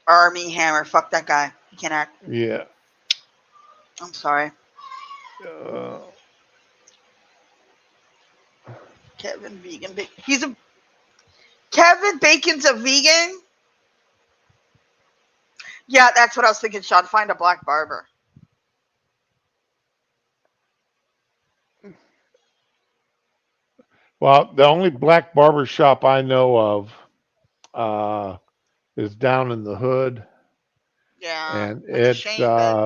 [SPEAKER 1] Army Hammer. Fuck that guy. He can't act.
[SPEAKER 2] yeah.
[SPEAKER 1] I'm sorry.
[SPEAKER 2] Uh,
[SPEAKER 1] Kevin Vegan. He's a Kevin Bacon's a vegan. Yeah, that's what I was thinking. Sean, find a black barber.
[SPEAKER 2] well, the only black barber shop I know of uh, is down in the hood,
[SPEAKER 1] Yeah,
[SPEAKER 2] and
[SPEAKER 1] that's a
[SPEAKER 2] it's
[SPEAKER 1] shame, but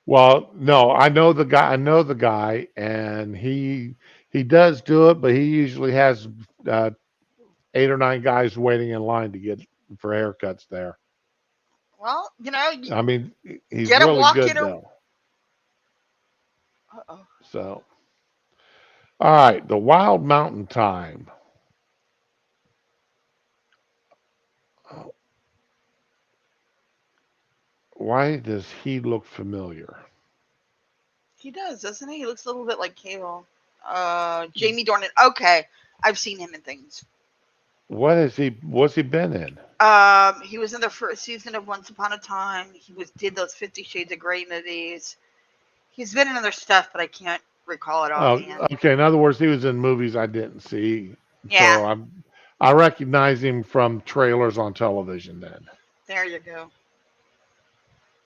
[SPEAKER 2] well, no, I know the guy. I know the guy, and he does do it, but he usually has uh, 8 or 9 guys waiting in line to get for haircuts there.
[SPEAKER 1] well,
[SPEAKER 2] I mean, he's
[SPEAKER 1] get a
[SPEAKER 2] really
[SPEAKER 1] walk in
[SPEAKER 2] good
[SPEAKER 1] or.
[SPEAKER 2] though.
[SPEAKER 1] Uh-oh.
[SPEAKER 2] So, all right, the Wild Mountain Time. Oh, why does he look familiar?
[SPEAKER 1] He does, doesn't he? He looks a little bit like Cable. Jamie Dornan. Okay, I've seen him in things.
[SPEAKER 2] What has he? What's he been in?
[SPEAKER 1] He was in the first season of Once Upon a Time. He did those 50 Shades of Grey movies. He's been in other stuff, but I can't recall it
[SPEAKER 2] Oh,
[SPEAKER 1] offhand.
[SPEAKER 2] okay. In other words, he was in movies I didn't see,
[SPEAKER 1] Yeah,
[SPEAKER 2] so I recognize him from trailers on television. Then,
[SPEAKER 1] there you go.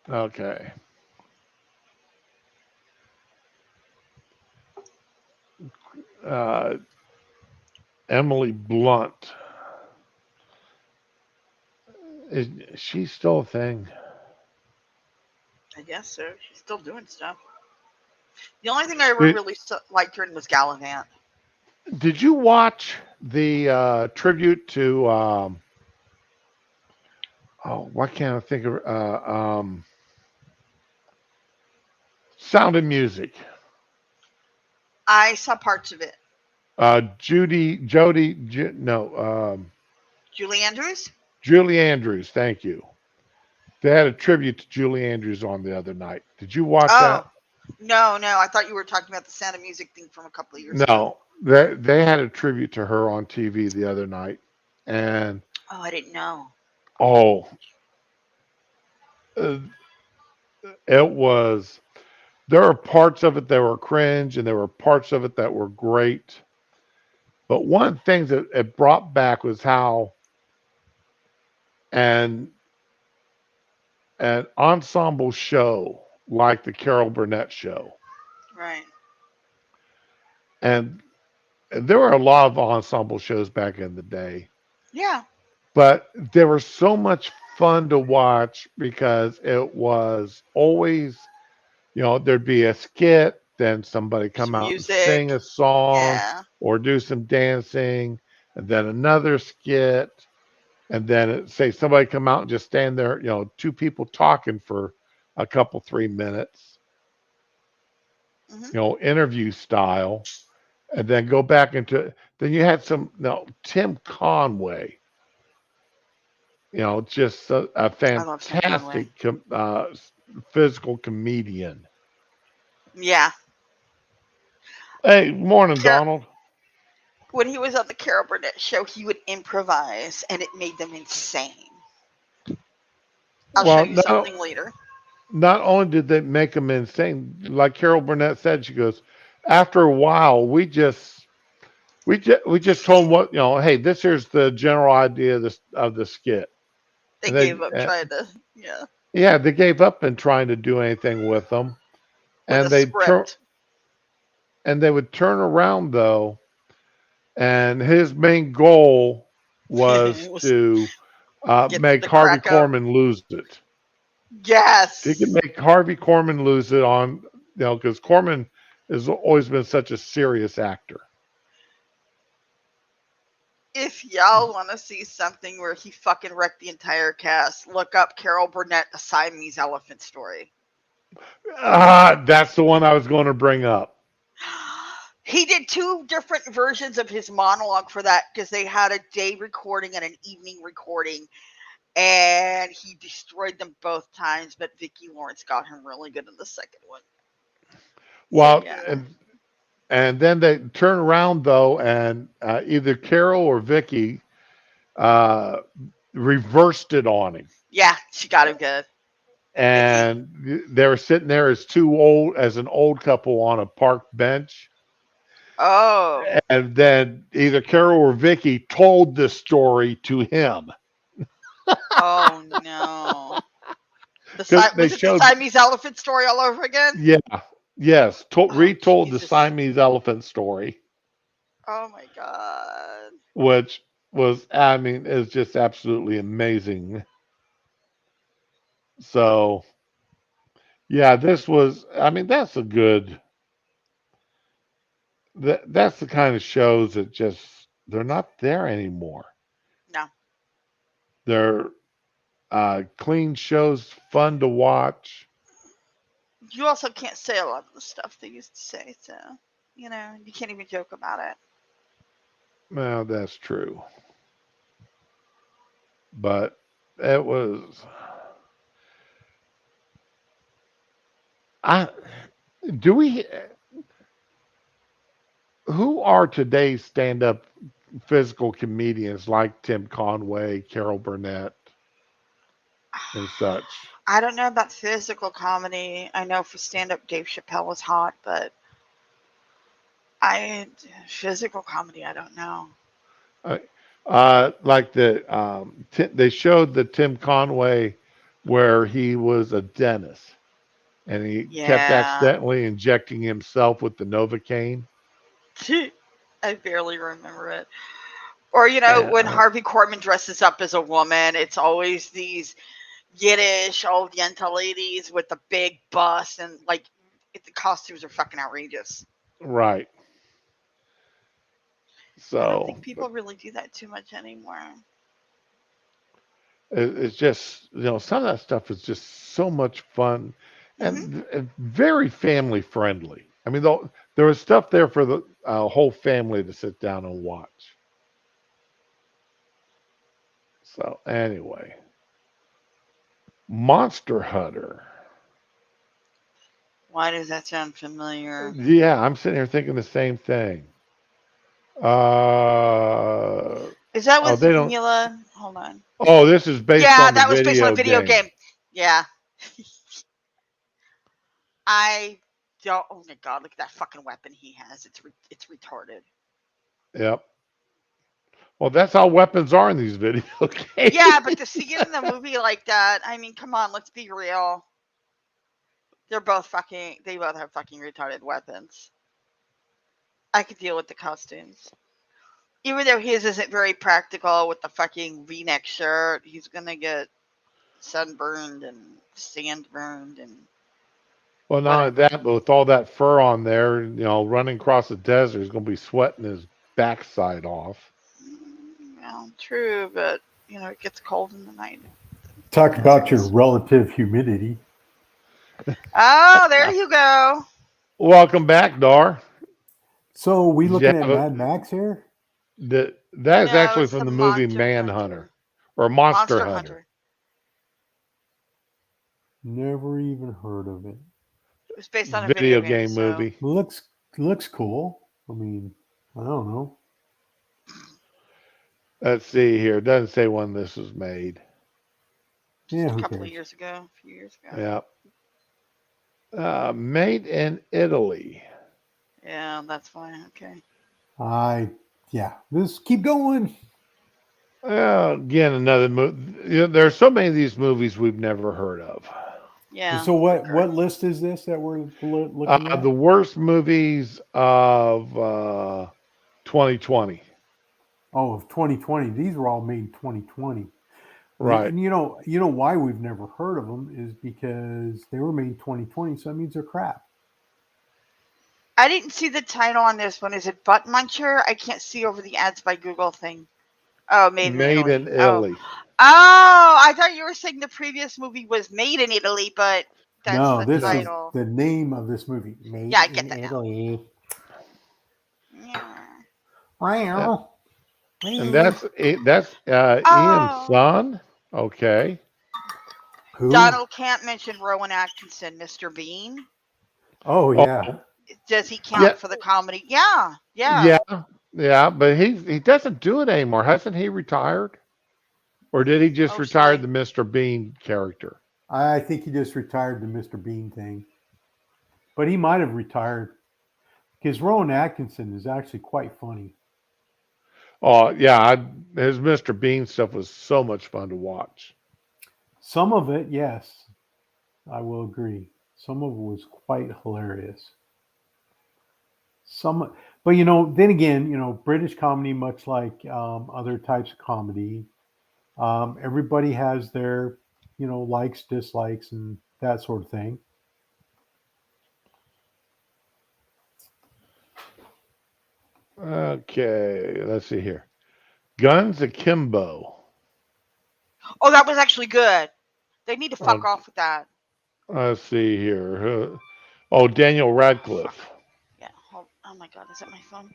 [SPEAKER 2] okay. Uh, Emily Blunt, is she still a thing?
[SPEAKER 1] I guess so. She's still doing stuff. The only thing I ever
[SPEAKER 2] Did,
[SPEAKER 1] really liked her in was Gallivant.
[SPEAKER 2] did you watch the tribute to? Oh, why can't I think of Sound of Music?
[SPEAKER 1] I saw parts of it.
[SPEAKER 2] No,
[SPEAKER 1] Julie Andrews?
[SPEAKER 2] Julie Andrews. Thank you. They had a tribute to Julie Andrews on the other night. Did you watch
[SPEAKER 1] Oh,
[SPEAKER 2] that?
[SPEAKER 1] no, no. I thought you were talking about the Sound of Music thing from a couple of years ago.
[SPEAKER 2] No, they had a tribute to her on TV the other night, and
[SPEAKER 1] Oh, I didn't know.
[SPEAKER 2] oh, uh, it was. There were parts of it that were cringe, and there were parts of it that were great. But one of the things that it brought back was how an an ensemble show like the Carol Burnett show,
[SPEAKER 1] Right.
[SPEAKER 2] and there were a lot of ensemble shows back in the day,
[SPEAKER 1] Yeah.
[SPEAKER 2] but they were so much fun to watch because it was always, there'd be a skit, then somebody come
[SPEAKER 1] Some
[SPEAKER 2] out and sing
[SPEAKER 1] music.
[SPEAKER 2] a song
[SPEAKER 1] Yeah.
[SPEAKER 2] or do some dancing, and then another skit, and then say somebody come out and just stand there, 2 people talking for a couple 3 minutes,
[SPEAKER 1] Hmm.
[SPEAKER 2] interview style, and then go back into. Then you had some no Tim Conway, just a
[SPEAKER 1] I love Tim Conway.
[SPEAKER 2] fantastic physical comedian.
[SPEAKER 1] Yeah.
[SPEAKER 2] Hey, morning,
[SPEAKER 1] Car-
[SPEAKER 2] Donald.
[SPEAKER 1] when he was on the Carol Burnett show, he would improvise, and it made them insane. I'll show
[SPEAKER 2] Well,
[SPEAKER 1] you something later.
[SPEAKER 2] not only did they make him insane, like Carol Burnett said, she goes, after a while, we just told him what, hey, this here's the general idea of the skit,
[SPEAKER 1] They
[SPEAKER 2] and
[SPEAKER 1] gave up trying to, yeah,
[SPEAKER 2] yeah, they gave up in trying to do anything with them,
[SPEAKER 1] with
[SPEAKER 2] and
[SPEAKER 1] a script.
[SPEAKER 2] they would turn around though, and his main goal
[SPEAKER 1] It
[SPEAKER 2] was
[SPEAKER 1] was
[SPEAKER 2] to
[SPEAKER 1] get them
[SPEAKER 2] make
[SPEAKER 1] to
[SPEAKER 2] Harvey
[SPEAKER 1] crack up.
[SPEAKER 2] Korman lose it. If he could
[SPEAKER 1] Yes.
[SPEAKER 2] make Harvey Korman lose it on, because Korman has always been such a serious actor.
[SPEAKER 1] If y'all want to see something where he fucking wrecked the entire cast, look up Carol Burnett, A Siamese Elephant Story.
[SPEAKER 2] That's the one I was going to bring up.
[SPEAKER 1] He did 2 different versions of his monologue for that because they had a day recording and an evening recording, and he destroyed them both times. But Vicki Lawrence got him really good in the second one.
[SPEAKER 2] Well,
[SPEAKER 1] Yeah,
[SPEAKER 2] and then they turn around though, and either Carol or Vicky uh, reversed it on him.
[SPEAKER 1] yeah, she got him good. Did he?
[SPEAKER 2] and they were sitting there as an old couple on a park bench,
[SPEAKER 1] Oh.
[SPEAKER 2] and then either Carol or Vicky told the story to him
[SPEAKER 1] Oh no.
[SPEAKER 2] because they
[SPEAKER 1] Was it the
[SPEAKER 2] showed,
[SPEAKER 1] Siamese elephant story all over again?
[SPEAKER 2] yeah, yes,
[SPEAKER 1] Oh
[SPEAKER 2] retold the
[SPEAKER 1] Jesus.
[SPEAKER 2] Siamese elephant story,
[SPEAKER 1] Oh my God.
[SPEAKER 2] which was, I mean, is just absolutely amazing. So yeah, this was, I mean, that's the kind of shows that just, they're not there anymore.
[SPEAKER 1] No.
[SPEAKER 2] They're clean shows, fun to watch.
[SPEAKER 1] You also can't say a lot of the stuff they used to say, so you can't even joke about it.
[SPEAKER 2] Well, that's true, but it was. I do we Who are today's stand-up physical comedians like Tim Conway, Carol Burnett, and such?
[SPEAKER 1] I don't know about physical comedy. I know for stand up, Dave Chappelle was hot, but I physical comedy, I don't know.
[SPEAKER 2] Uh, like they showed the Tim Conway where he was a dentist and he kept
[SPEAKER 1] Yeah.
[SPEAKER 2] accidentally injecting himself with the Novocaine.
[SPEAKER 1] I barely remember it. Or,
[SPEAKER 2] And,
[SPEAKER 1] when Harvey Korman dresses up as a woman, it's always these Yiddish old yenta ladies with the big bust and like the costumes are fucking outrageous.
[SPEAKER 2] right.
[SPEAKER 1] I don't
[SPEAKER 2] So
[SPEAKER 1] think people really do that too much anymore.
[SPEAKER 2] it's just, some of that stuff is just so much fun
[SPEAKER 1] Hmm.
[SPEAKER 2] and very family friendly. I mean, though, there was stuff there for the whole family to sit down and watch. So anyway, Monster Hunter.
[SPEAKER 1] Why does that sound familiar?
[SPEAKER 2] Yeah, I'm sitting here thinking the same thing.
[SPEAKER 1] Is that
[SPEAKER 2] Oh,
[SPEAKER 1] with
[SPEAKER 2] they don't.
[SPEAKER 1] Mila? Hold on.
[SPEAKER 2] Oh, this is based
[SPEAKER 1] Yeah,
[SPEAKER 2] on the
[SPEAKER 1] that was based on a
[SPEAKER 2] video
[SPEAKER 1] video
[SPEAKER 2] game.
[SPEAKER 1] game. Yeah. I don't. Oh my god! Look at that fucking weapon he has. It's retarded.
[SPEAKER 2] Yep. Well, that's how weapons are in these video
[SPEAKER 1] Yeah, but
[SPEAKER 2] games.
[SPEAKER 1] to see it in the movie like that, I mean, come on, let's be real. They're both fucking. They both have fucking retarded weapons. I could deal with the costumes, even though his isn't very practical with the fucking V-neck shirt. He's gonna get sunburned and sand burned and
[SPEAKER 2] Well, not only
[SPEAKER 1] whatever.
[SPEAKER 2] that, but with all that fur on there, running across the desert, he's going to be sweating his backside off.
[SPEAKER 1] Well, true, but it gets cold in the night.
[SPEAKER 3] Talk about your
[SPEAKER 1] Deserts.
[SPEAKER 3] relative humidity.
[SPEAKER 1] Oh, there you go.
[SPEAKER 2] Welcome back, Dar.
[SPEAKER 3] So we
[SPEAKER 2] Did you
[SPEAKER 3] looking at
[SPEAKER 2] have a,
[SPEAKER 3] Mad Max here?
[SPEAKER 2] that is
[SPEAKER 1] No,
[SPEAKER 2] actually
[SPEAKER 1] it's
[SPEAKER 2] from
[SPEAKER 1] the
[SPEAKER 2] the movie
[SPEAKER 1] Monster
[SPEAKER 2] Manhunter
[SPEAKER 1] Hunter.
[SPEAKER 2] or Monster
[SPEAKER 1] Monster
[SPEAKER 2] Hunter.
[SPEAKER 1] Hunter.
[SPEAKER 3] Never even heard of it.
[SPEAKER 1] It was based on a video
[SPEAKER 2] Video
[SPEAKER 1] game,
[SPEAKER 2] game
[SPEAKER 1] so
[SPEAKER 2] movie.
[SPEAKER 3] Looks cool. I mean, I don't know.
[SPEAKER 2] Let's see here. It doesn't say when this was made.
[SPEAKER 1] just
[SPEAKER 3] Yeah,
[SPEAKER 1] a
[SPEAKER 3] who
[SPEAKER 1] couple of
[SPEAKER 3] cares?
[SPEAKER 1] years ago, a few years ago.
[SPEAKER 2] Yeah. Made in Italy.
[SPEAKER 1] Yeah, that's fine. Okay.
[SPEAKER 3] Yeah. This keep going.
[SPEAKER 2] Again, another movie. There are so many of these movies we've never heard of.
[SPEAKER 1] Yeah.
[SPEAKER 3] So what
[SPEAKER 1] Agree.
[SPEAKER 3] list is this that we're looking at?
[SPEAKER 2] The worst movies of 2020.
[SPEAKER 3] Oh, of 2020. These were all made in 2020.
[SPEAKER 2] Right.
[SPEAKER 3] And you know why we've never heard of them is because they were made in 2020, so that means they're crap.
[SPEAKER 1] I didn't see the title on this one. Is it Butt Muncher? I can't see over the ads by Google thing. Oh, Made in
[SPEAKER 2] Made
[SPEAKER 1] Italy.
[SPEAKER 2] in
[SPEAKER 1] Oh.
[SPEAKER 2] Italy.
[SPEAKER 1] Oh, I thought you were saying the previous movie was made in Italy, but that's
[SPEAKER 3] No,
[SPEAKER 1] the
[SPEAKER 3] this is
[SPEAKER 1] title.
[SPEAKER 3] the name of this movie. Made
[SPEAKER 1] Yeah, I get
[SPEAKER 3] in
[SPEAKER 1] that now.
[SPEAKER 3] Italy.
[SPEAKER 1] Yeah.
[SPEAKER 3] Wow.
[SPEAKER 2] And that's Ian's
[SPEAKER 1] Oh,
[SPEAKER 2] son. Okay.
[SPEAKER 3] Who?
[SPEAKER 1] Donald can't mention Rowan Atkinson, Mr. Bean.
[SPEAKER 3] Oh yeah.
[SPEAKER 2] Oh,
[SPEAKER 1] Does he count
[SPEAKER 2] yeah,
[SPEAKER 1] for the comedy? Yeah, yeah.
[SPEAKER 2] yeah, yeah. But he doesn't do it anymore. Hasn't he retired? Or did he just retire
[SPEAKER 1] Mostly.
[SPEAKER 2] the Mr. Bean character?
[SPEAKER 3] I think he just retired the Mr. Bean thing, but he might have retired because Rowan Atkinson is actually quite funny.
[SPEAKER 2] Oh yeah, his Mr. Bean stuff was so much fun to watch.
[SPEAKER 3] Some of it, yes, I will agree. Some of it was quite hilarious. Some, but then again, British comedy, much like other types of comedy, everybody has their, likes, dislikes, and that sort of thing.
[SPEAKER 2] Okay, let's see here. Guns Akimbo.
[SPEAKER 1] Oh, that was actually good. They need to fuck
[SPEAKER 2] On
[SPEAKER 1] off with that.
[SPEAKER 2] let's see here. Oh, Daniel Radcliffe.
[SPEAKER 1] Yeah. Oh my God, is that my phone?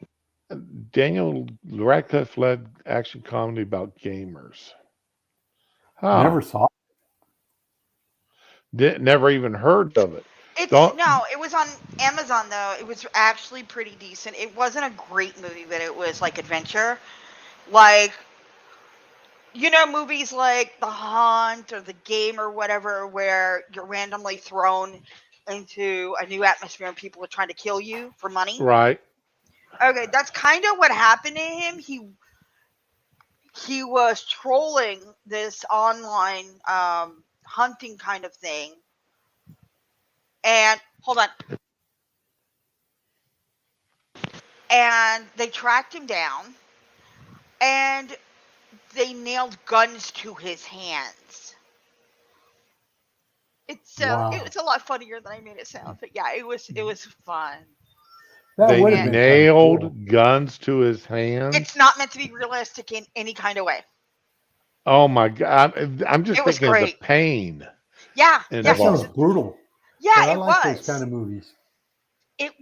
[SPEAKER 2] Daniel Radcliffe led action comedy about gamers. Huh.
[SPEAKER 3] Never saw.
[SPEAKER 2] Never even heard of it.
[SPEAKER 1] It's
[SPEAKER 2] Don't
[SPEAKER 1] no, it was on Amazon though. It was actually pretty decent. It wasn't a great movie, but it was like adventure. Like, movies like The Hunt or The Game or whatever, where you're randomly thrown into a new atmosphere and people are trying to kill you for money.
[SPEAKER 2] right.
[SPEAKER 1] Okay, that's kind of what happened to him. He was trolling this online hunting kind of thing. And hold on. And they tracked him down and they nailed guns to his hands.
[SPEAKER 3] Wow,
[SPEAKER 1] It's a lot funnier than I made it sound, but yeah, it was fun.
[SPEAKER 3] that
[SPEAKER 2] They
[SPEAKER 3] would have
[SPEAKER 1] And
[SPEAKER 3] been kind of cool.
[SPEAKER 2] nailed guns to his hands.
[SPEAKER 1] it's not meant to be realistic in any kind of way.
[SPEAKER 2] Oh my God. I'm just
[SPEAKER 1] It was
[SPEAKER 2] thinking of the
[SPEAKER 1] great.
[SPEAKER 2] pain
[SPEAKER 1] Yeah, yeah,
[SPEAKER 3] That
[SPEAKER 1] he was.
[SPEAKER 3] sounds
[SPEAKER 2] involved.
[SPEAKER 3] brutal, but
[SPEAKER 1] Yeah,
[SPEAKER 3] I
[SPEAKER 1] it
[SPEAKER 3] like those kind
[SPEAKER 1] was.
[SPEAKER 3] of movies.
[SPEAKER 1] It.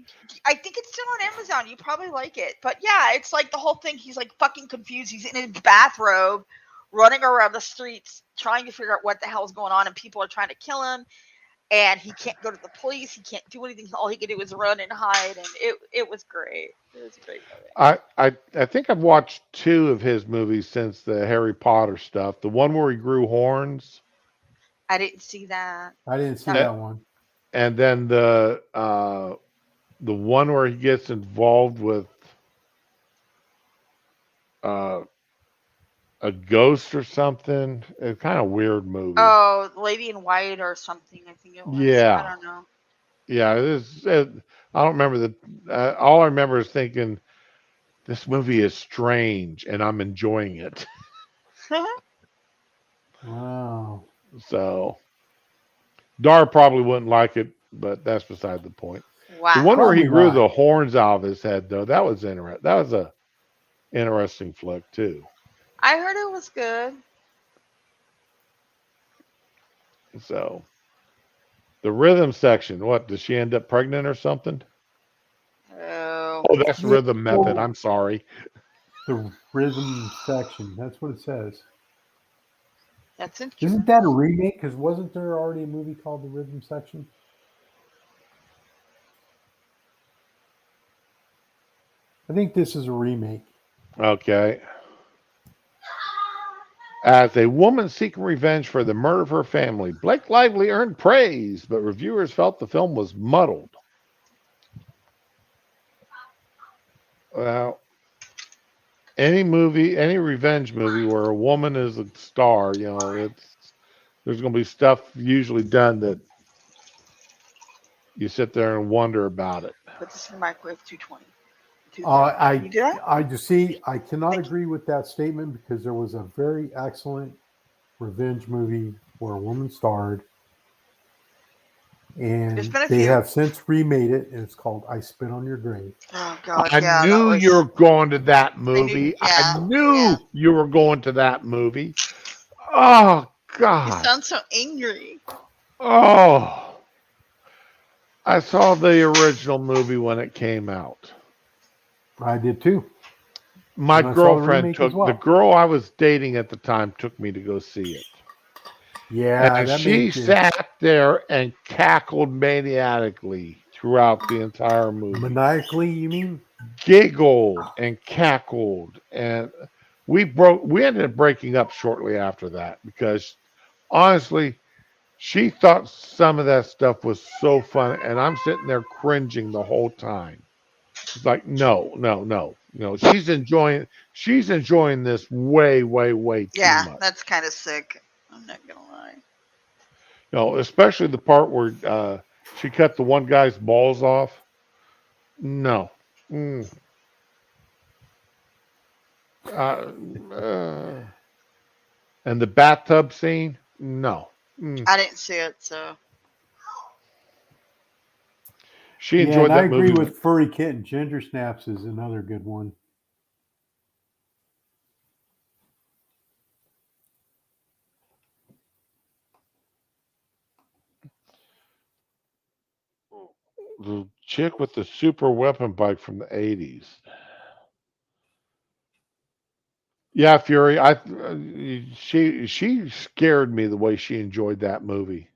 [SPEAKER 1] I think it's still on Amazon. You probably like it, but yeah, it's like the whole thing. He's like fucking confused. He's in his bathrobe, running around the streets, trying to figure out what the hell's going on, and people are trying to kill him. And he can't go to the police. He can't do anything. All he can do is run and hide, and it was great. It was a great movie.
[SPEAKER 2] I think I've watched two of his movies since the Harry Potter stuff. The one where he grew horns,
[SPEAKER 1] I didn't see that.
[SPEAKER 3] I didn't see
[SPEAKER 1] That
[SPEAKER 2] a-
[SPEAKER 3] that one.
[SPEAKER 2] and then the one where he gets involved with uh, a ghost or something. It's kind of weird movie.
[SPEAKER 1] Oh, Lady in White or something. I think it was. I
[SPEAKER 2] Yeah,
[SPEAKER 1] don't know.
[SPEAKER 2] yeah. I don't remember the. All I remember is thinking this movie is strange, and I'm enjoying it.
[SPEAKER 3] Wow.
[SPEAKER 2] So Dar probably wouldn't like it, but that's beside the point. The one
[SPEAKER 1] Wow.
[SPEAKER 2] where he
[SPEAKER 3] Probably
[SPEAKER 2] grew
[SPEAKER 3] not.
[SPEAKER 2] the horns out of his head, though, that was interesting. That was a interesting flick too.
[SPEAKER 1] I heard it was good.
[SPEAKER 2] So the rhythm section, what does she end up pregnant or something?
[SPEAKER 1] Oh,
[SPEAKER 2] Oh, that's
[SPEAKER 3] Yeah,
[SPEAKER 2] rhythm method.
[SPEAKER 3] well,
[SPEAKER 2] I'm sorry.
[SPEAKER 3] the rhythm section. That's what it says.
[SPEAKER 1] that's
[SPEAKER 3] Isn't
[SPEAKER 1] interesting.
[SPEAKER 3] that a remake? Because wasn't there already a movie called The Rhythm Section? I think this is a remake.
[SPEAKER 2] Okay. As a woman seeking revenge for the murder of her family, Blake Lively earned praise, but reviewers felt the film was muddled. Well, any revenge movie where a woman is a star, there's going to be stuff usually done that you sit there and wonder about it.
[SPEAKER 1] Put this in the microwave 220. Can
[SPEAKER 3] I
[SPEAKER 1] you do that?
[SPEAKER 3] I just see. I cannot
[SPEAKER 1] Thank you.
[SPEAKER 3] agree with that statement because there was a very excellent revenge movie where a woman starred,
[SPEAKER 1] There's
[SPEAKER 3] and
[SPEAKER 1] been a
[SPEAKER 3] they
[SPEAKER 1] few.
[SPEAKER 3] have since remade it, and it's called "I Spit on Your Grave."
[SPEAKER 1] Oh God,
[SPEAKER 2] I
[SPEAKER 1] yeah, that
[SPEAKER 2] knew you
[SPEAKER 1] was.
[SPEAKER 2] were going to that
[SPEAKER 1] I knew.
[SPEAKER 2] movie. I
[SPEAKER 1] Yeah,
[SPEAKER 2] knew
[SPEAKER 1] yeah.
[SPEAKER 2] you were going to that movie. Oh
[SPEAKER 1] You
[SPEAKER 2] God.
[SPEAKER 1] sound so angry.
[SPEAKER 2] Oh, I saw the original movie when it came out.
[SPEAKER 3] I did too,
[SPEAKER 2] My
[SPEAKER 3] and I saw the
[SPEAKER 2] girlfriend
[SPEAKER 3] remake as
[SPEAKER 2] took the
[SPEAKER 3] well.
[SPEAKER 2] girl I was dating at the time took me to go see it.
[SPEAKER 3] Yeah,
[SPEAKER 2] And
[SPEAKER 3] that
[SPEAKER 2] she
[SPEAKER 3] makes you
[SPEAKER 2] sat there and cackled maniacally throughout the entire movie.
[SPEAKER 3] maniacally. You mean?
[SPEAKER 2] Giggled and cackled, and we ended up breaking up shortly after that because honestly She thought some of that stuff was so funny, and I'm sitting there cringing the whole time. It's like, no, no, no. She's enjoying this way, way, way too
[SPEAKER 1] Yeah,
[SPEAKER 2] much.
[SPEAKER 1] that's kind of sick. I'm not gonna lie.
[SPEAKER 2] Especially the part where she cut the one guy's balls off. No. Mm, uh, uh, and the bathtub scene. No. Mm.
[SPEAKER 1] I didn't see it, so
[SPEAKER 2] She
[SPEAKER 3] Yeah, and
[SPEAKER 2] enjoyed
[SPEAKER 3] I
[SPEAKER 2] that
[SPEAKER 3] agree
[SPEAKER 2] movie.
[SPEAKER 3] with Furry Kitten. Ginger Snaps is another good one.
[SPEAKER 2] The chick with the super weapon bike from the 80s. Yeah, Fury. She scared me the way she enjoyed that movie.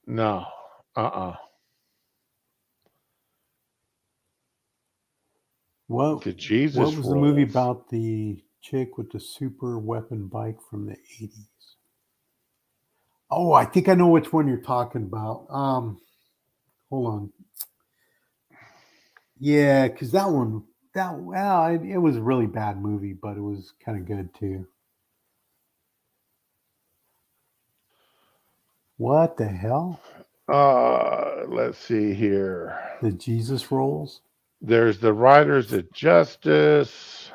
[SPEAKER 2] No. Uh-uh.
[SPEAKER 3] What
[SPEAKER 2] The
[SPEAKER 3] what
[SPEAKER 2] Jesus
[SPEAKER 3] was the movie
[SPEAKER 2] rolls.
[SPEAKER 3] about the chick with the super weapon bike from the 80s? Oh, I think I know which one you're talking about. Hold on. Yeah, because that one, it was a really bad movie, but it was kind of good too. What the hell?
[SPEAKER 2] Let's see here.
[SPEAKER 3] The Jesus rolls?
[SPEAKER 2] There's the Riders of Justice.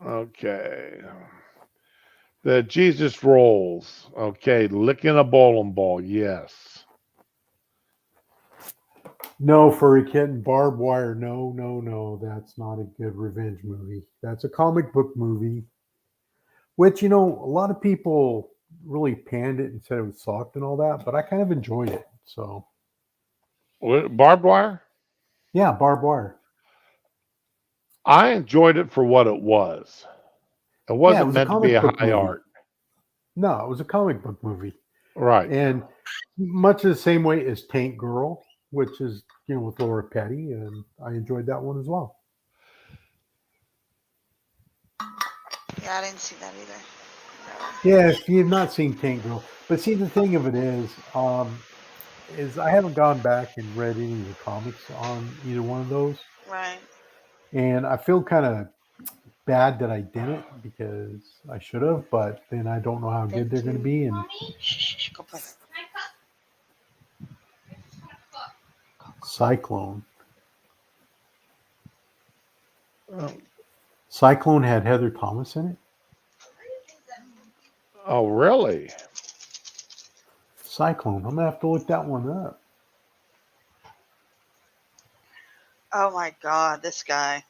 [SPEAKER 2] Okay. The Jesus rolls. Okay. Licking a bowling ball. Yes.
[SPEAKER 3] No, Furry Kitten, Barbed Wire. No, no, no. That's not a good revenge movie. That's a comic book movie, which, a lot of people really panned it and said it was soft and all that, but I kind of enjoyed it. So,
[SPEAKER 2] Barbed wire?
[SPEAKER 3] yeah, Barbed Wire.
[SPEAKER 2] I enjoyed it for what it was. It
[SPEAKER 3] Yeah, it
[SPEAKER 2] wasn't
[SPEAKER 3] was a
[SPEAKER 2] meant to be
[SPEAKER 3] comic
[SPEAKER 2] a
[SPEAKER 3] book
[SPEAKER 2] high
[SPEAKER 3] movie.
[SPEAKER 2] art.
[SPEAKER 3] No, it was a comic book movie.
[SPEAKER 2] Right.
[SPEAKER 3] And much the same way as Tank Girl, which is, with Laura Petty, and I enjoyed that one as well.
[SPEAKER 1] yeah, I didn't see that either.
[SPEAKER 3] Yeah, if you've not seen Tank Girl, but see, the thing of it is I haven't gone back and read any of the comics on either one of those,
[SPEAKER 1] Right.
[SPEAKER 3] and I feel kind of bad that I didn't because I should have, but then I don't know how good they're
[SPEAKER 1] Thank
[SPEAKER 3] going to
[SPEAKER 1] you.
[SPEAKER 3] be. And
[SPEAKER 1] Shh, shh, go play.
[SPEAKER 3] Cyclone,
[SPEAKER 2] Oh,
[SPEAKER 3] Cyclone had Heather Thomas in it.
[SPEAKER 2] oh, really?
[SPEAKER 3] Cyclone, I'm gonna have to look that one up.
[SPEAKER 1] Oh my god, this guy.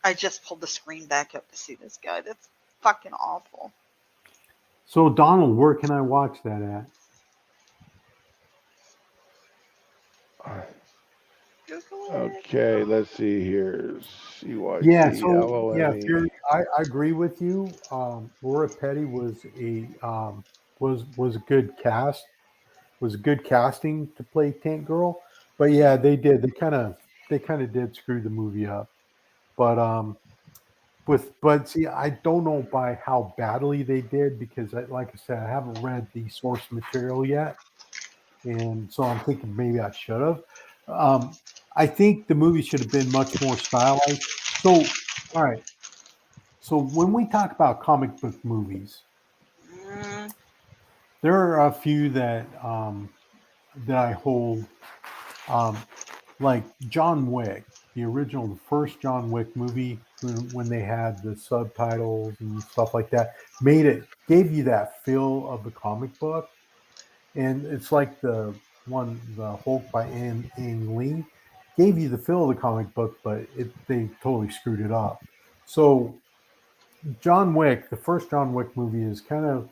[SPEAKER 1] I just pulled the screen back up to see this guy. That's fucking awful.
[SPEAKER 3] So Donald, where can I watch that at?
[SPEAKER 1] Google it.
[SPEAKER 2] Okay, let's see here.
[SPEAKER 3] Yeah,
[SPEAKER 2] CYC,
[SPEAKER 3] so yeah,
[SPEAKER 2] LOME.
[SPEAKER 3] Fury, I agree with you. Laura Petty was a good cast, was a good casting to play Tank Girl. But yeah, they kind of did screw the movie up. But but see, I don't know by how badly they did because, like I said, I haven't read the source material yet, and so I'm thinking maybe I should have. Um, I think the movie should have been much more stylized. So, all right. So when we talk about comic book movies,
[SPEAKER 1] Mm,
[SPEAKER 3] there are a few that I hold, um, like John Wick, the original, the first John Wick movie, when they had the subtitles and stuff like that, gave you that feel of the comic book, and it's like the Hulk by Ang Lee, gave you the feel of the comic book, but they totally screwed it up. So John Wick, the first John Wick movie, is kind of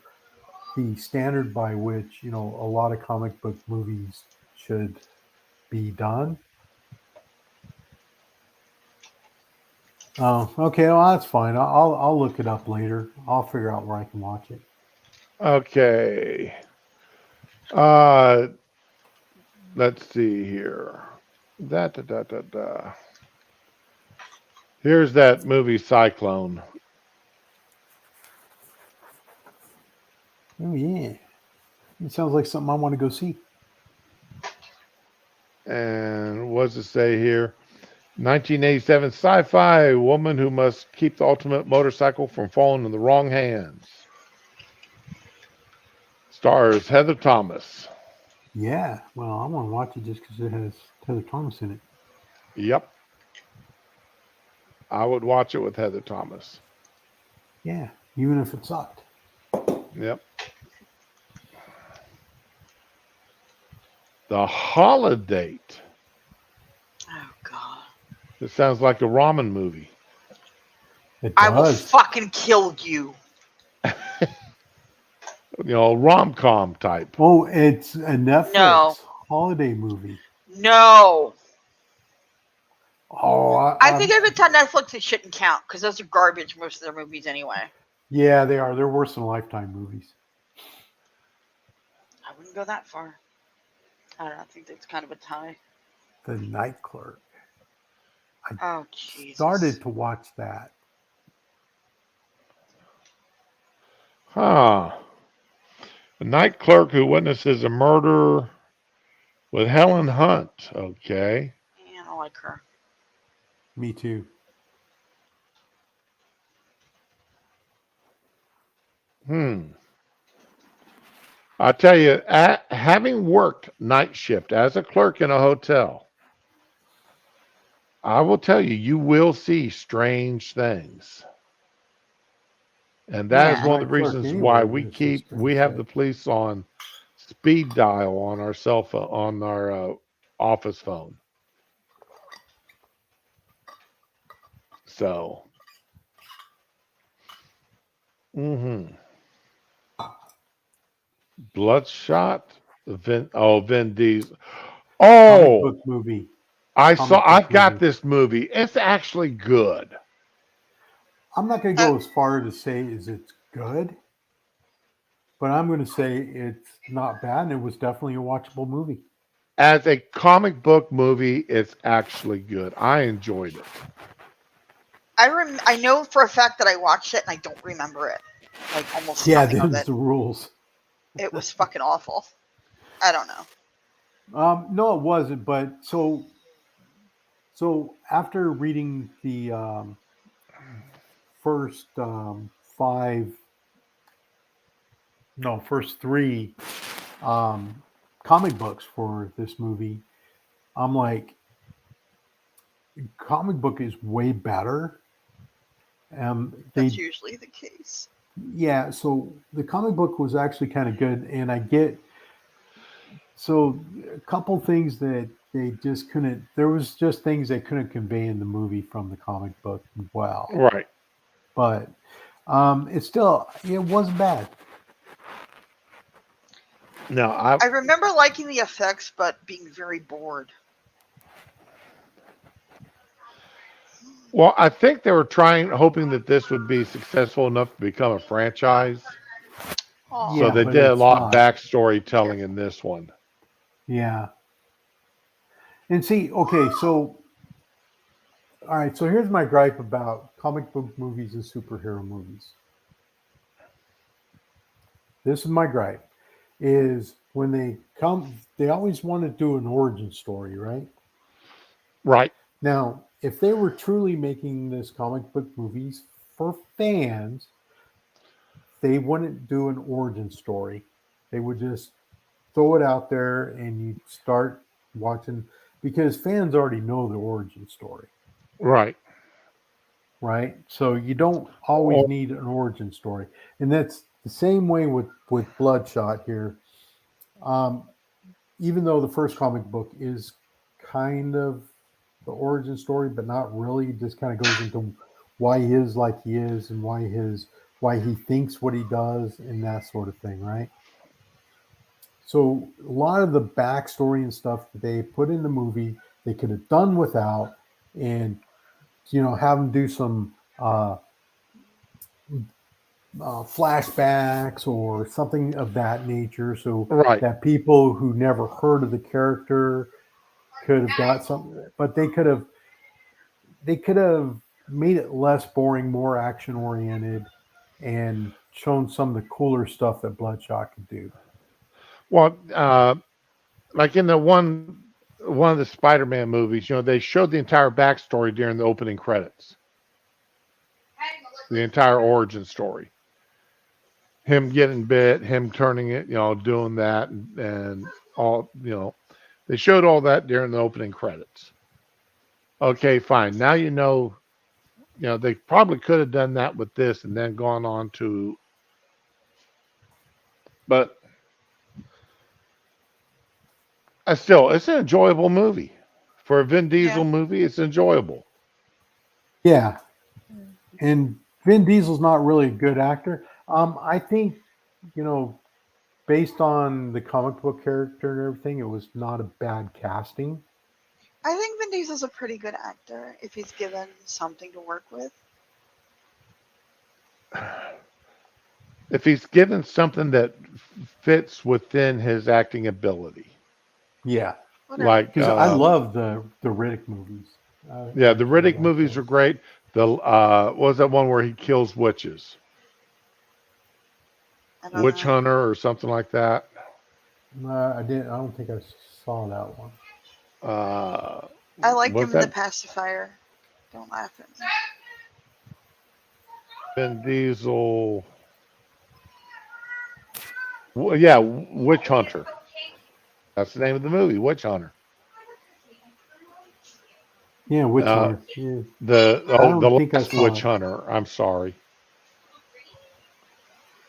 [SPEAKER 3] the standard by which a lot of comic book movies should be done. Oh, okay. Well, that's fine. I'll look it up later. I'll figure out where I can watch it.
[SPEAKER 2] Okay. Uh, let's see here. Da da da da da. Here's that movie Cyclone.
[SPEAKER 3] Oh yeah, it sounds like something I want to go see.
[SPEAKER 2] And what does it say here? 1987 sci-fi woman who must keep the ultimate motorcycle from falling in the wrong hands. Stars Heather Thomas.
[SPEAKER 3] Yeah, well, I want to watch it just because it has Heather Thomas in it.
[SPEAKER 2] Yep, I would watch it with Heather Thomas.
[SPEAKER 3] Yeah, even if it sucked.
[SPEAKER 2] Yep. The Holiday.
[SPEAKER 1] Oh God.
[SPEAKER 2] It sounds like a ramen movie.
[SPEAKER 3] It
[SPEAKER 1] I will
[SPEAKER 3] does.
[SPEAKER 1] fucking kill you.
[SPEAKER 2] Rom-com type.
[SPEAKER 3] Oh, it's a
[SPEAKER 1] No.
[SPEAKER 3] Netflix holiday movie.
[SPEAKER 1] No.
[SPEAKER 3] Oh,
[SPEAKER 1] I think if it's on Netflix, it shouldn't count because those are garbage, most of their movies anyway.
[SPEAKER 3] yeah, they are. They're worse than Lifetime movies.
[SPEAKER 1] I wouldn't go that far. I don't know. I think that's kind of a tie.
[SPEAKER 3] The Night Clerk.
[SPEAKER 1] Oh, Jesus.
[SPEAKER 3] Started to watch that.
[SPEAKER 2] Huh. A night clerk who witnesses a murder with Helen Hunt. Okay.
[SPEAKER 1] Yeah, I don't like her.
[SPEAKER 3] Me too.
[SPEAKER 2] I tell you, having worked night shift as a clerk in a hotel, I will tell you, you will see strange things. And that is
[SPEAKER 3] Yeah,
[SPEAKER 2] one of the
[SPEAKER 3] Night Clerk
[SPEAKER 2] reasons why
[SPEAKER 3] anyway.
[SPEAKER 2] we
[SPEAKER 3] There's some
[SPEAKER 2] we
[SPEAKER 3] strange
[SPEAKER 2] have
[SPEAKER 3] shit.
[SPEAKER 2] the police on speed dial on our cell phone, on our office phone. So, hmm Bloodshot, Vin Diesel.
[SPEAKER 3] Comic
[SPEAKER 2] Oh,
[SPEAKER 3] book movie. Comic book
[SPEAKER 2] I've got
[SPEAKER 3] movie.
[SPEAKER 2] this movie. It's actually good.
[SPEAKER 3] I'm not going to go as far to say is it's good, but I'm going to say it's not bad, and it was definitely a watchable movie.
[SPEAKER 2] As a comic book movie, it's actually good. I enjoyed it.
[SPEAKER 1] I know for a fact that I watched it and I don't remember it. Like almost
[SPEAKER 3] Yeah,
[SPEAKER 1] nothing of
[SPEAKER 3] them's
[SPEAKER 1] it.
[SPEAKER 3] the rules.
[SPEAKER 1] It was fucking awful. I don't know.
[SPEAKER 3] No, it wasn't. But so after reading the first five, no, first three um, comic books for this movie, I'm like, comic book is way better.
[SPEAKER 1] That's
[SPEAKER 3] They
[SPEAKER 1] usually the case.
[SPEAKER 3] Yeah, so the comic book was actually kind of good, and I get so a couple things that they just couldn't. There was just things they couldn't convey in the movie from the comic book well,
[SPEAKER 2] Right.
[SPEAKER 3] but it wasn't bad.
[SPEAKER 2] Now,
[SPEAKER 1] I remember liking the effects, but being very bored.
[SPEAKER 2] I think they were hoping that this would be successful enough to become a franchise.
[SPEAKER 1] Oh,
[SPEAKER 2] So
[SPEAKER 3] Yeah,
[SPEAKER 2] they
[SPEAKER 3] but
[SPEAKER 2] did a
[SPEAKER 3] it's
[SPEAKER 2] lot of
[SPEAKER 3] not.
[SPEAKER 2] backstory telling in this one.
[SPEAKER 3] Yeah, and see, okay, so all right, so here's my gripe about comic book movies and superhero movies. This is my gripe: is when they come, they always want to do an origin story, right?
[SPEAKER 2] Right.
[SPEAKER 3] Now, if they were truly making this comic book movies for fans, they wouldn't do an origin story. They would just throw it out there and you start watching because fans already know the origin story,
[SPEAKER 2] Right.
[SPEAKER 3] right? So you don't always
[SPEAKER 2] Or,
[SPEAKER 3] need an origin story. And that's the same way with Bloodshot here. Um, Even though the first comic book is kind of the origin story, but not really. It just kind of goes into why he is like he is and why he thinks what he does and that sort of thing, right? So a lot of the backstory and stuff that they put in the movie, they could have done without, and have them do some flashbacks or something of that nature, so
[SPEAKER 2] right.
[SPEAKER 3] that people who never heard of the character could have got something, but they could have made it less boring, more action oriented, and shown some of the cooler stuff that Bloodshot could do.
[SPEAKER 2] Well, like in the one of the Spider-Man movies, they showed the entire backstory during the opening credits, the entire origin story. Him getting bit, him turning it, doing that, and all, they showed all that during the opening credits. Okay, fine. Now they probably could have done that with this and then gone on to, but still, it's an enjoyable movie. For a Vin
[SPEAKER 1] Yeah.
[SPEAKER 2] Diesel movie, it's enjoyable.
[SPEAKER 3] Yeah, and Vin Diesel's not really a good actor. I think, you know, based on the comic book character and everything, it was not a bad casting.
[SPEAKER 1] I think Vin Diesel's a pretty good actor if he's given something to work with.
[SPEAKER 2] If he's given something that fits within his acting ability,
[SPEAKER 3] Yeah,
[SPEAKER 1] Whatever.
[SPEAKER 2] like
[SPEAKER 3] because I love the Riddick movies. I
[SPEAKER 2] yeah, the
[SPEAKER 3] actually
[SPEAKER 2] Riddick
[SPEAKER 3] like
[SPEAKER 2] movies are
[SPEAKER 3] those.
[SPEAKER 2] great. The what was that one where he kills witches,
[SPEAKER 1] I don't
[SPEAKER 2] Witch
[SPEAKER 1] know.
[SPEAKER 2] Hunter or something like that?
[SPEAKER 3] I didn't. I don't think I saw that one.
[SPEAKER 2] Uh,
[SPEAKER 1] I like
[SPEAKER 2] was
[SPEAKER 1] him in The
[SPEAKER 2] that
[SPEAKER 1] Pacifier. Don't laugh at me.
[SPEAKER 2] Vin Diesel? Yeah, Witch Hunter. That's the name of the movie, Witch Hunter.
[SPEAKER 3] Yeah, Witch
[SPEAKER 2] Uh,
[SPEAKER 3] Hunter. Yeah, I
[SPEAKER 2] the
[SPEAKER 3] don't think I
[SPEAKER 2] last
[SPEAKER 3] saw
[SPEAKER 2] Witch
[SPEAKER 3] it.
[SPEAKER 2] Hunter. I'm sorry,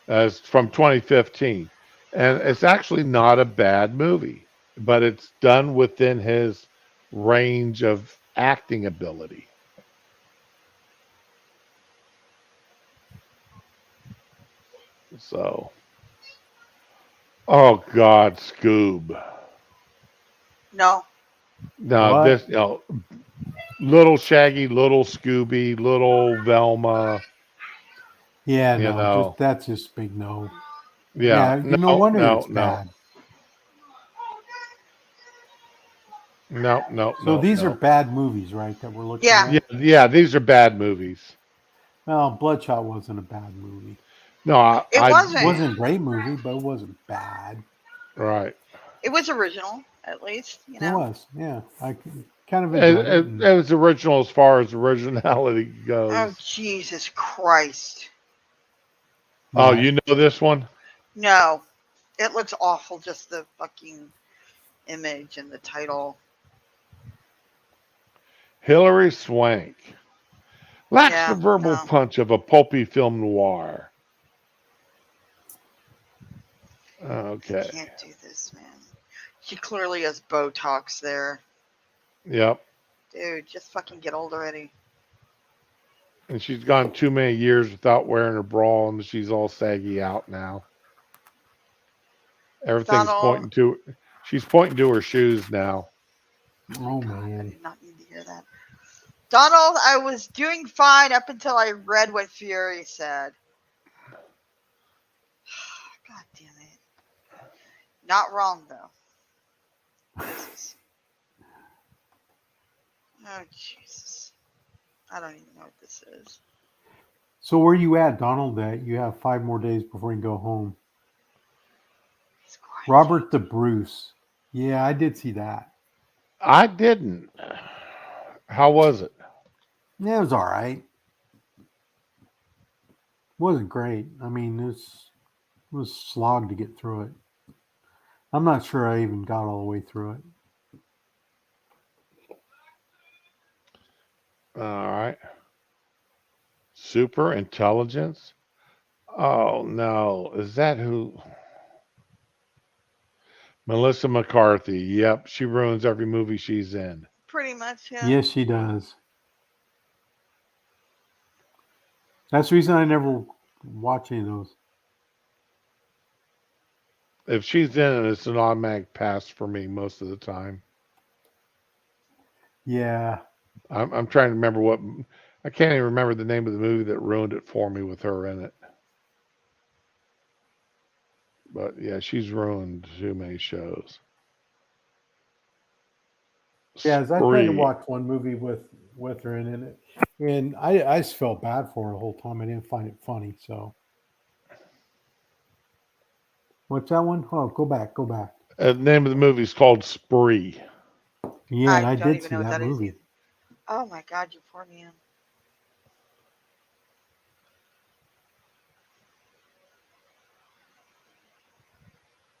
[SPEAKER 2] it's from 2015, and it's actually not a bad movie, but it's done within his range of acting ability. So, oh God, Scoob.
[SPEAKER 1] No.
[SPEAKER 2] Now this,
[SPEAKER 3] What?
[SPEAKER 2] little Shaggy, little Scooby, little Velma.
[SPEAKER 3] Yeah,
[SPEAKER 2] You
[SPEAKER 3] no, just
[SPEAKER 2] know,
[SPEAKER 3] that's just big no.
[SPEAKER 2] yeah,
[SPEAKER 3] Yeah, you no
[SPEAKER 2] no,
[SPEAKER 3] wonder
[SPEAKER 2] no,
[SPEAKER 3] it's
[SPEAKER 2] no,
[SPEAKER 3] bad.
[SPEAKER 2] no, no,
[SPEAKER 3] So
[SPEAKER 2] no,
[SPEAKER 3] these are
[SPEAKER 2] no.
[SPEAKER 3] bad movies, right? That we're looking
[SPEAKER 1] Yeah.
[SPEAKER 2] Yeah,
[SPEAKER 3] at.
[SPEAKER 2] yeah, these are bad movies.
[SPEAKER 3] Well, Bloodshot wasn't a bad movie.
[SPEAKER 2] No,
[SPEAKER 1] It
[SPEAKER 3] It
[SPEAKER 1] wasn't.
[SPEAKER 3] wasn't a great movie, but it wasn't bad.
[SPEAKER 2] right.
[SPEAKER 1] It was original, at least,
[SPEAKER 3] It was, yeah. Kind of
[SPEAKER 2] It,
[SPEAKER 3] enjoyed it,
[SPEAKER 2] it,
[SPEAKER 3] and
[SPEAKER 2] it was original as far as originality
[SPEAKER 1] Oh,
[SPEAKER 2] goes.
[SPEAKER 1] Jesus Christ.
[SPEAKER 2] Oh,
[SPEAKER 3] what?
[SPEAKER 2] you know this one?
[SPEAKER 1] No. It looks awful, just the fucking image and the title.
[SPEAKER 2] Hilary Swank lacks the
[SPEAKER 1] Yeah,
[SPEAKER 2] verbal
[SPEAKER 1] no.
[SPEAKER 2] punch of a pulpy film noir. Okay.
[SPEAKER 1] Can't do this, man. She clearly has Botox there.
[SPEAKER 2] Yep.
[SPEAKER 1] Dude, just fucking get old already.
[SPEAKER 2] And she's gone too many years without wearing a bra, and she's all saggy out now. Everything's
[SPEAKER 1] Donald,
[SPEAKER 2] pointing to. She's pointing to her shoes now.
[SPEAKER 1] oh my
[SPEAKER 3] Oh
[SPEAKER 1] god, I
[SPEAKER 3] man.
[SPEAKER 1] did not need to hear that. Donald, I was doing fine up until I read what Fury said. God damn it. Not wrong, though. Jesus. Oh, Jesus. I don't even know what this is.
[SPEAKER 3] So where you at, Donald? That you have 5 more days before you go home.
[SPEAKER 1] He's quarantined.
[SPEAKER 3] Robert the Bruce. Yeah, I did see that.
[SPEAKER 2] I didn't. How was it?
[SPEAKER 3] Yeah, it was all right. Wasn't great. I mean, it was slog to get through it. I'm not sure I even got all the way through it.
[SPEAKER 2] All right. Super intelligence. Oh no, is that who? Melissa McCarthy. Yep, she ruins every movie she's in.
[SPEAKER 1] Pretty much, yeah.
[SPEAKER 3] Yes, she does. That's the reason I never watch any of those.
[SPEAKER 2] If she's in it, it's an automatic pass for me most of the time.
[SPEAKER 3] Yeah,
[SPEAKER 2] I'm trying to remember what. I can't even remember the name of the movie that ruined it for me with her in it. But yeah, she's ruined too many shows.
[SPEAKER 3] yeah. As I tried to
[SPEAKER 2] Spree.
[SPEAKER 3] watch one movie with with her in it, and I just felt bad for her the whole time. I didn't find it funny. So what's that one? Oh, go back, go back.
[SPEAKER 2] The name of the movie is called Spree.
[SPEAKER 3] Yeah, and
[SPEAKER 1] I
[SPEAKER 3] I
[SPEAKER 1] don't
[SPEAKER 3] did
[SPEAKER 1] even
[SPEAKER 3] see
[SPEAKER 1] know what
[SPEAKER 3] that
[SPEAKER 1] that is
[SPEAKER 3] movie.
[SPEAKER 1] either. Oh my God, you poor man.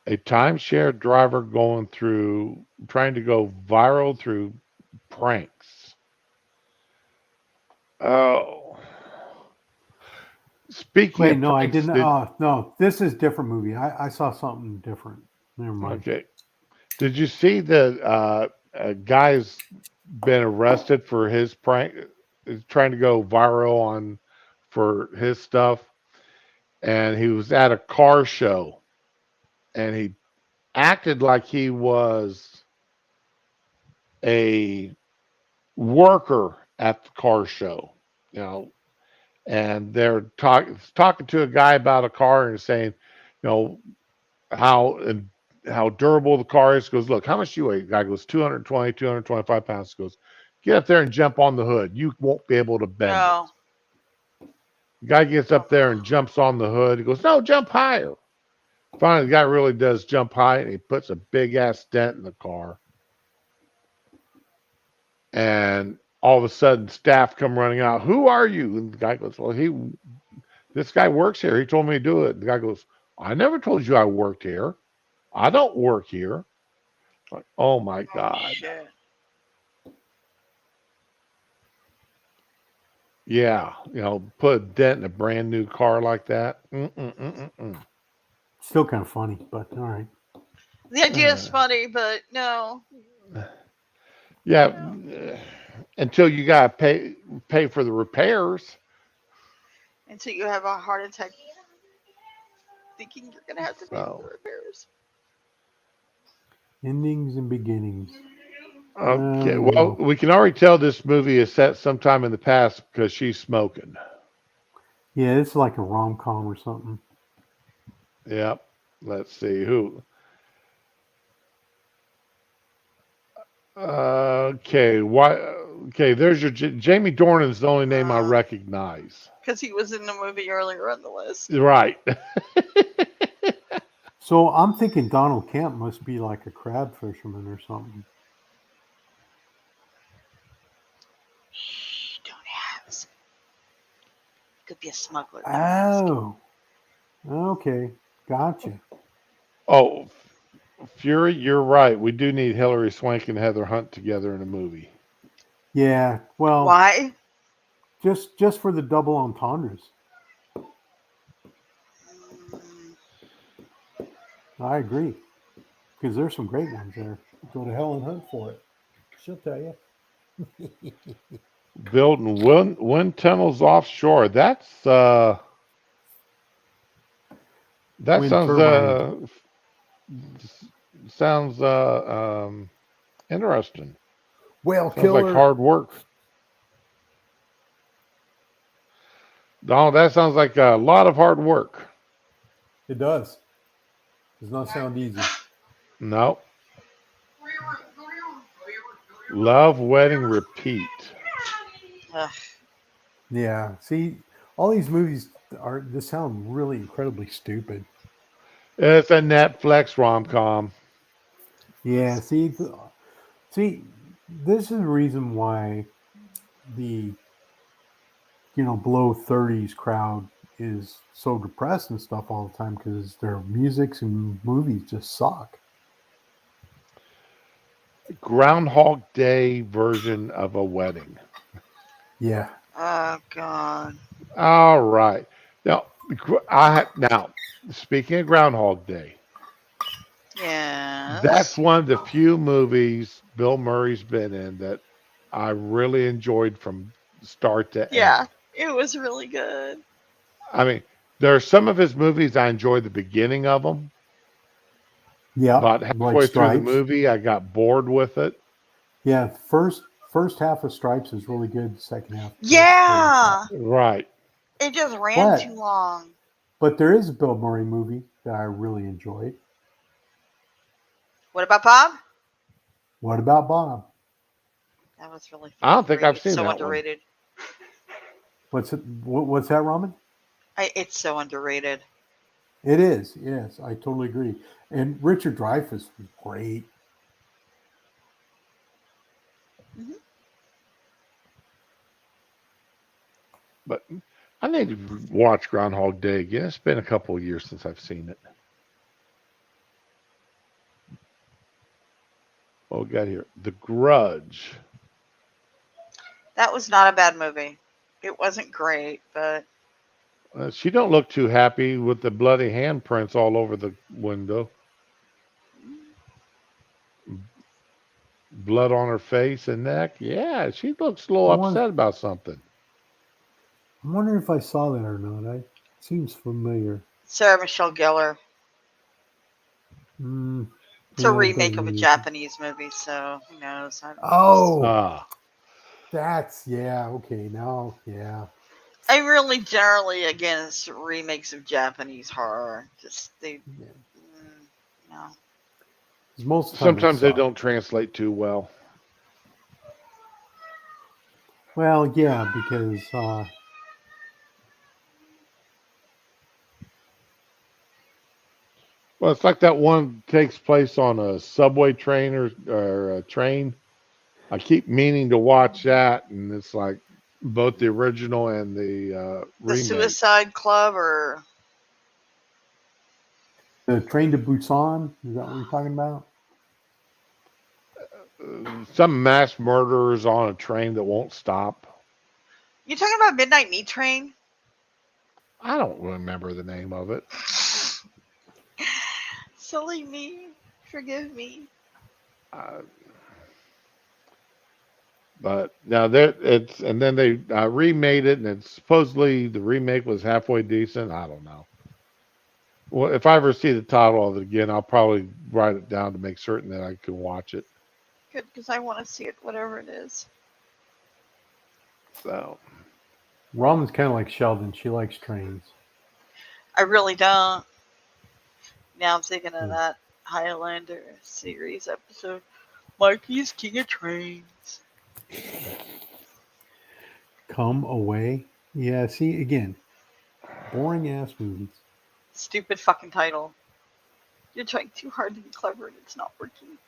[SPEAKER 2] A timeshare driver trying to go viral through pranks. Oh, speaking
[SPEAKER 3] Wait,
[SPEAKER 2] of
[SPEAKER 3] no, I
[SPEAKER 2] pranks,
[SPEAKER 3] didn't. No, this is a different movie. I saw something different. Never mind.
[SPEAKER 2] okay, did you see that a guy's been arrested for his prank, trying to go viral on for his stuff, and he was at a car show, and he acted like he was a worker at the car show, you know, and they're talking to a guy about a car and saying, you know, how how durable the car is. Goes, look, how much do you weigh? The guy goes 220, 225 pounds. Goes, get up there and jump on the hood. You won't be able to bend it.
[SPEAKER 1] No.
[SPEAKER 2] The guy gets up there and jumps on the hood. He goes, no, jump higher. Finally, the guy really does jump high, and he puts a big ass dent in the car. And all of a sudden, staff come running out. Who are you? And the guy goes, well, this guy works here. He told me to do it. The guy goes, I never told you I worked here. I don't work here. Like, oh my
[SPEAKER 1] Oh
[SPEAKER 2] God.
[SPEAKER 1] shit.
[SPEAKER 2] Yeah. Put a dent in a brand new car like that. Mm-mm-mm-mm-mm.
[SPEAKER 3] Still kind of funny, but all right.
[SPEAKER 1] The idea is funny, but no.
[SPEAKER 2] Yeah.
[SPEAKER 1] No.
[SPEAKER 2] Until you got to pay for the repairs.
[SPEAKER 1] Until you have a heart attack thinking you're gonna have to pay for the
[SPEAKER 2] So,
[SPEAKER 1] repairs.
[SPEAKER 3] Endings and beginnings.
[SPEAKER 2] okay. Well,
[SPEAKER 3] No.
[SPEAKER 2] we can already tell this movie is set sometime in the past because she's smoking.
[SPEAKER 3] Yeah, it's like a rom com or something.
[SPEAKER 2] Yep. Let's see who. Okay. Why? Okay. There's your Jamie Dornan's the only name I recognize.
[SPEAKER 1] Because he was in the movie earlier on the list.
[SPEAKER 2] Right.
[SPEAKER 3] So I'm thinking Donald Camp must be like a crab fisherman or something.
[SPEAKER 1] Shh, don't ask. Could be a smuggler. Don't ask.
[SPEAKER 3] Oh, okay, gotcha.
[SPEAKER 2] Oh, Fury, you're right. We do need Hillary Swank and Heather Hunt together in a movie.
[SPEAKER 3] Yeah, well,
[SPEAKER 1] Why?
[SPEAKER 3] just for the double entendres.
[SPEAKER 1] Mm,
[SPEAKER 3] I agree because there's some great ones there. Go to Helen Hunt for it. She'll tell you.
[SPEAKER 2] Building wind tunnels offshore. That
[SPEAKER 3] Wind turbines.
[SPEAKER 2] sounds interesting.
[SPEAKER 3] Whale
[SPEAKER 2] Sounds like
[SPEAKER 3] killer.
[SPEAKER 2] hard work. No, that sounds like a lot of hard work.
[SPEAKER 3] It does. Does not sound easy.
[SPEAKER 2] No. Love, wedding, repeat.
[SPEAKER 1] ugh.
[SPEAKER 3] Yeah. See, all these movies just sound really incredibly stupid.
[SPEAKER 2] It's a Netflix rom com.
[SPEAKER 3] Yeah. See, this is the reason why the below 30s crowd is so depressed and stuff all the time because their musics and movies just suck.
[SPEAKER 2] Groundhog Day version of a wedding.
[SPEAKER 3] Yeah.
[SPEAKER 1] Oh God.
[SPEAKER 2] All right. Now, now speaking of Groundhog Day, that's
[SPEAKER 1] Yes.
[SPEAKER 2] one of the few movies Bill Murray's been in that I really enjoyed from start to
[SPEAKER 1] Yeah.
[SPEAKER 2] end.
[SPEAKER 1] It was really good.
[SPEAKER 2] I mean, there are some of his movies I enjoy the beginning of them,
[SPEAKER 3] Yep.
[SPEAKER 2] but
[SPEAKER 3] Like
[SPEAKER 2] halfway through the
[SPEAKER 3] Stripes.
[SPEAKER 2] movie, I got bored with it.
[SPEAKER 3] Yeah. First half of Stripes is really good. The second half gets really
[SPEAKER 1] Yeah.
[SPEAKER 3] crap.
[SPEAKER 2] Right.
[SPEAKER 1] It just ran too
[SPEAKER 3] But
[SPEAKER 1] long.
[SPEAKER 3] but there is a Bill Murray movie that I really enjoyed.
[SPEAKER 1] What about Bob?
[SPEAKER 3] What about Bob?
[SPEAKER 1] That was really
[SPEAKER 2] I don't
[SPEAKER 1] fucking
[SPEAKER 2] think
[SPEAKER 1] great.
[SPEAKER 2] I've
[SPEAKER 1] It's
[SPEAKER 2] seen
[SPEAKER 1] so
[SPEAKER 2] that one.
[SPEAKER 1] underrated.
[SPEAKER 3] What's it? What's that, Ramen?
[SPEAKER 1] It's so underrated.
[SPEAKER 3] It is. Yes, I totally agree. And Richard Dreyfuss was great.
[SPEAKER 1] Hmm.
[SPEAKER 2] But I need to watch Groundhog Day again. It's been a couple of years since I've seen it. What we got here? The Grudge.
[SPEAKER 1] That was not a bad movie. It wasn't great, but
[SPEAKER 2] She don't look too happy with the bloody handprints all over the window. Blood on her face and neck. Yeah, she looks a little
[SPEAKER 3] I want.
[SPEAKER 2] upset about something.
[SPEAKER 3] I'm wondering if I saw that or not. I seems familiar.
[SPEAKER 1] Sarah Michelle Gellar.
[SPEAKER 3] Mm,
[SPEAKER 1] It's a
[SPEAKER 3] yeah, it
[SPEAKER 1] remake
[SPEAKER 3] doesn't
[SPEAKER 1] of a
[SPEAKER 3] mean anything.
[SPEAKER 1] Japanese movie, so who knows?
[SPEAKER 3] Oh,
[SPEAKER 2] Ah,
[SPEAKER 3] that's yeah. Okay, now yeah.
[SPEAKER 1] I'm really generally against remakes of Japanese horror. Just they,
[SPEAKER 3] Yeah.
[SPEAKER 1] no.
[SPEAKER 3] 'Cause most of the time they
[SPEAKER 2] sometimes they
[SPEAKER 3] suck.
[SPEAKER 2] don't translate too well.
[SPEAKER 3] Well, yeah, because
[SPEAKER 2] Well, it's like that one takes place on a subway train or a train. I keep meaning to watch that, and it's like both the original and the
[SPEAKER 1] The
[SPEAKER 2] remake.
[SPEAKER 1] Suicide Club, or
[SPEAKER 3] the Train to Busan, is that what you're talking about?
[SPEAKER 2] Some mass murderers on a train that won't stop.
[SPEAKER 1] you talking about Midnight Meat Train?
[SPEAKER 2] I don't remember the name of it.
[SPEAKER 1] Silly me, forgive me.
[SPEAKER 2] Uh, but now there it's and then they remade it, and it's supposedly the remake was halfway decent. I don't know. Well, if I ever see the title of it again, I'll probably write it down to make certain that I can watch it.
[SPEAKER 1] Good, because I want to see it, whatever it is.
[SPEAKER 2] So,
[SPEAKER 3] Ramen's kind of like Sheldon. She likes trains.
[SPEAKER 1] I really don't. Now I'm thinking of
[SPEAKER 3] Yeah.
[SPEAKER 1] that Highlander series episode. Mikey's King of Trains.
[SPEAKER 3] Come Away. Yeah. See again, boring ass movies.
[SPEAKER 1] Stupid fucking title. You're trying too hard to be clever and it's not working.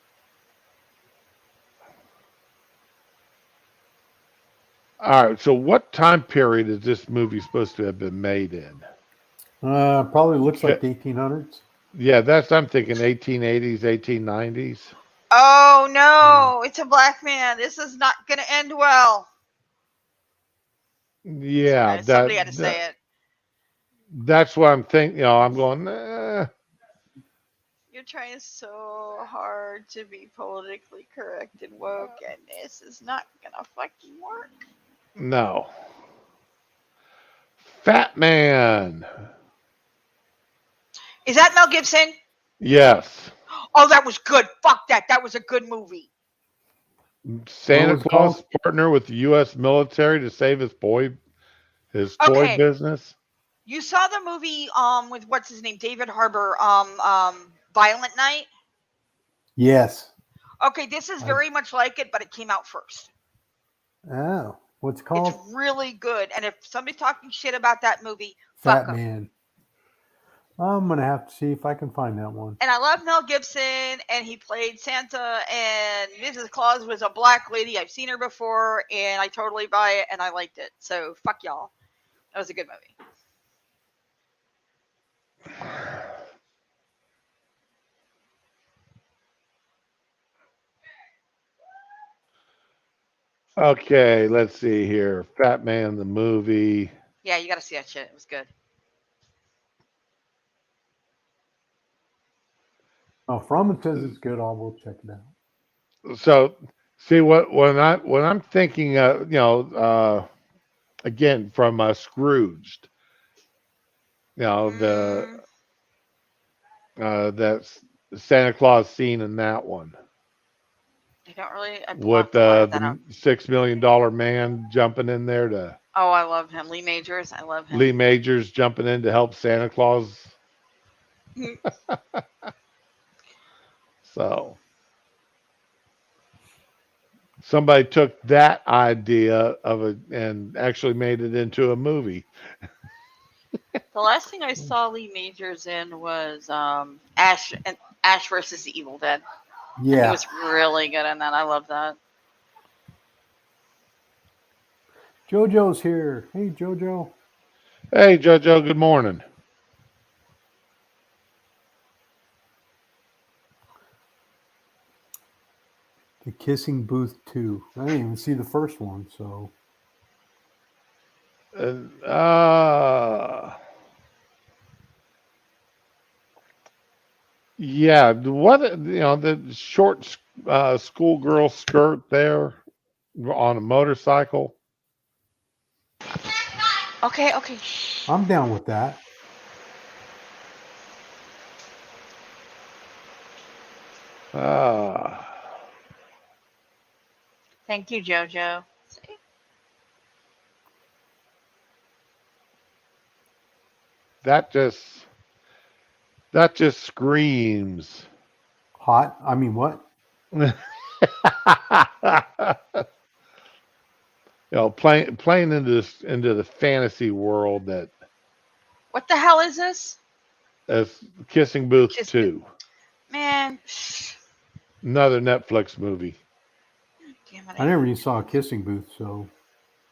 [SPEAKER 2] all right. So, what time period is this movie supposed to have been made in?
[SPEAKER 3] Probably looks like
[SPEAKER 2] Okay.
[SPEAKER 3] the 1800s.
[SPEAKER 2] Yeah, that's I'm thinking 1880s, 1890s.
[SPEAKER 1] Oh
[SPEAKER 3] Yeah.
[SPEAKER 1] no, it's a black man. This is not going to end well.
[SPEAKER 2] Yeah,
[SPEAKER 1] Sorry, somebody had to say it.
[SPEAKER 2] that's what I'm thinking. I'm going.
[SPEAKER 1] You're trying so hard to be politically correct and woke, and this is not going to fucking work.
[SPEAKER 2] No. Fat Man.
[SPEAKER 1] Is that Mel Gibson?
[SPEAKER 2] Yes.
[SPEAKER 1] Oh, that was good. Fuck that. That was a good movie.
[SPEAKER 3] What
[SPEAKER 2] Santa
[SPEAKER 3] was it called?
[SPEAKER 2] Claus partner with the U.S. military to save his toy
[SPEAKER 1] Okay,
[SPEAKER 2] business.
[SPEAKER 1] you saw the movie with what's his name, David Harbour, Violent Night.
[SPEAKER 3] Yes.
[SPEAKER 1] Okay, this is
[SPEAKER 3] I,
[SPEAKER 1] very much like it, but it came out first.
[SPEAKER 3] oh, what's it
[SPEAKER 1] It's
[SPEAKER 3] called?
[SPEAKER 1] really good, and if somebody's talking shit about that movie, fuck
[SPEAKER 3] Fat
[SPEAKER 1] them.
[SPEAKER 3] Man. I'm gonna have to see if I can find that one.
[SPEAKER 1] And I love Mel Gibson, and he played Santa, and Mrs. Claus was a black lady. I've seen her before, and I totally buy it, and I liked it. So fuck y'all. That was a good movie.
[SPEAKER 2] Okay, let's see here. Fat Man the movie.
[SPEAKER 1] Yeah, you got to see that shit. It was good.
[SPEAKER 3] Oh, Froman says it's good. I will check it out.
[SPEAKER 2] So, see what when I'm thinking, again from Scrooged, the
[SPEAKER 1] Mm,
[SPEAKER 2] that's Santa Claus scene in that one
[SPEAKER 1] I don't really. I'll have
[SPEAKER 2] with
[SPEAKER 1] to wire that
[SPEAKER 2] the
[SPEAKER 1] up.
[SPEAKER 2] $6 million man jumping in there to
[SPEAKER 1] Oh, I love him. Lee Majors. I love him.
[SPEAKER 2] Lee Majors jumping in to help Santa Claus. So somebody took that idea of it and actually made it into a movie.
[SPEAKER 1] The last thing I saw Lee Majors in was Ash versus the Evil Dead. And he
[SPEAKER 3] Yeah.
[SPEAKER 1] was really good in that. I love that.
[SPEAKER 3] JoJo's here. Hey, JoJo.
[SPEAKER 2] Hey, JoJo, good morning.
[SPEAKER 3] The Kissing Booth 2. I didn't even see the first one, so.
[SPEAKER 2] Uh, yeah, the short schoolgirl skirt there on a motorcycle.
[SPEAKER 1] Okay, okay.
[SPEAKER 3] I'm down with that.
[SPEAKER 2] Uh,
[SPEAKER 1] Thank you, JoJo.
[SPEAKER 2] that just that just screams.
[SPEAKER 3] Hot. I mean, what?
[SPEAKER 2] Playing into the fantasy world that
[SPEAKER 1] What the hell is this?
[SPEAKER 2] as Kissing Booth
[SPEAKER 1] Just
[SPEAKER 2] 2,
[SPEAKER 1] man.
[SPEAKER 2] another Netflix movie.
[SPEAKER 1] Damn it!
[SPEAKER 3] I never even saw a Kissing Booth, so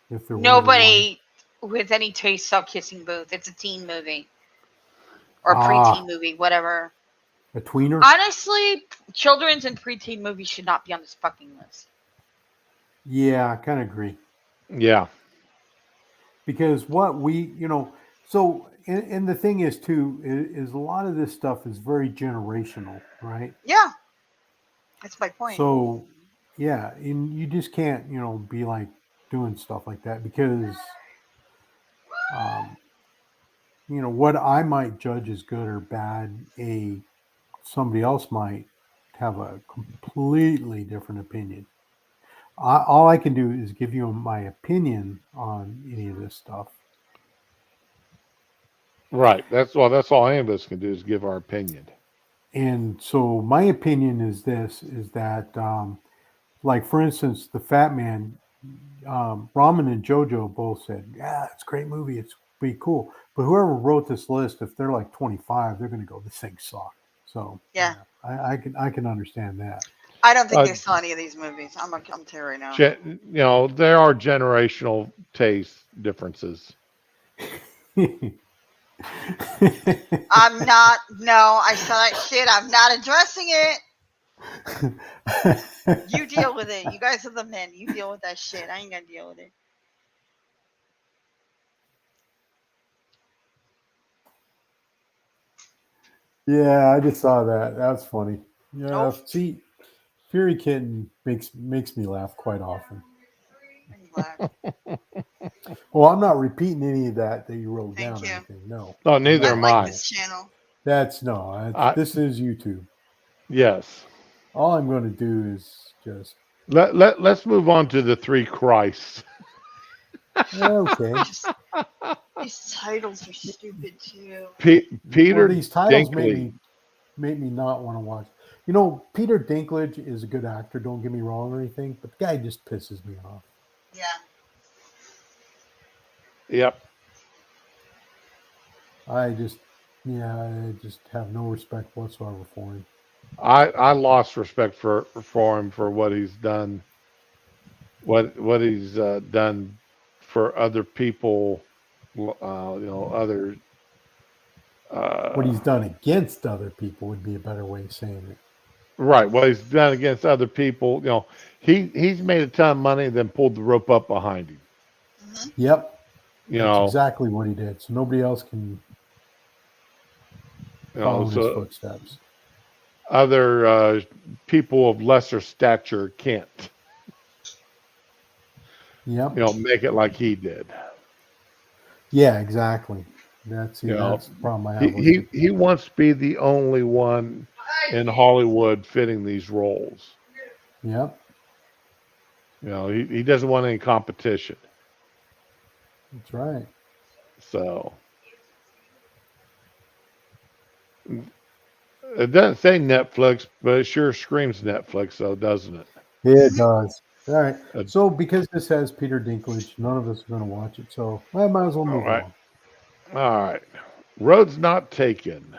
[SPEAKER 3] if there was one.
[SPEAKER 1] Nobody with any taste saw Kissing Booth. It's a teen movie or a
[SPEAKER 3] Ah,
[SPEAKER 1] preteen movie, whatever.
[SPEAKER 3] a tweener?
[SPEAKER 1] Honestly, children's and preteen movies should not be on this fucking list.
[SPEAKER 3] Yeah, I kind of agree.
[SPEAKER 2] Yeah,
[SPEAKER 3] Because what so, and the thing is, too, is a lot of this stuff is very generational, right?
[SPEAKER 1] Yeah, that's my point.
[SPEAKER 3] So, yeah, and you just can't, be like doing stuff like that because, um, what I might judge as good or bad, somebody else might have a completely different opinion. All I can do is give you my opinion on any of this stuff.
[SPEAKER 2] right. That's all any of us can do is give our opinion.
[SPEAKER 3] And so my opinion is that like for instance, the Fat Man, Ramen and JoJo both said, yeah, it's a great movie, it's pretty cool. But whoever wrote this list, if they're like 25, they're going to go, this thing sucked. So
[SPEAKER 1] Yeah.
[SPEAKER 3] I can understand that.
[SPEAKER 1] I don't think
[SPEAKER 2] Uh,
[SPEAKER 1] they saw any of these movies. I'm telling you right now.
[SPEAKER 2] there are generational taste differences.
[SPEAKER 1] I'm not. No, I saw that shit. I'm not addressing it. You deal with it. You guys are the men. You deal with that shit. I ain't gonna deal with it.
[SPEAKER 3] Yeah, I just saw that. That's funny. Yeah,
[SPEAKER 1] Nope.
[SPEAKER 3] see, Fury Kitten makes me laugh quite often.
[SPEAKER 1] I'm glad.
[SPEAKER 3] Well, I'm not repeating any of that you wrote
[SPEAKER 1] Thank
[SPEAKER 3] down or
[SPEAKER 1] you.
[SPEAKER 3] anything. No,
[SPEAKER 2] Oh,
[SPEAKER 3] I'm
[SPEAKER 2] neither
[SPEAKER 1] I
[SPEAKER 3] not.
[SPEAKER 2] am
[SPEAKER 1] like
[SPEAKER 2] I.
[SPEAKER 1] this channel.
[SPEAKER 3] This is YouTube.
[SPEAKER 2] Yes.
[SPEAKER 3] All I'm going to do is just
[SPEAKER 2] Let's move on to the three Christs.
[SPEAKER 3] okay.
[SPEAKER 1] These titles are stupid too.
[SPEAKER 3] Well,
[SPEAKER 2] Peter
[SPEAKER 3] these titles
[SPEAKER 2] Dinkley.
[SPEAKER 3] made me not want to watch. Peter Dinklage is a good actor. Don't get me wrong or anything, but the guy just pisses me off.
[SPEAKER 1] Yeah.
[SPEAKER 2] Yep.
[SPEAKER 3] I just have no respect whatsoever for him.
[SPEAKER 2] I lost respect for him for what he's done. What he's done for other people. Other.
[SPEAKER 3] What he's done against other people would be a better way of saying it.
[SPEAKER 2] Right. What he's done against other people. He's made a ton of money, then pulled the rope up behind him.
[SPEAKER 1] Mm-hmm.
[SPEAKER 3] Yep.
[SPEAKER 2] You
[SPEAKER 3] That's
[SPEAKER 2] know.
[SPEAKER 3] exactly what he did. So nobody else can follow in his footsteps.
[SPEAKER 2] Other people of lesser stature can't.
[SPEAKER 3] Yep.
[SPEAKER 2] Make it like he did.
[SPEAKER 3] Yeah, exactly. That's the problem I have with him.
[SPEAKER 2] He wants to be the only one in Hollywood fitting these roles.
[SPEAKER 3] Yep.
[SPEAKER 2] He doesn't want any competition.
[SPEAKER 3] That's right.
[SPEAKER 2] So it doesn't say Netflix, but it sure screams Netflix, though, doesn't it?
[SPEAKER 3] It does. All right.
[SPEAKER 2] Uh,
[SPEAKER 3] So because this has Peter Dinklage, none of us are going to watch it. So I might as well
[SPEAKER 2] all
[SPEAKER 3] move
[SPEAKER 2] right.
[SPEAKER 3] along.
[SPEAKER 2] All right. Roads Not Taken.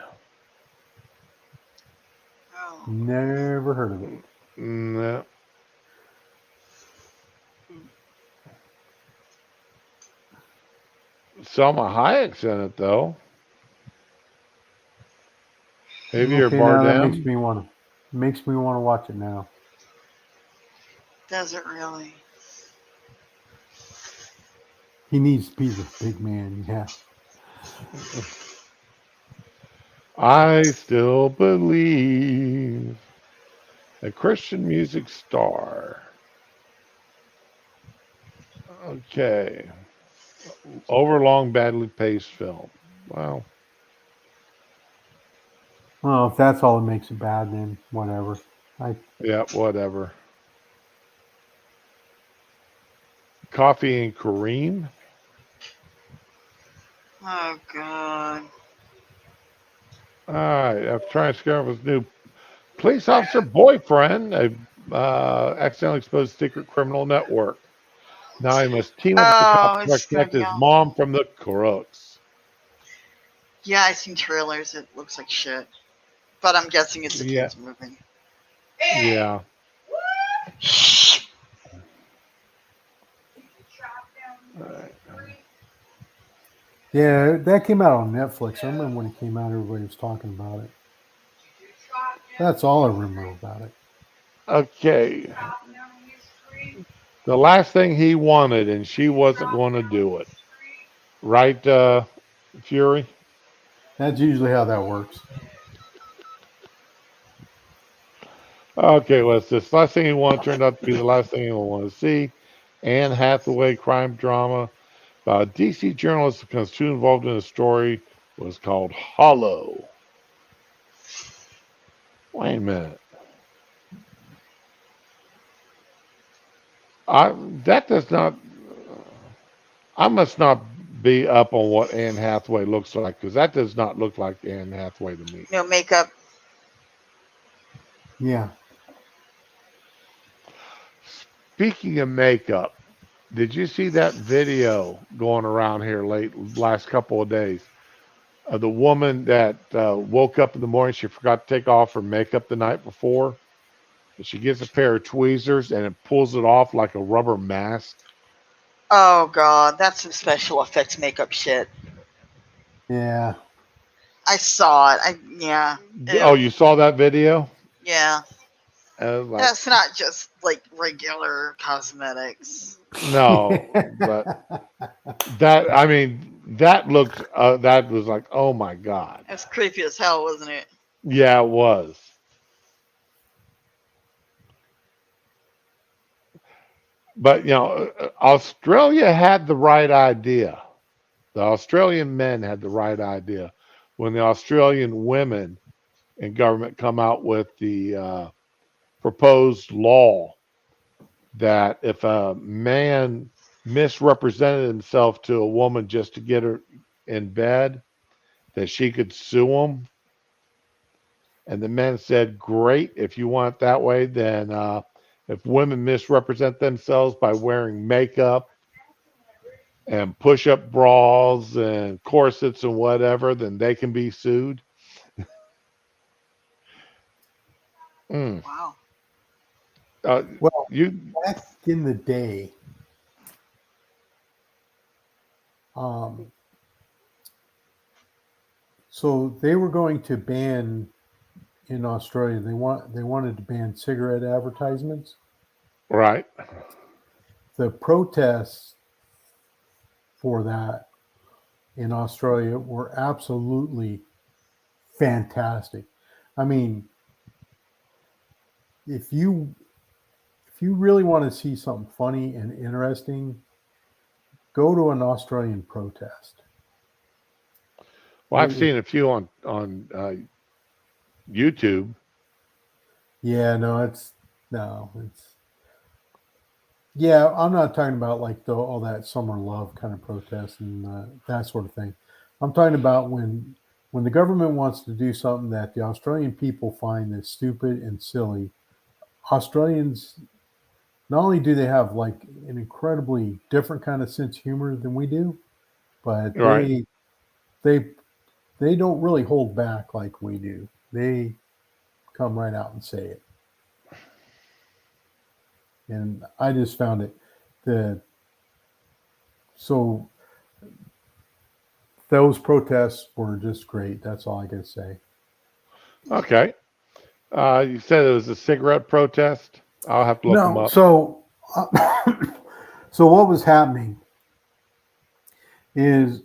[SPEAKER 1] Oh.
[SPEAKER 3] Never heard of it.
[SPEAKER 2] No. Selma Hayek's in it, though. Javier
[SPEAKER 3] Okay, now that makes
[SPEAKER 2] Bardem.
[SPEAKER 3] me want to watch it now.
[SPEAKER 1] Does it really?
[SPEAKER 3] He needs to be the big man. Yeah.
[SPEAKER 2] I still believe. A Christian music star. Okay. Overlong, badly paced film. Wow.
[SPEAKER 3] Well, if that's all that makes it bad, then whatever. I
[SPEAKER 2] Yeah, whatever. Coffee and Kareem.
[SPEAKER 1] Oh God.
[SPEAKER 2] All right. After trying to scare off his new police officer boyfriend, accidentally exposed secret criminal network. Now he must team up with the cops
[SPEAKER 1] Oh,
[SPEAKER 2] to
[SPEAKER 1] it's good.
[SPEAKER 2] protect his
[SPEAKER 1] Yeah.
[SPEAKER 2] mom from the crooks.
[SPEAKER 1] Yeah, I've seen trailers. It looks like shit. But I'm guessing it's a
[SPEAKER 2] Yeah.
[SPEAKER 1] kids movie.
[SPEAKER 2] Yeah. All right.
[SPEAKER 3] Yeah, that came out on Netflix. I remember when it came out, everybody was talking about it. That's all I remember about it.
[SPEAKER 2] Okay. The last thing he wanted, and she wasn't going to do it. Right, Fury?
[SPEAKER 3] That's usually how that works.
[SPEAKER 2] Okay, what's this? Last thing he wanted turned out to be the last thing he'll want to see. Anne Hathaway crime drama about a DC journalist who becomes too involved in a story was called Hollow. Wait a minute. I that does not. I must not be up on what Anne Hathaway looks like because that does not look like Anne Hathaway to me.
[SPEAKER 1] No makeup.
[SPEAKER 3] Yeah.
[SPEAKER 2] Speaking of makeup, did you see that video going around here last couple of days of the woman that woke up in the morning? She forgot to take off her makeup the night before. And she gets a pair of tweezers and it pulls it off like a rubber mask.
[SPEAKER 1] Oh God, that's some special effects makeup shit.
[SPEAKER 3] Yeah.
[SPEAKER 1] I saw it. Yeah.
[SPEAKER 2] Oh,
[SPEAKER 1] Ew.
[SPEAKER 2] you saw that video?
[SPEAKER 1] Yeah.
[SPEAKER 2] Like,
[SPEAKER 1] That's not just like regular cosmetics.
[SPEAKER 2] no, but that I mean that looked that was like, oh my god.
[SPEAKER 1] That's creepy as hell, wasn't it?
[SPEAKER 2] Yeah, it was. But Australia had the right idea. The Australian men had the right idea when the Australian women in government come out with the proposed law that if a man misrepresented himself to a woman just to get her in bed, that she could sue him. And the men said, "Great, if you want it that way, then if women misrepresent themselves by wearing makeup and push-up bras and corsets and whatever, then they can be sued." Mm.
[SPEAKER 1] Wow.
[SPEAKER 2] Uh,
[SPEAKER 3] Well,
[SPEAKER 2] you
[SPEAKER 3] back in the day, um, so they were going to ban in Australia. They wanted to ban cigarette advertisements.
[SPEAKER 2] right?
[SPEAKER 3] The protests for that in Australia were absolutely fantastic. I mean, if you really want to see something funny and interesting, go to an Australian protest.
[SPEAKER 2] Well, I've
[SPEAKER 3] It,
[SPEAKER 2] seen a few on YouTube.
[SPEAKER 3] yeah, no, it's yeah. I'm not talking about like all that summer love kind of protest and that sort of thing. I'm talking about when the government wants to do something that the Australian people find is stupid and silly. Australians not only do they have like an incredibly different kind of sense of humor than we do, but
[SPEAKER 2] Right.
[SPEAKER 3] they they don't really hold back like we do. They come right out and say it. And I just found it that so those protests were just great. That's all I gotta say.
[SPEAKER 2] Okay. You said it was a cigarette protest. I'll have to look them
[SPEAKER 3] No,
[SPEAKER 2] up.
[SPEAKER 3] so so what was happening is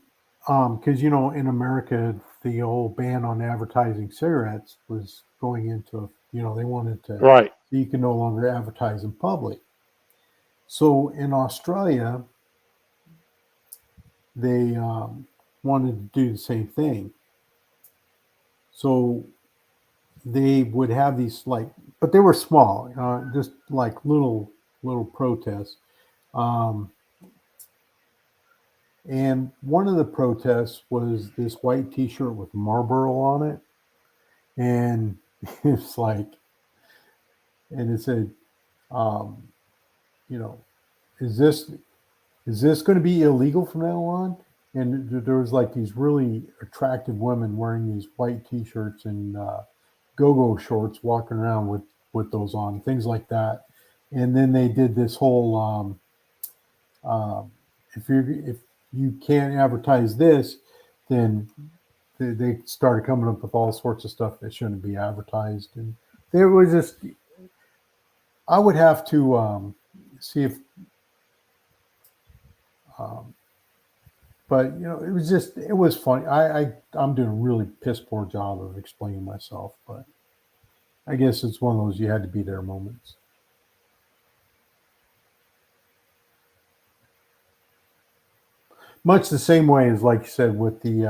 [SPEAKER 3] because in America the old ban on advertising cigarettes was going into they wanted to
[SPEAKER 2] Right.
[SPEAKER 3] you can no longer advertise in public. So in Australia they wanted to do the same thing. So they would have these but they were small, just like little protests. Um, and one of the protests was this white T-shirt with Marlboro on it, and it's like, and it said, um, you know, is this going to be illegal from now on? And there was like these really attractive women wearing these white T-shirts and go-go shorts, walking around with those on, things like that. And then they did this whole if you can't advertise this, then they started coming up with all sorts of stuff that shouldn't be advertised, and there was just I would have to see if, um, but it was funny. I'm doing a really piss poor job of explaining myself, but I guess it's one of those you had to be there moments. Much the same way as, like you said, with the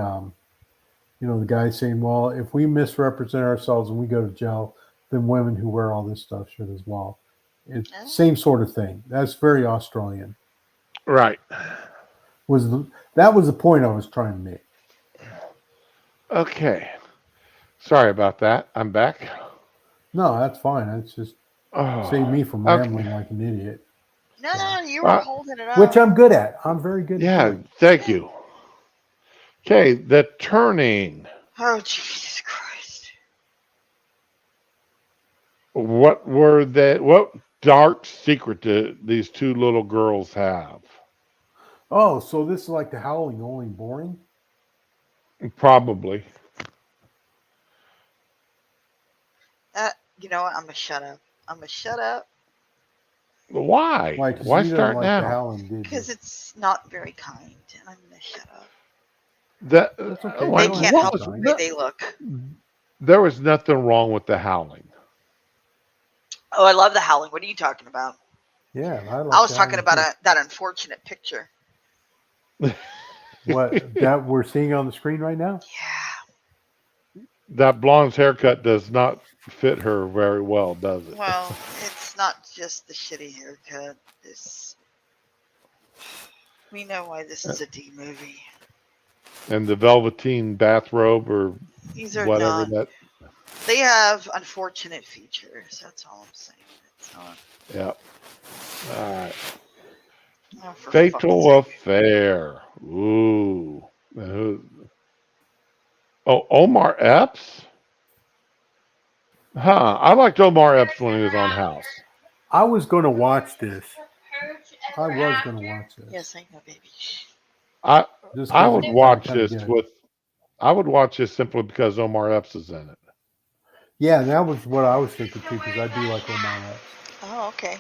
[SPEAKER 3] guy saying, well, if we misrepresent ourselves and we go to jail, then women who wear all this stuff should as well. It's
[SPEAKER 1] Oh,
[SPEAKER 3] same sort of thing. That's very Australian.
[SPEAKER 2] Right.
[SPEAKER 3] Was that was the point I was trying to make?
[SPEAKER 2] Okay. Sorry about that. I'm back.
[SPEAKER 3] No, that's fine. That's just save
[SPEAKER 2] Oh.
[SPEAKER 3] me from
[SPEAKER 2] Okay.
[SPEAKER 3] rambling like an idiot.
[SPEAKER 1] no,
[SPEAKER 3] So,
[SPEAKER 1] you were
[SPEAKER 2] Uh,
[SPEAKER 1] holding it
[SPEAKER 3] which
[SPEAKER 1] up.
[SPEAKER 3] I'm good at. I'm very good at
[SPEAKER 2] yeah.
[SPEAKER 3] doing.
[SPEAKER 2] Thank you. Okay. The Turning.
[SPEAKER 1] Oh, Jesus Christ.
[SPEAKER 2] What were they? What dark secret did these two little girls have?
[SPEAKER 3] Oh, so this is like the Howling, only boring.
[SPEAKER 2] Probably.
[SPEAKER 1] You know what? I'm going to shut up. I'm going to shut up
[SPEAKER 2] Why?
[SPEAKER 3] Why? Because
[SPEAKER 2] Why
[SPEAKER 3] you didn't
[SPEAKER 2] start
[SPEAKER 3] like the
[SPEAKER 2] now?
[SPEAKER 3] Howling, did you?
[SPEAKER 1] because it's not very kind, and I'm going to shut up.
[SPEAKER 2] That
[SPEAKER 3] That's okay. You
[SPEAKER 1] They
[SPEAKER 2] like
[SPEAKER 3] don't have
[SPEAKER 1] can't
[SPEAKER 3] to be
[SPEAKER 2] what
[SPEAKER 1] help
[SPEAKER 2] was
[SPEAKER 1] the
[SPEAKER 3] kind.
[SPEAKER 1] way
[SPEAKER 2] that?
[SPEAKER 1] they look.
[SPEAKER 2] There was nothing wrong with the Howling.
[SPEAKER 1] Oh, I love the Howling. What are you talking about?
[SPEAKER 3] Yeah, I
[SPEAKER 1] I
[SPEAKER 3] like
[SPEAKER 1] was
[SPEAKER 3] the
[SPEAKER 1] talking
[SPEAKER 3] Howling
[SPEAKER 1] about
[SPEAKER 3] too.
[SPEAKER 1] that unfortunate picture.
[SPEAKER 3] What that we're seeing on the screen right now?
[SPEAKER 1] Yeah.
[SPEAKER 2] That blonde's haircut does not fit her very well, does it?
[SPEAKER 1] Well, it's not just the shitty haircut. This we know why this is a D movie.
[SPEAKER 2] And the velveteen bathrobe or
[SPEAKER 1] These are
[SPEAKER 2] whatever
[SPEAKER 1] not.
[SPEAKER 2] that.
[SPEAKER 1] They have unfortunate features. That's all I'm saying. It's not.
[SPEAKER 2] Yeah. All right.
[SPEAKER 1] Oh, for fuck's
[SPEAKER 2] Fatal
[SPEAKER 1] sake.
[SPEAKER 2] Affair. Ooh. Oh, Omar Epps. Huh. I liked Omar Epps when he was on House.
[SPEAKER 3] I was going to watch this. I was going to watch this
[SPEAKER 1] Yes, I know, baby.
[SPEAKER 2] I
[SPEAKER 3] just
[SPEAKER 2] I
[SPEAKER 3] because
[SPEAKER 2] would
[SPEAKER 3] I'm trying to
[SPEAKER 2] watch
[SPEAKER 3] kind of
[SPEAKER 2] this
[SPEAKER 3] get it.
[SPEAKER 2] with. I would watch this simply because Omar Epps is in it.
[SPEAKER 3] Yeah, and that was what I was thinking too, because I do like Omar Epps.
[SPEAKER 1] Oh, okay.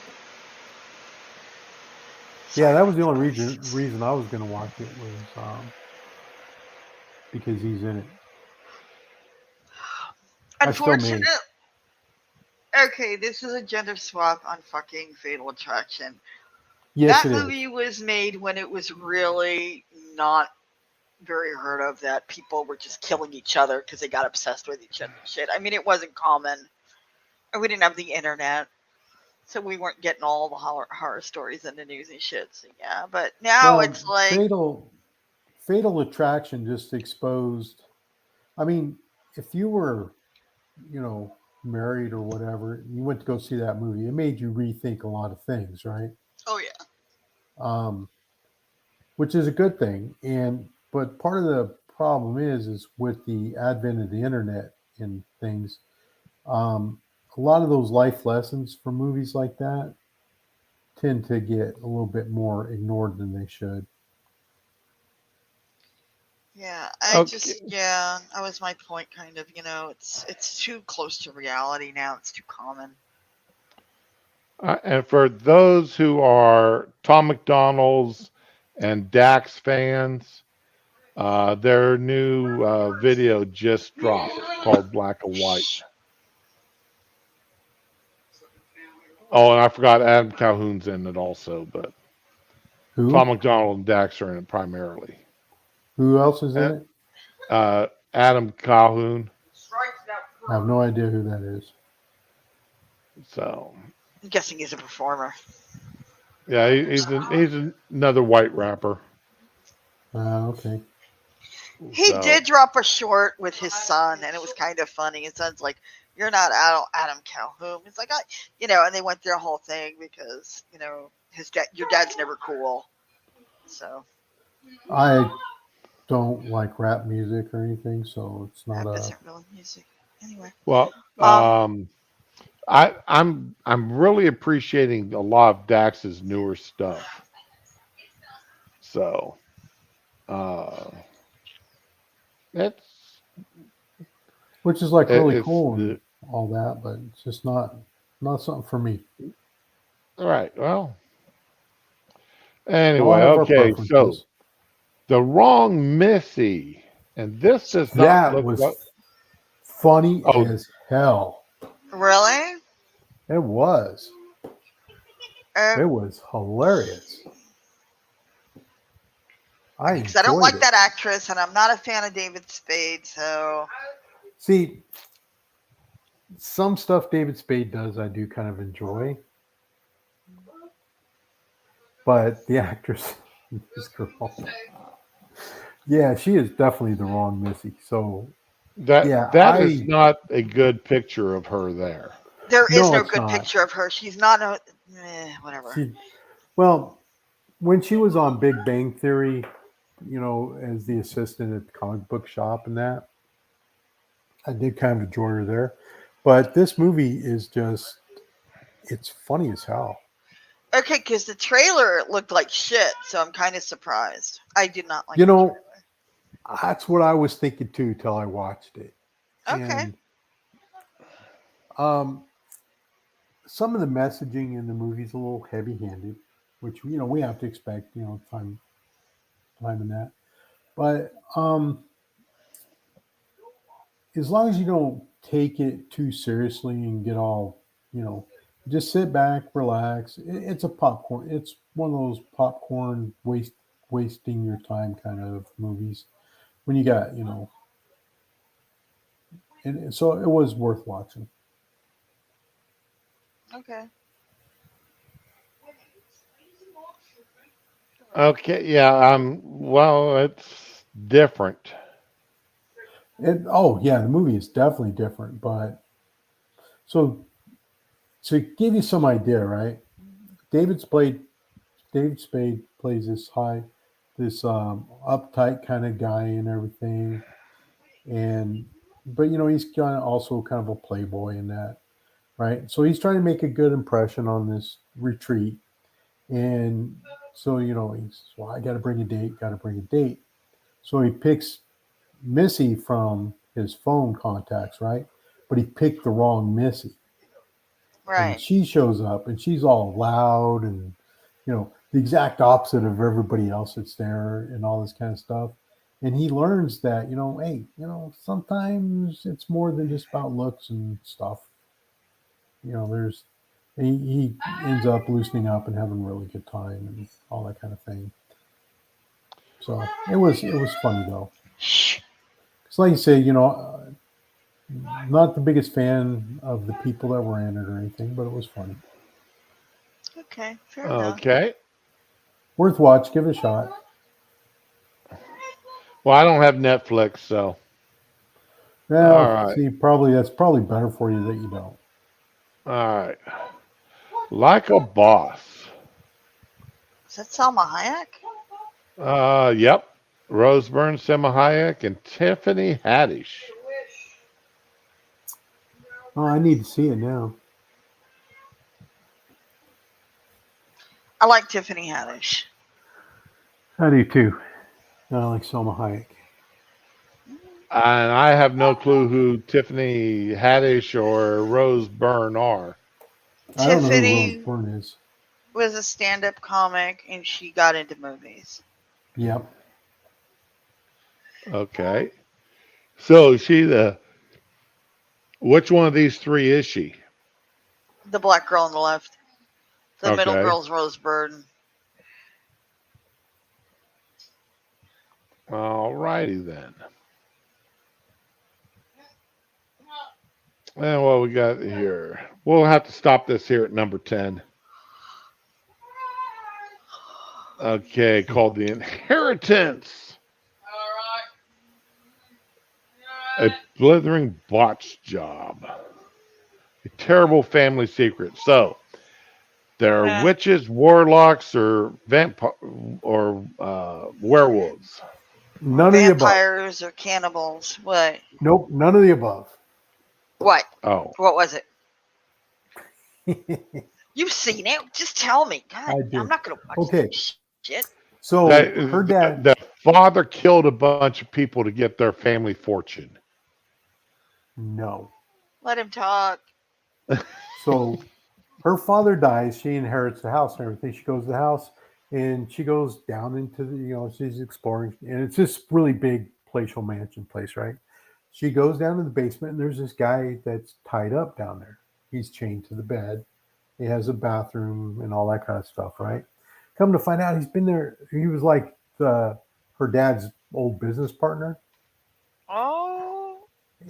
[SPEAKER 3] Yeah,
[SPEAKER 1] Sorry
[SPEAKER 3] that
[SPEAKER 1] about
[SPEAKER 3] was the
[SPEAKER 1] the
[SPEAKER 3] only
[SPEAKER 1] noises.
[SPEAKER 3] reason I was going to watch it was because he's in it. I still
[SPEAKER 1] Unfortunate.
[SPEAKER 3] may.
[SPEAKER 1] Okay, this is a gender swap on fucking Fatal Attraction.
[SPEAKER 3] Yes,
[SPEAKER 1] That
[SPEAKER 3] it is.
[SPEAKER 1] movie was made when it was really not very heard of that people were just killing each other because they got obsessed with each other and shit. I mean, it wasn't common. And we didn't have the internet. So we weren't getting all the horror stories in the news and shit. So yeah, but now
[SPEAKER 3] Well,
[SPEAKER 1] it's like,
[SPEAKER 3] Fatal Attraction just exposed. I mean, if you were, you know, married or whatever, you went to go see that movie. It made you rethink a lot of things, right?
[SPEAKER 1] Oh yeah.
[SPEAKER 3] Um, which is a good thing. And but part of the problem is with the advent of the internet and things, a lot of those life lessons from movies like that tend to get a little bit more ignored than they should.
[SPEAKER 1] Yeah,
[SPEAKER 2] Okay.
[SPEAKER 1] that was my point kind of, it's too close to reality now. It's too common.
[SPEAKER 2] And for those who are Tom McDonald's and Dax fans, their new video just dropped called Black and White. Oh, and I forgot Adam Calhoun's in it also, but Tom
[SPEAKER 3] Who?
[SPEAKER 2] McDonald and Dax are in it primarily.
[SPEAKER 3] Who else is in
[SPEAKER 2] And,
[SPEAKER 3] it?
[SPEAKER 2] Adam Calhoun.
[SPEAKER 3] I have no idea who that is.
[SPEAKER 2] So
[SPEAKER 1] I'm guessing he's a performer.
[SPEAKER 2] yeah, he's another white rapper.
[SPEAKER 3] Okay.
[SPEAKER 1] He
[SPEAKER 2] So
[SPEAKER 1] did drop a short with his son, and it was kind of funny. His son's like, "You're not Adam Calhoun." It's like, and they went through a whole thing because your dad's never cool. So
[SPEAKER 3] I don't like rap music or anything, so it's not
[SPEAKER 1] rap
[SPEAKER 3] a.
[SPEAKER 1] isn't real music anyway.
[SPEAKER 2] well,
[SPEAKER 1] Um,
[SPEAKER 2] I'm really appreciating a lot of Dax's newer stuff. So uh, it's
[SPEAKER 3] Which is like really
[SPEAKER 2] it's
[SPEAKER 3] cool and all that, but it's just not something for me.
[SPEAKER 2] all right. Well,
[SPEAKER 3] We all
[SPEAKER 2] anyway,
[SPEAKER 3] have our
[SPEAKER 2] okay. So
[SPEAKER 3] preferences.
[SPEAKER 2] the wrong Missy, and this does not
[SPEAKER 3] That
[SPEAKER 2] look
[SPEAKER 3] was
[SPEAKER 2] like.
[SPEAKER 3] funny
[SPEAKER 2] Oh,
[SPEAKER 3] as hell.
[SPEAKER 1] really?
[SPEAKER 3] It was.
[SPEAKER 1] Uh,
[SPEAKER 3] It was hilarious. I
[SPEAKER 1] because I don't
[SPEAKER 3] enjoyed
[SPEAKER 1] like
[SPEAKER 3] it.
[SPEAKER 1] that actress, and I'm not a fan of David Spade. So
[SPEAKER 3] See, some stuff David Spade does I do kind of enjoy, but the actress, this girl, yeah, she is definitely the wrong Missy. So yeah,
[SPEAKER 2] that is
[SPEAKER 3] I
[SPEAKER 2] not a good picture of her there.
[SPEAKER 1] there is
[SPEAKER 3] no,
[SPEAKER 1] no
[SPEAKER 3] it's
[SPEAKER 1] good
[SPEAKER 3] not.
[SPEAKER 1] picture of her. She's not whatever.
[SPEAKER 3] She well, when she was on Big Bang Theory, as the assistant at the comic book shop and that, I did kind of enjoy her there. But this movie is just, it's funny as hell.
[SPEAKER 1] Okay, because the trailer looked like shit, so I'm kind of surprised. I did not like
[SPEAKER 3] You
[SPEAKER 1] the
[SPEAKER 3] know, that's what I was thinking too till I watched it.
[SPEAKER 1] trailer. Okay.
[SPEAKER 3] And um, some of the messaging in the movie is a little heavy-handed, which we have to expect. Time in that. But as long as you don't take it too seriously and get all, you know, just sit back, relax. It's a popcorn. It's one of those popcorn wasting your time kind of movies. When you got, and so it was worth watching.
[SPEAKER 1] Okay.
[SPEAKER 2] Okay, yeah, well, it's different.
[SPEAKER 3] Oh yeah, the movie is definitely different. But so to give you some idea, right? David Spade David Spade plays this uptight kind of guy and everything, and but he's kind of also kind of a playboy in that, right? So he's trying to make a good impression on this retreat, and so he says, "Well, I got to bring a date, got to bring a date." So he picks Missy from his phone contacts, right? But he picked the wrong Missy, and
[SPEAKER 1] Right.
[SPEAKER 3] she shows up and she's all loud and the exact opposite of everybody else that's there and all this kind of stuff. And he learns that hey, sometimes it's more than just about looks and stuff. There's he ends up loosening up and having a really good time and all that kind of thing. So it was funny though. It's like you say, not the biggest fan of the people that were in it or anything, but it was funny.
[SPEAKER 1] Okay. Fair enough.
[SPEAKER 2] Okay.
[SPEAKER 3] Worth watch. Give it a shot.
[SPEAKER 2] Well, I don't have Netflix, so All
[SPEAKER 3] Well,
[SPEAKER 2] right.
[SPEAKER 3] see, probably that's probably better for you that you don't.
[SPEAKER 2] All right. Like a Boss.
[SPEAKER 1] Is that Salma Hayek?
[SPEAKER 2] Yep. Rose Byrne, Selma Hayek, and Tiffany Haddish.
[SPEAKER 3] Oh, I need to see it now.
[SPEAKER 1] I like Tiffany Haddish.
[SPEAKER 3] I do too. I like Selma Hayek.
[SPEAKER 2] And I have no clue who Tiffany Haddish or Rose Byrne are.
[SPEAKER 3] I don't know who Rose
[SPEAKER 1] Tiffany
[SPEAKER 3] Byrne is.
[SPEAKER 1] was a stand-up comic, and she got into movies.
[SPEAKER 3] Yep.
[SPEAKER 2] Okay. So is she the which one of these three is she?
[SPEAKER 1] The black girl on the left. The middle
[SPEAKER 2] Okay.
[SPEAKER 1] girl's Rose Byrne.
[SPEAKER 2] All righty then. And what we got here? We'll have to stop this here at number 10. Okay, called The Inheritance. A blithering botch job. A terrible family secret. So, there are
[SPEAKER 1] Eh,
[SPEAKER 2] witches, warlocks, or werewolves.
[SPEAKER 3] None of the above.
[SPEAKER 1] vampires or cannibals. What?
[SPEAKER 3] Nope, none of the above.
[SPEAKER 1] What?
[SPEAKER 2] Oh,
[SPEAKER 1] What was it?
[SPEAKER 3] I
[SPEAKER 1] You've seen it. Just tell me. God, I'm
[SPEAKER 3] did.
[SPEAKER 1] not gonna watch
[SPEAKER 3] Okay,
[SPEAKER 1] this shit.
[SPEAKER 3] so
[SPEAKER 2] that
[SPEAKER 3] her dad.
[SPEAKER 2] the father killed a bunch of people to get their family fortune.
[SPEAKER 3] No.
[SPEAKER 1] Let him talk.
[SPEAKER 3] So her father dies. She inherits the house and everything. She goes to the house and she goes down into the, she's exploring. And it's this really big palatial mansion place, right? She goes down to the basement and there's this guy that's tied up down there. He's chained to the bed. He has a bathroom and all that kind of stuff, right? Come to find out, he's been there. He was like her dad's old business partner
[SPEAKER 1] Oh.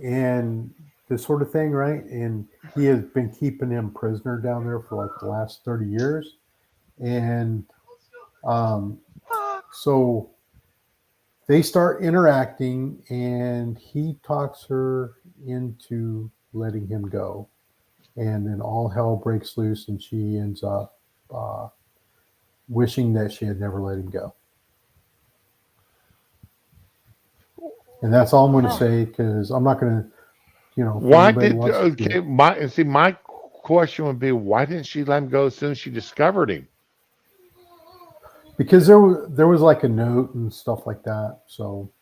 [SPEAKER 3] and this sort of thing, right? And he has been keeping him prisoner down there for like the last 30 years. And um,
[SPEAKER 1] Fuck.
[SPEAKER 3] so they start interacting, and he talks her into letting him go. And then all hell breaks loose, and she ends up wishing that she had never let him go. And that's all I'm going to
[SPEAKER 1] Huh.
[SPEAKER 3] say because I'm not going to, if
[SPEAKER 2] Why
[SPEAKER 3] anybody
[SPEAKER 2] did
[SPEAKER 3] wants to see
[SPEAKER 2] okay?
[SPEAKER 3] it,
[SPEAKER 2] My question would be why didn't she let him go as soon as she discovered him?
[SPEAKER 3] because there was like a note and stuff like that. So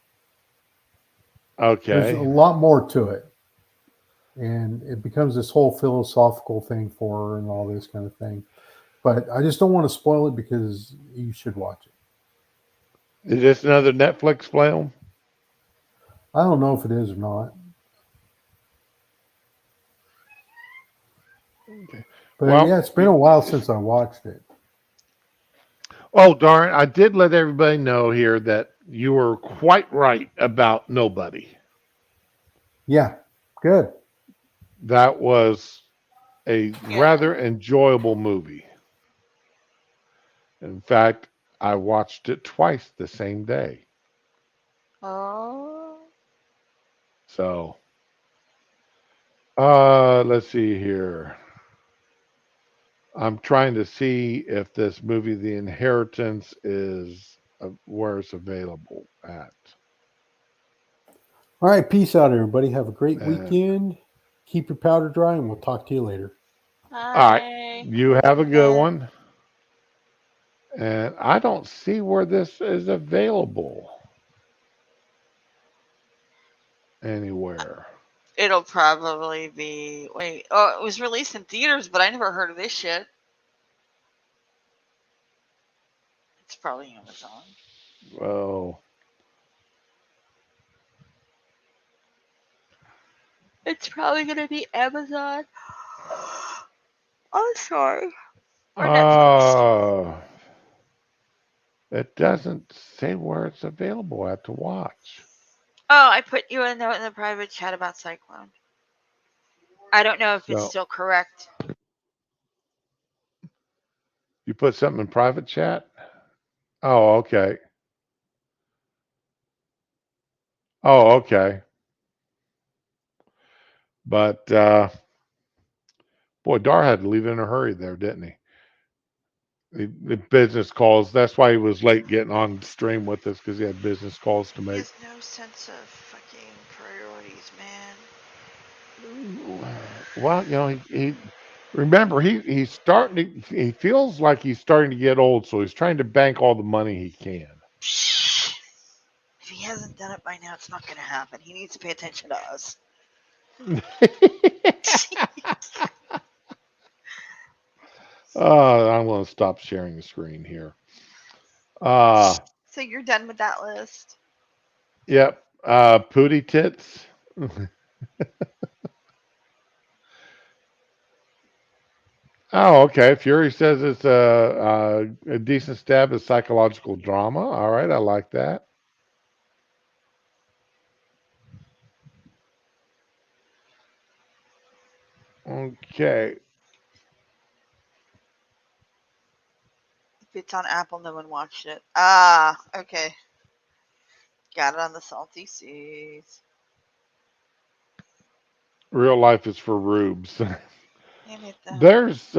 [SPEAKER 3] there's a
[SPEAKER 2] Okay,
[SPEAKER 3] lot more to it, and it becomes this whole philosophical thing for her and all this kind of thing. But I just don't want to spoil it because you should watch it.
[SPEAKER 2] is this another Netflix film?
[SPEAKER 3] I don't know if it is or not,
[SPEAKER 2] Okay.
[SPEAKER 3] but
[SPEAKER 2] Well,
[SPEAKER 3] yeah, it's been a while since I watched it.
[SPEAKER 2] oh darn! I did let everybody know here that you were quite right about Nobody.
[SPEAKER 3] Yeah, good.
[SPEAKER 2] That was a
[SPEAKER 1] Yeah.
[SPEAKER 2] rather enjoyable movie. In fact, I watched it twice the same day.
[SPEAKER 1] Oh.
[SPEAKER 2] So, let's see here. I'm trying to see if this movie, The Inheritance, is where it's available at.
[SPEAKER 3] All right, peace out, everybody. Have a great
[SPEAKER 2] And
[SPEAKER 3] weekend. Keep your powder dry, and we'll talk to you later.
[SPEAKER 2] all right,
[SPEAKER 1] Hi.
[SPEAKER 2] you have a good
[SPEAKER 1] Yeah.
[SPEAKER 2] one. And I don't see where this is available anywhere.
[SPEAKER 1] It'll probably be. Wait. Oh, it was released in theaters, but I never heard of this shit. It's probably Amazon.
[SPEAKER 2] Well,
[SPEAKER 1] It's probably gonna be Amazon. I'm sorry. Or Netflix.
[SPEAKER 2] uh, it doesn't say where it's available at to watch.
[SPEAKER 1] Oh, I put you a note in the private chat about Cyclone. I don't know if it's
[SPEAKER 2] So
[SPEAKER 1] still correct.
[SPEAKER 2] you put something in private chat? Oh, okay. Oh, okay. But boy, Dar had to leave in a hurry there, didn't he? The business calls. That's why he was late getting on stream with us because he had business calls to
[SPEAKER 1] He
[SPEAKER 2] make.
[SPEAKER 1] has no sense of fucking priorities, man.
[SPEAKER 2] Well, he remember he's starting to he feels like he's starting to get old, so he's trying to bank all the money he can.
[SPEAKER 1] If he hasn't done it by now, it's not going to happen. He needs to pay attention to us.
[SPEAKER 2] I'm going to stop sharing the screen here.
[SPEAKER 1] So you're done with that list?
[SPEAKER 2] Yep. Pootie tits. Oh, okay. Fury says it's a decent stab at psychological drama. All right, I like that. Okay.
[SPEAKER 1] If it's on Apple, no one watched it. Ah, okay. Got it on the Salty Seas.
[SPEAKER 2] Real life is for rubes.
[SPEAKER 1] Damn it, though.
[SPEAKER 2] There's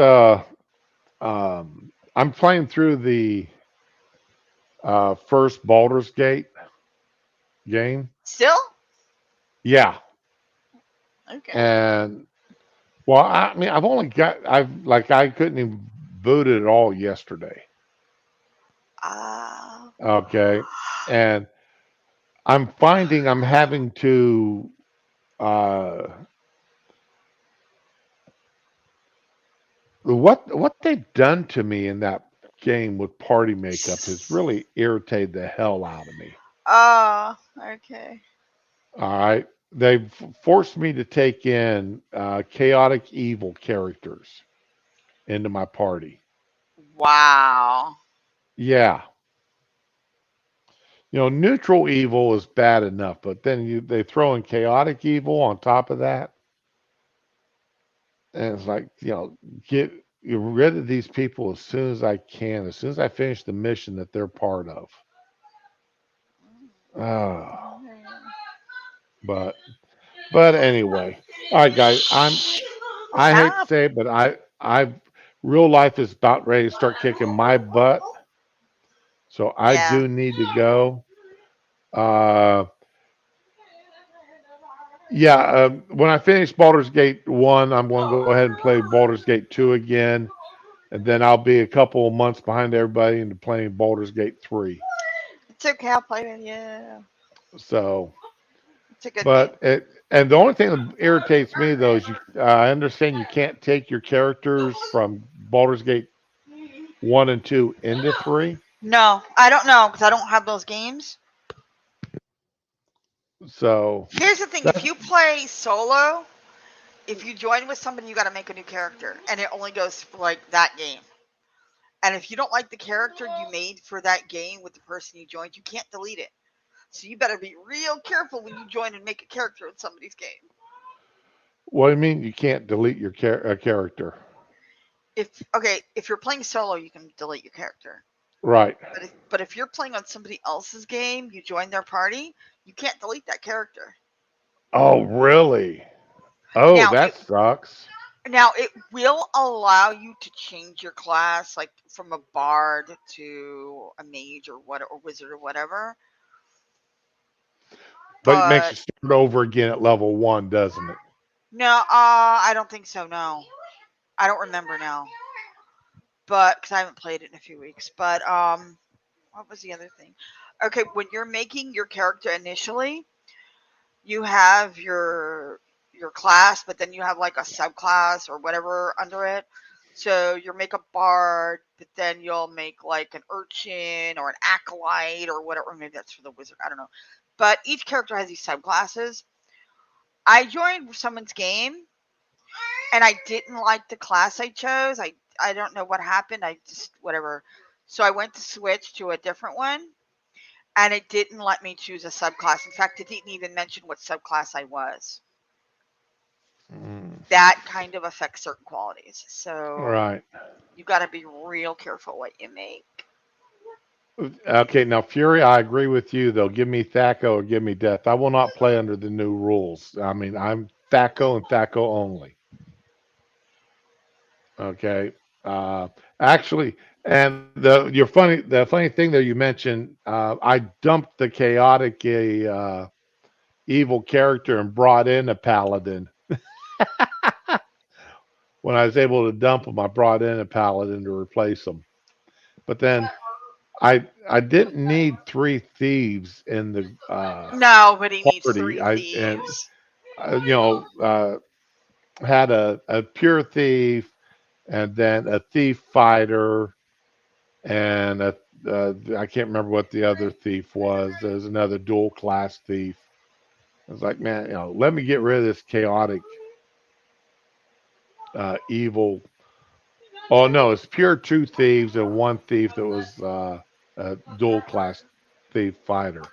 [SPEAKER 2] I'm playing through the first Baldur's Gate game.
[SPEAKER 1] Still?
[SPEAKER 2] Yeah,
[SPEAKER 1] Okay.
[SPEAKER 2] and well, I mean, I couldn't even boot it at all yesterday.
[SPEAKER 1] Ah.
[SPEAKER 2] Okay, and I'm finding I'm having to uh, what they've done to me in that game with party makeup has really irritated the hell out of me.
[SPEAKER 1] Ah, okay.
[SPEAKER 2] All right, they've forced me to take in chaotic evil characters into my party.
[SPEAKER 1] Wow.
[SPEAKER 2] Yeah, neutral evil is bad enough, but then they throw in chaotic evil on top of that, and it's like, get rid of these people as soon as I can, as soon as I finish the mission that they're part of. Oh, but anyway, all right, guys. I hate to
[SPEAKER 1] Stop.
[SPEAKER 2] say it, but I real life is about ready to start kicking my butt, so I
[SPEAKER 1] Yeah.
[SPEAKER 2] do need to go. Uh, yeah, when I finish Baldur's Gate 1, I'm going to go ahead and play Baldur's Gate 2 again, and then I'll be a couple of months behind everybody into playing Baldur's Gate 3.
[SPEAKER 1] It's okay. I'll play with you.
[SPEAKER 2] So,
[SPEAKER 1] It's a good game.
[SPEAKER 2] and the only thing that irritates me though is I understand you can't take your characters from Baldur's Gate 1 and 2 into 3.
[SPEAKER 1] No, I don't know because I don't have those games.
[SPEAKER 2] So,
[SPEAKER 1] Here's the thing: if
[SPEAKER 2] that's
[SPEAKER 1] you play solo, if you join with somebody, you got to make a new character, and it only goes for like that game. And if you don't like the character you made for that game with the person you joined, you can't delete it. So you better be real careful when you join and make a character in somebody's game.
[SPEAKER 2] what do you mean you can't delete your character?
[SPEAKER 1] If you're playing solo, you can delete your character.
[SPEAKER 2] Right.
[SPEAKER 1] But if you're playing on somebody else's game, you join their party, you can't delete that character.
[SPEAKER 2] Oh, really? Oh,
[SPEAKER 1] Now
[SPEAKER 2] that
[SPEAKER 1] it
[SPEAKER 2] sucks.
[SPEAKER 1] now it will allow you to change your class, like from a bard to a mage or wizard or whatever.
[SPEAKER 2] But it makes
[SPEAKER 1] But
[SPEAKER 2] you start over again at level 1, doesn't it?
[SPEAKER 1] no, I don't think so. No, I don't remember now. But because I haven't played it in a few weeks. But what was the other thing? Okay, when you're making your character initially, you have your class, but then you have like a subclass or whatever under it. So you'll make a bard, but then you'll make like an urchin or an acolyte or whatever. Maybe that's for the wizard. I don't know. But each character has these subclasses. I joined someone's game and I didn't like the class I chose. I don't know what happened. I just whatever. So I went to switch to a different one and it didn't let me choose a subclass. In fact, it didn't even mention what subclass I was.
[SPEAKER 2] Mm,
[SPEAKER 1] That kind of affects certain qualities. So
[SPEAKER 2] right.
[SPEAKER 1] you got to be real careful what you make.
[SPEAKER 2] Okay, now Fury, I agree with you though. Give me Thaco or give me death. I will not play under the new rules. I mean, I'm Thaco and Thaco only. Okay. Actually, and the funny thing that you mentioned, I dumped the chaotic evil character and brought in a paladin. When I was able to dump him, I brought in a paladin to replace him. But then I didn't need three thieves in the
[SPEAKER 1] Nobody needs
[SPEAKER 2] party.
[SPEAKER 1] three
[SPEAKER 2] I and
[SPEAKER 1] thieves.
[SPEAKER 2] you know had a pure thief and then a thief fighter and I can't remember what the other thief was. There's another dual class thief. I was like, man, let me get rid of this chaotic evil. Oh no, it's pure two thieves and one thief that was a dual class thief fighter.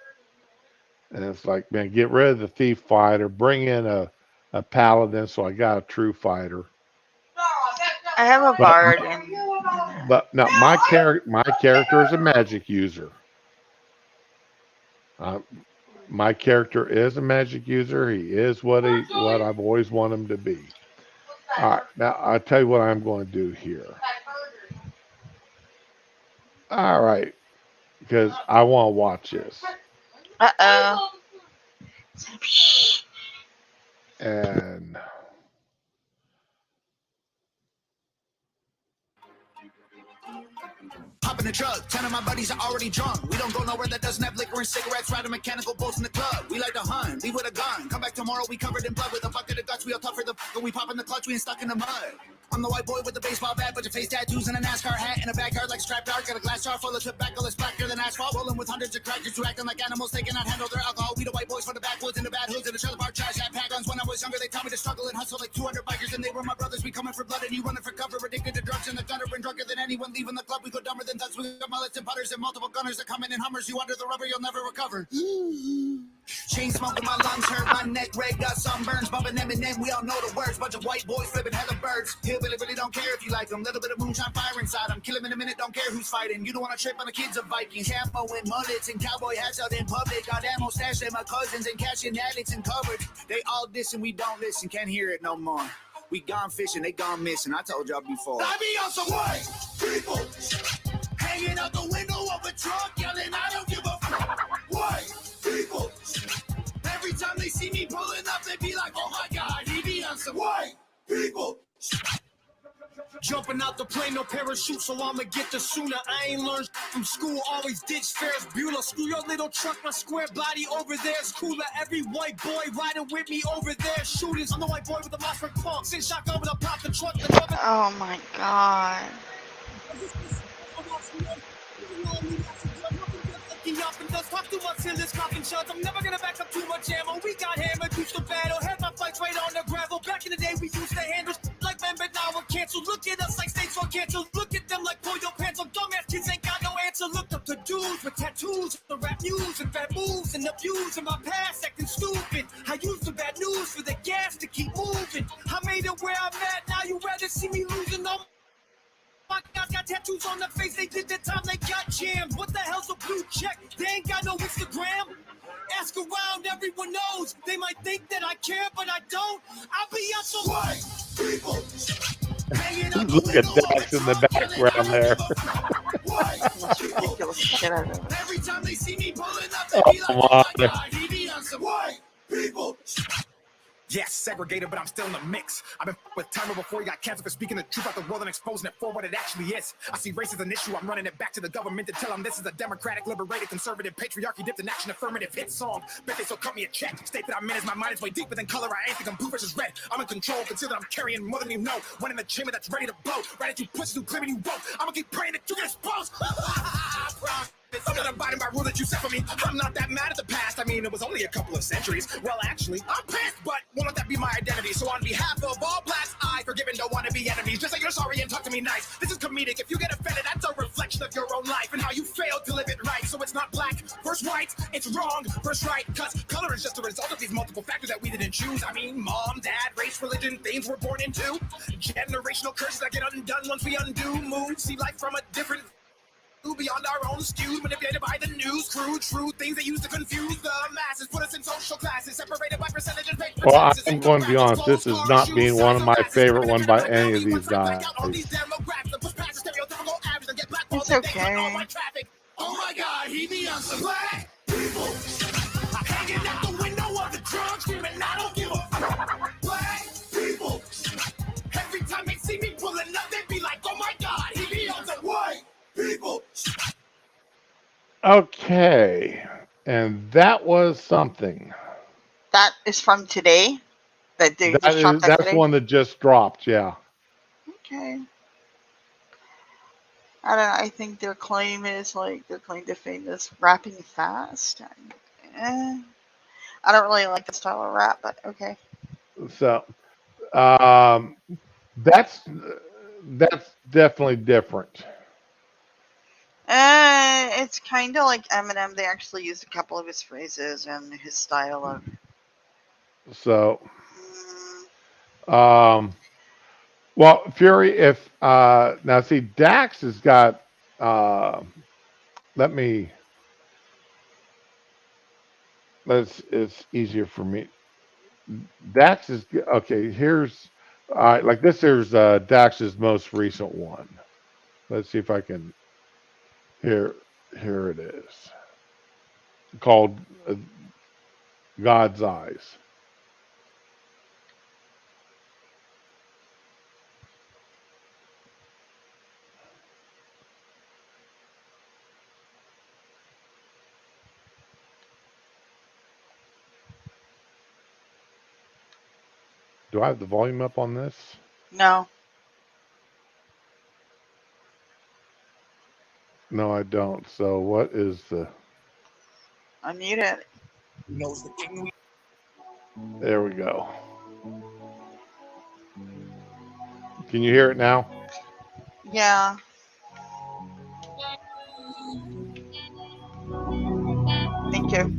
[SPEAKER 2] And it's like, man, get rid of the thief fighter, bring in a paladin, so I got a true fighter.
[SPEAKER 1] I have a
[SPEAKER 2] But
[SPEAKER 1] bard in
[SPEAKER 2] but now my character is a magic user. Uh, my character is a magic user. He is what I've always wanted him to be. All right, now I'll tell you what I'm going to do here. All right, because I want to watch this.
[SPEAKER 1] Uh-oh.
[SPEAKER 2] And
[SPEAKER 4] Hop in the truck, 10 of my buddies are already drunk. We don't go nowhere that doesn't have liquor and cigarettes, riding mechanical bolts in the club. We like to hunt, leave with a gun. Come back tomorrow, we covered in blood with a bucket of guts. We all tougher the f***, we pop in the clutch, we ain't stuck in the mud. I'm the white boy with the baseball bat, bunch of face tattoos and a NASCAR hat. In a backyard like strapped dart, got a glass jar full of tobacco that's blacker than asphalt. Rolling with hundreds of crackers who acting like animals, they cannot handle their alcohol. We the white boys for the backwoods and the bad hoods and the trailer park trash hat pack guns. When I was younger, they taught me to struggle and hustle like 200 bikers, and they were my brothers. We coming for blood and you running for cover, addicted to drugs and the gutter and drunker than anyone leaving the club. We go dumber than thugs. We got mullets and putters and multiple gunners that come in Hummers. You under the rubber, you'll never recover. Chain smoking, my lungs hurt, my neck red, got sunburns, bumping Eminem, we all know the words. Bunch of white boys flipping hella birds. Hillbilly really don't care if you like them. Little bit of moonshine fire inside them. Kill him in a minute, don't care who's fighting. You don't want to trip on the kids of Vikings. Camo and mullets and cowboy hats out in public. Got ammo stashed at my cousins and cashing addicts and covered. They all diss and we don't listen, can't hear it no more. We gone fishing, they gone missing. I told y'all before. I be on some white people hanging out the window of a truck, yelling, I don't give a fuck. White people. Every time they see me pulling up, they be like, oh my God, he be on some white people. Jumping out the plane, no parachute, so I'ma get the sooner. I ain't learned from school, always ditch Ferris Bueller. Screw your little truck, my square body over there's cooler. Every white boy riding with me over there. Shooters, I'm the white boy with the Mossberg pump. Send shotgun when I pop the truck.
[SPEAKER 1] Oh my god.
[SPEAKER 4] Up and does talk too much in this coffin shots. I'm never gonna back up too much ammo. We got hammered, used to battle. Had my fights right on the gravel. Back in the day, we used to handle like men, but now we're canceled. Look at us like states for canceled. Look at them like pull your pants on. Dumbass kids ain't got no answer. Looked up to dudes with tattoos, the rap news and bad moves and abuse in my past, acting stupid. I used the bad news for the gas to keep moving. I made it where I'm at. Now you rather see me losing on. My guys got tattoos on their face, they did the time they got jammed. What the hell's a blue check? They ain't got no Instagram. Ask around, everyone knows. They might think that I care, but I don't. I'll be on some white people.
[SPEAKER 2] look at Dax in the background there.
[SPEAKER 1] That's ridiculous shit out of it.
[SPEAKER 4] Every time they see me pulling up, they be like, oh my God, he be on some white people. Yes, segregated, but I'm still in the mix. I've been with Timer before he got canceled for speaking the truth about the world and exposing it for what it actually is. I see race as an issue, I'm running it back to the government to tell them this is a democratic, liberated, conservative, patriarchy dipped in action, affirmative hit song. Bet they still cut me a check. State that I'm in as my mind is way deeper than color. I ain't think I'm blue versus red. I'm in control, consider that I'm carrying more than you know. One in the chamber that's ready to blow. Right at you pussies who claiming you woke. I'ma keep praying that you get exposed. I'm not abiding by rule that you set for me. I'm not that mad at the past. I mean, it was only a couple of centuries. Well, actually, I'm pissed, but won't let that be my identity. So on behalf of all blacks, I forgive and don't want to be enemies. Just say you're sorry and talk to me nice. This is comedic. If you get offended, that's a reflection of your own life and how you failed to live it right. So it's not black versus white. It's wrong versus right. Because color is just a result of these multiple factors that we didn't choose. I mean, mom, dad, race, religion, things we're born into. Generational curses that get undone once we undo mood. See life from a different Beyond our own skewed, manipulated by the news crew. True things they use to confuse the masses, put us in social classes, separated by percentage and paid for
[SPEAKER 2] Well,
[SPEAKER 4] taxes.
[SPEAKER 2] I'm going to be
[SPEAKER 4] Infographics,
[SPEAKER 2] honest.
[SPEAKER 4] clothes,
[SPEAKER 2] This is
[SPEAKER 4] cars,
[SPEAKER 2] not
[SPEAKER 4] shoes,
[SPEAKER 2] being one
[SPEAKER 4] size
[SPEAKER 2] of
[SPEAKER 4] of
[SPEAKER 2] my
[SPEAKER 4] glasses.
[SPEAKER 2] favorite
[SPEAKER 4] Women
[SPEAKER 2] one
[SPEAKER 4] agenda
[SPEAKER 2] by
[SPEAKER 4] like how
[SPEAKER 2] any of
[SPEAKER 4] we
[SPEAKER 2] these
[SPEAKER 4] would track
[SPEAKER 2] guys.
[SPEAKER 4] out all these demographics, the push past the stereotypical average, and get blackballed
[SPEAKER 1] It's
[SPEAKER 4] if they cut all my
[SPEAKER 1] okay.
[SPEAKER 4] traffic. Oh my God, he be on some black people hanging out the window of the truck, screaming, I don't give a fuck. Black people. Every time they see me pulling up, they be like, oh my God, he be on some white people.
[SPEAKER 2] Okay. And that was something.
[SPEAKER 1] That is from today. That they just dropped that
[SPEAKER 2] That's
[SPEAKER 1] today.
[SPEAKER 2] one that just dropped. Yeah.
[SPEAKER 1] Okay. I don't know. I think their claim is like their claim to fame is rapping fast. Eh, I don't really like the style of rap, but okay.
[SPEAKER 2] So um, that's that's definitely different.
[SPEAKER 1] It's kind of like Eminem. They actually used a couple of his phrases and his style of.
[SPEAKER 2] So
[SPEAKER 1] Mm,
[SPEAKER 2] um, well, Fury. If now see Dax has got. Let me. Let's. It's easier for me. Dax is okay. Here's like this. Here's Dax's most recent one. Let's see if I can. Here, here it is. Called God's Eyes. Do I have the volume up on this?
[SPEAKER 1] no,
[SPEAKER 2] No, I don't. So what is the?
[SPEAKER 1] I need it.
[SPEAKER 2] There we go. Can you hear it now?
[SPEAKER 1] Yeah. Thank you.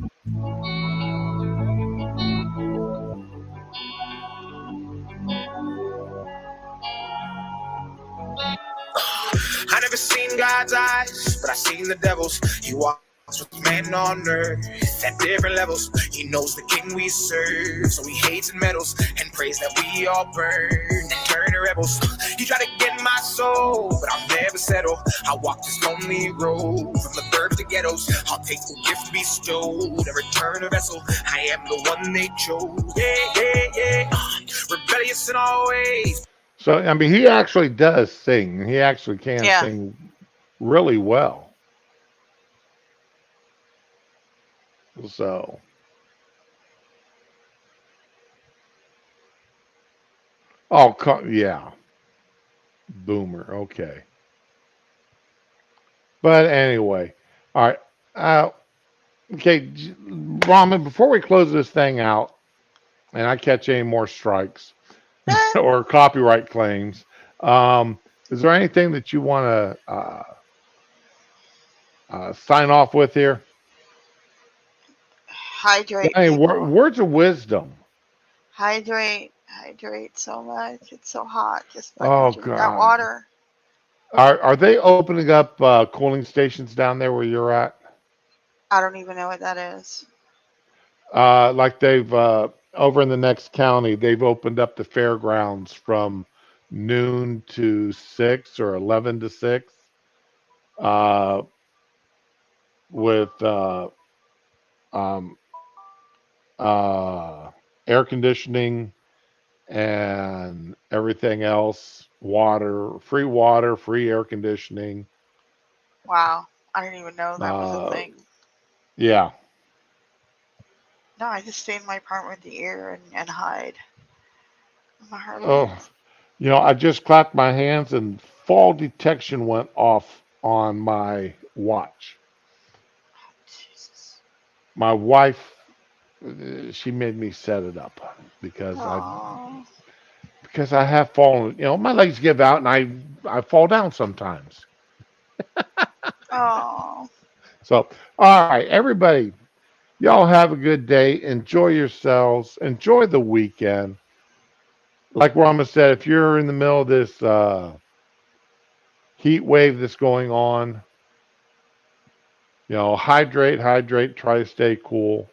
[SPEAKER 4] I never seen God's eyes, but I seen the devil's. He walks with men on earth at different levels. He knows the king we serve, so he hates and meddles and prays that we all burn and turn to rebels. He tried to get my soul, but I'll never settle. I walk this lonely road from the burbs to ghettos. I'll take the gift bestowed and return a vessel. I am the one they chose. Yeah, yeah, yeah. Rebellious in all ways.
[SPEAKER 2] So I mean, he actually does sing. He actually can
[SPEAKER 1] Yeah.
[SPEAKER 2] sing really well. So, oh, yeah, Boomer. Okay, but anyway, all right. Uh, okay, Ramen. Before we close this thing out, and I catch any more strikes or copyright claims, is there anything that you want to sign off with here?
[SPEAKER 1] Hydrate,
[SPEAKER 2] Any
[SPEAKER 1] people.
[SPEAKER 2] words of wisdom?
[SPEAKER 1] Hydrate. Hydrate so much. It's so hot. Just fucking
[SPEAKER 2] Oh
[SPEAKER 1] drink that
[SPEAKER 2] God.
[SPEAKER 1] water.
[SPEAKER 2] Are they opening up cooling stations down there where you're at?
[SPEAKER 1] I don't even know what that is.
[SPEAKER 2] Like they've over in the next county, they've opened up the fairgrounds from noon to 6 or 11 to 6, uh, with um, uh, air conditioning and everything else. Water, free air conditioning.
[SPEAKER 1] Wow. I didn't even know that was a
[SPEAKER 2] Uh,
[SPEAKER 1] thing.
[SPEAKER 2] yeah.
[SPEAKER 1] No, I just stay in my apartment with the air and hide. I hardly
[SPEAKER 2] Oh,
[SPEAKER 1] even.
[SPEAKER 2] I just clapped my hands and fall detection went off on my watch.
[SPEAKER 1] Jesus.
[SPEAKER 2] My wife, she made me set it up
[SPEAKER 1] Oh.
[SPEAKER 2] because I have fallen. My legs give out and I fall down sometimes.
[SPEAKER 1] Oh.
[SPEAKER 2] So, all right, everybody, y'all have a good day. Enjoy yourselves. Enjoy the weekend. Like Rama said, if you're in the middle of this heat wave that's going on, Hydrate, try to stay cool.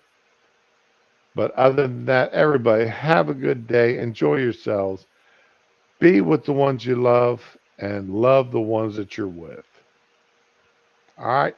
[SPEAKER 2] But other than that, everybody have a good day. Enjoy yourselves. Be with the ones you love and love the ones that you're with. All right.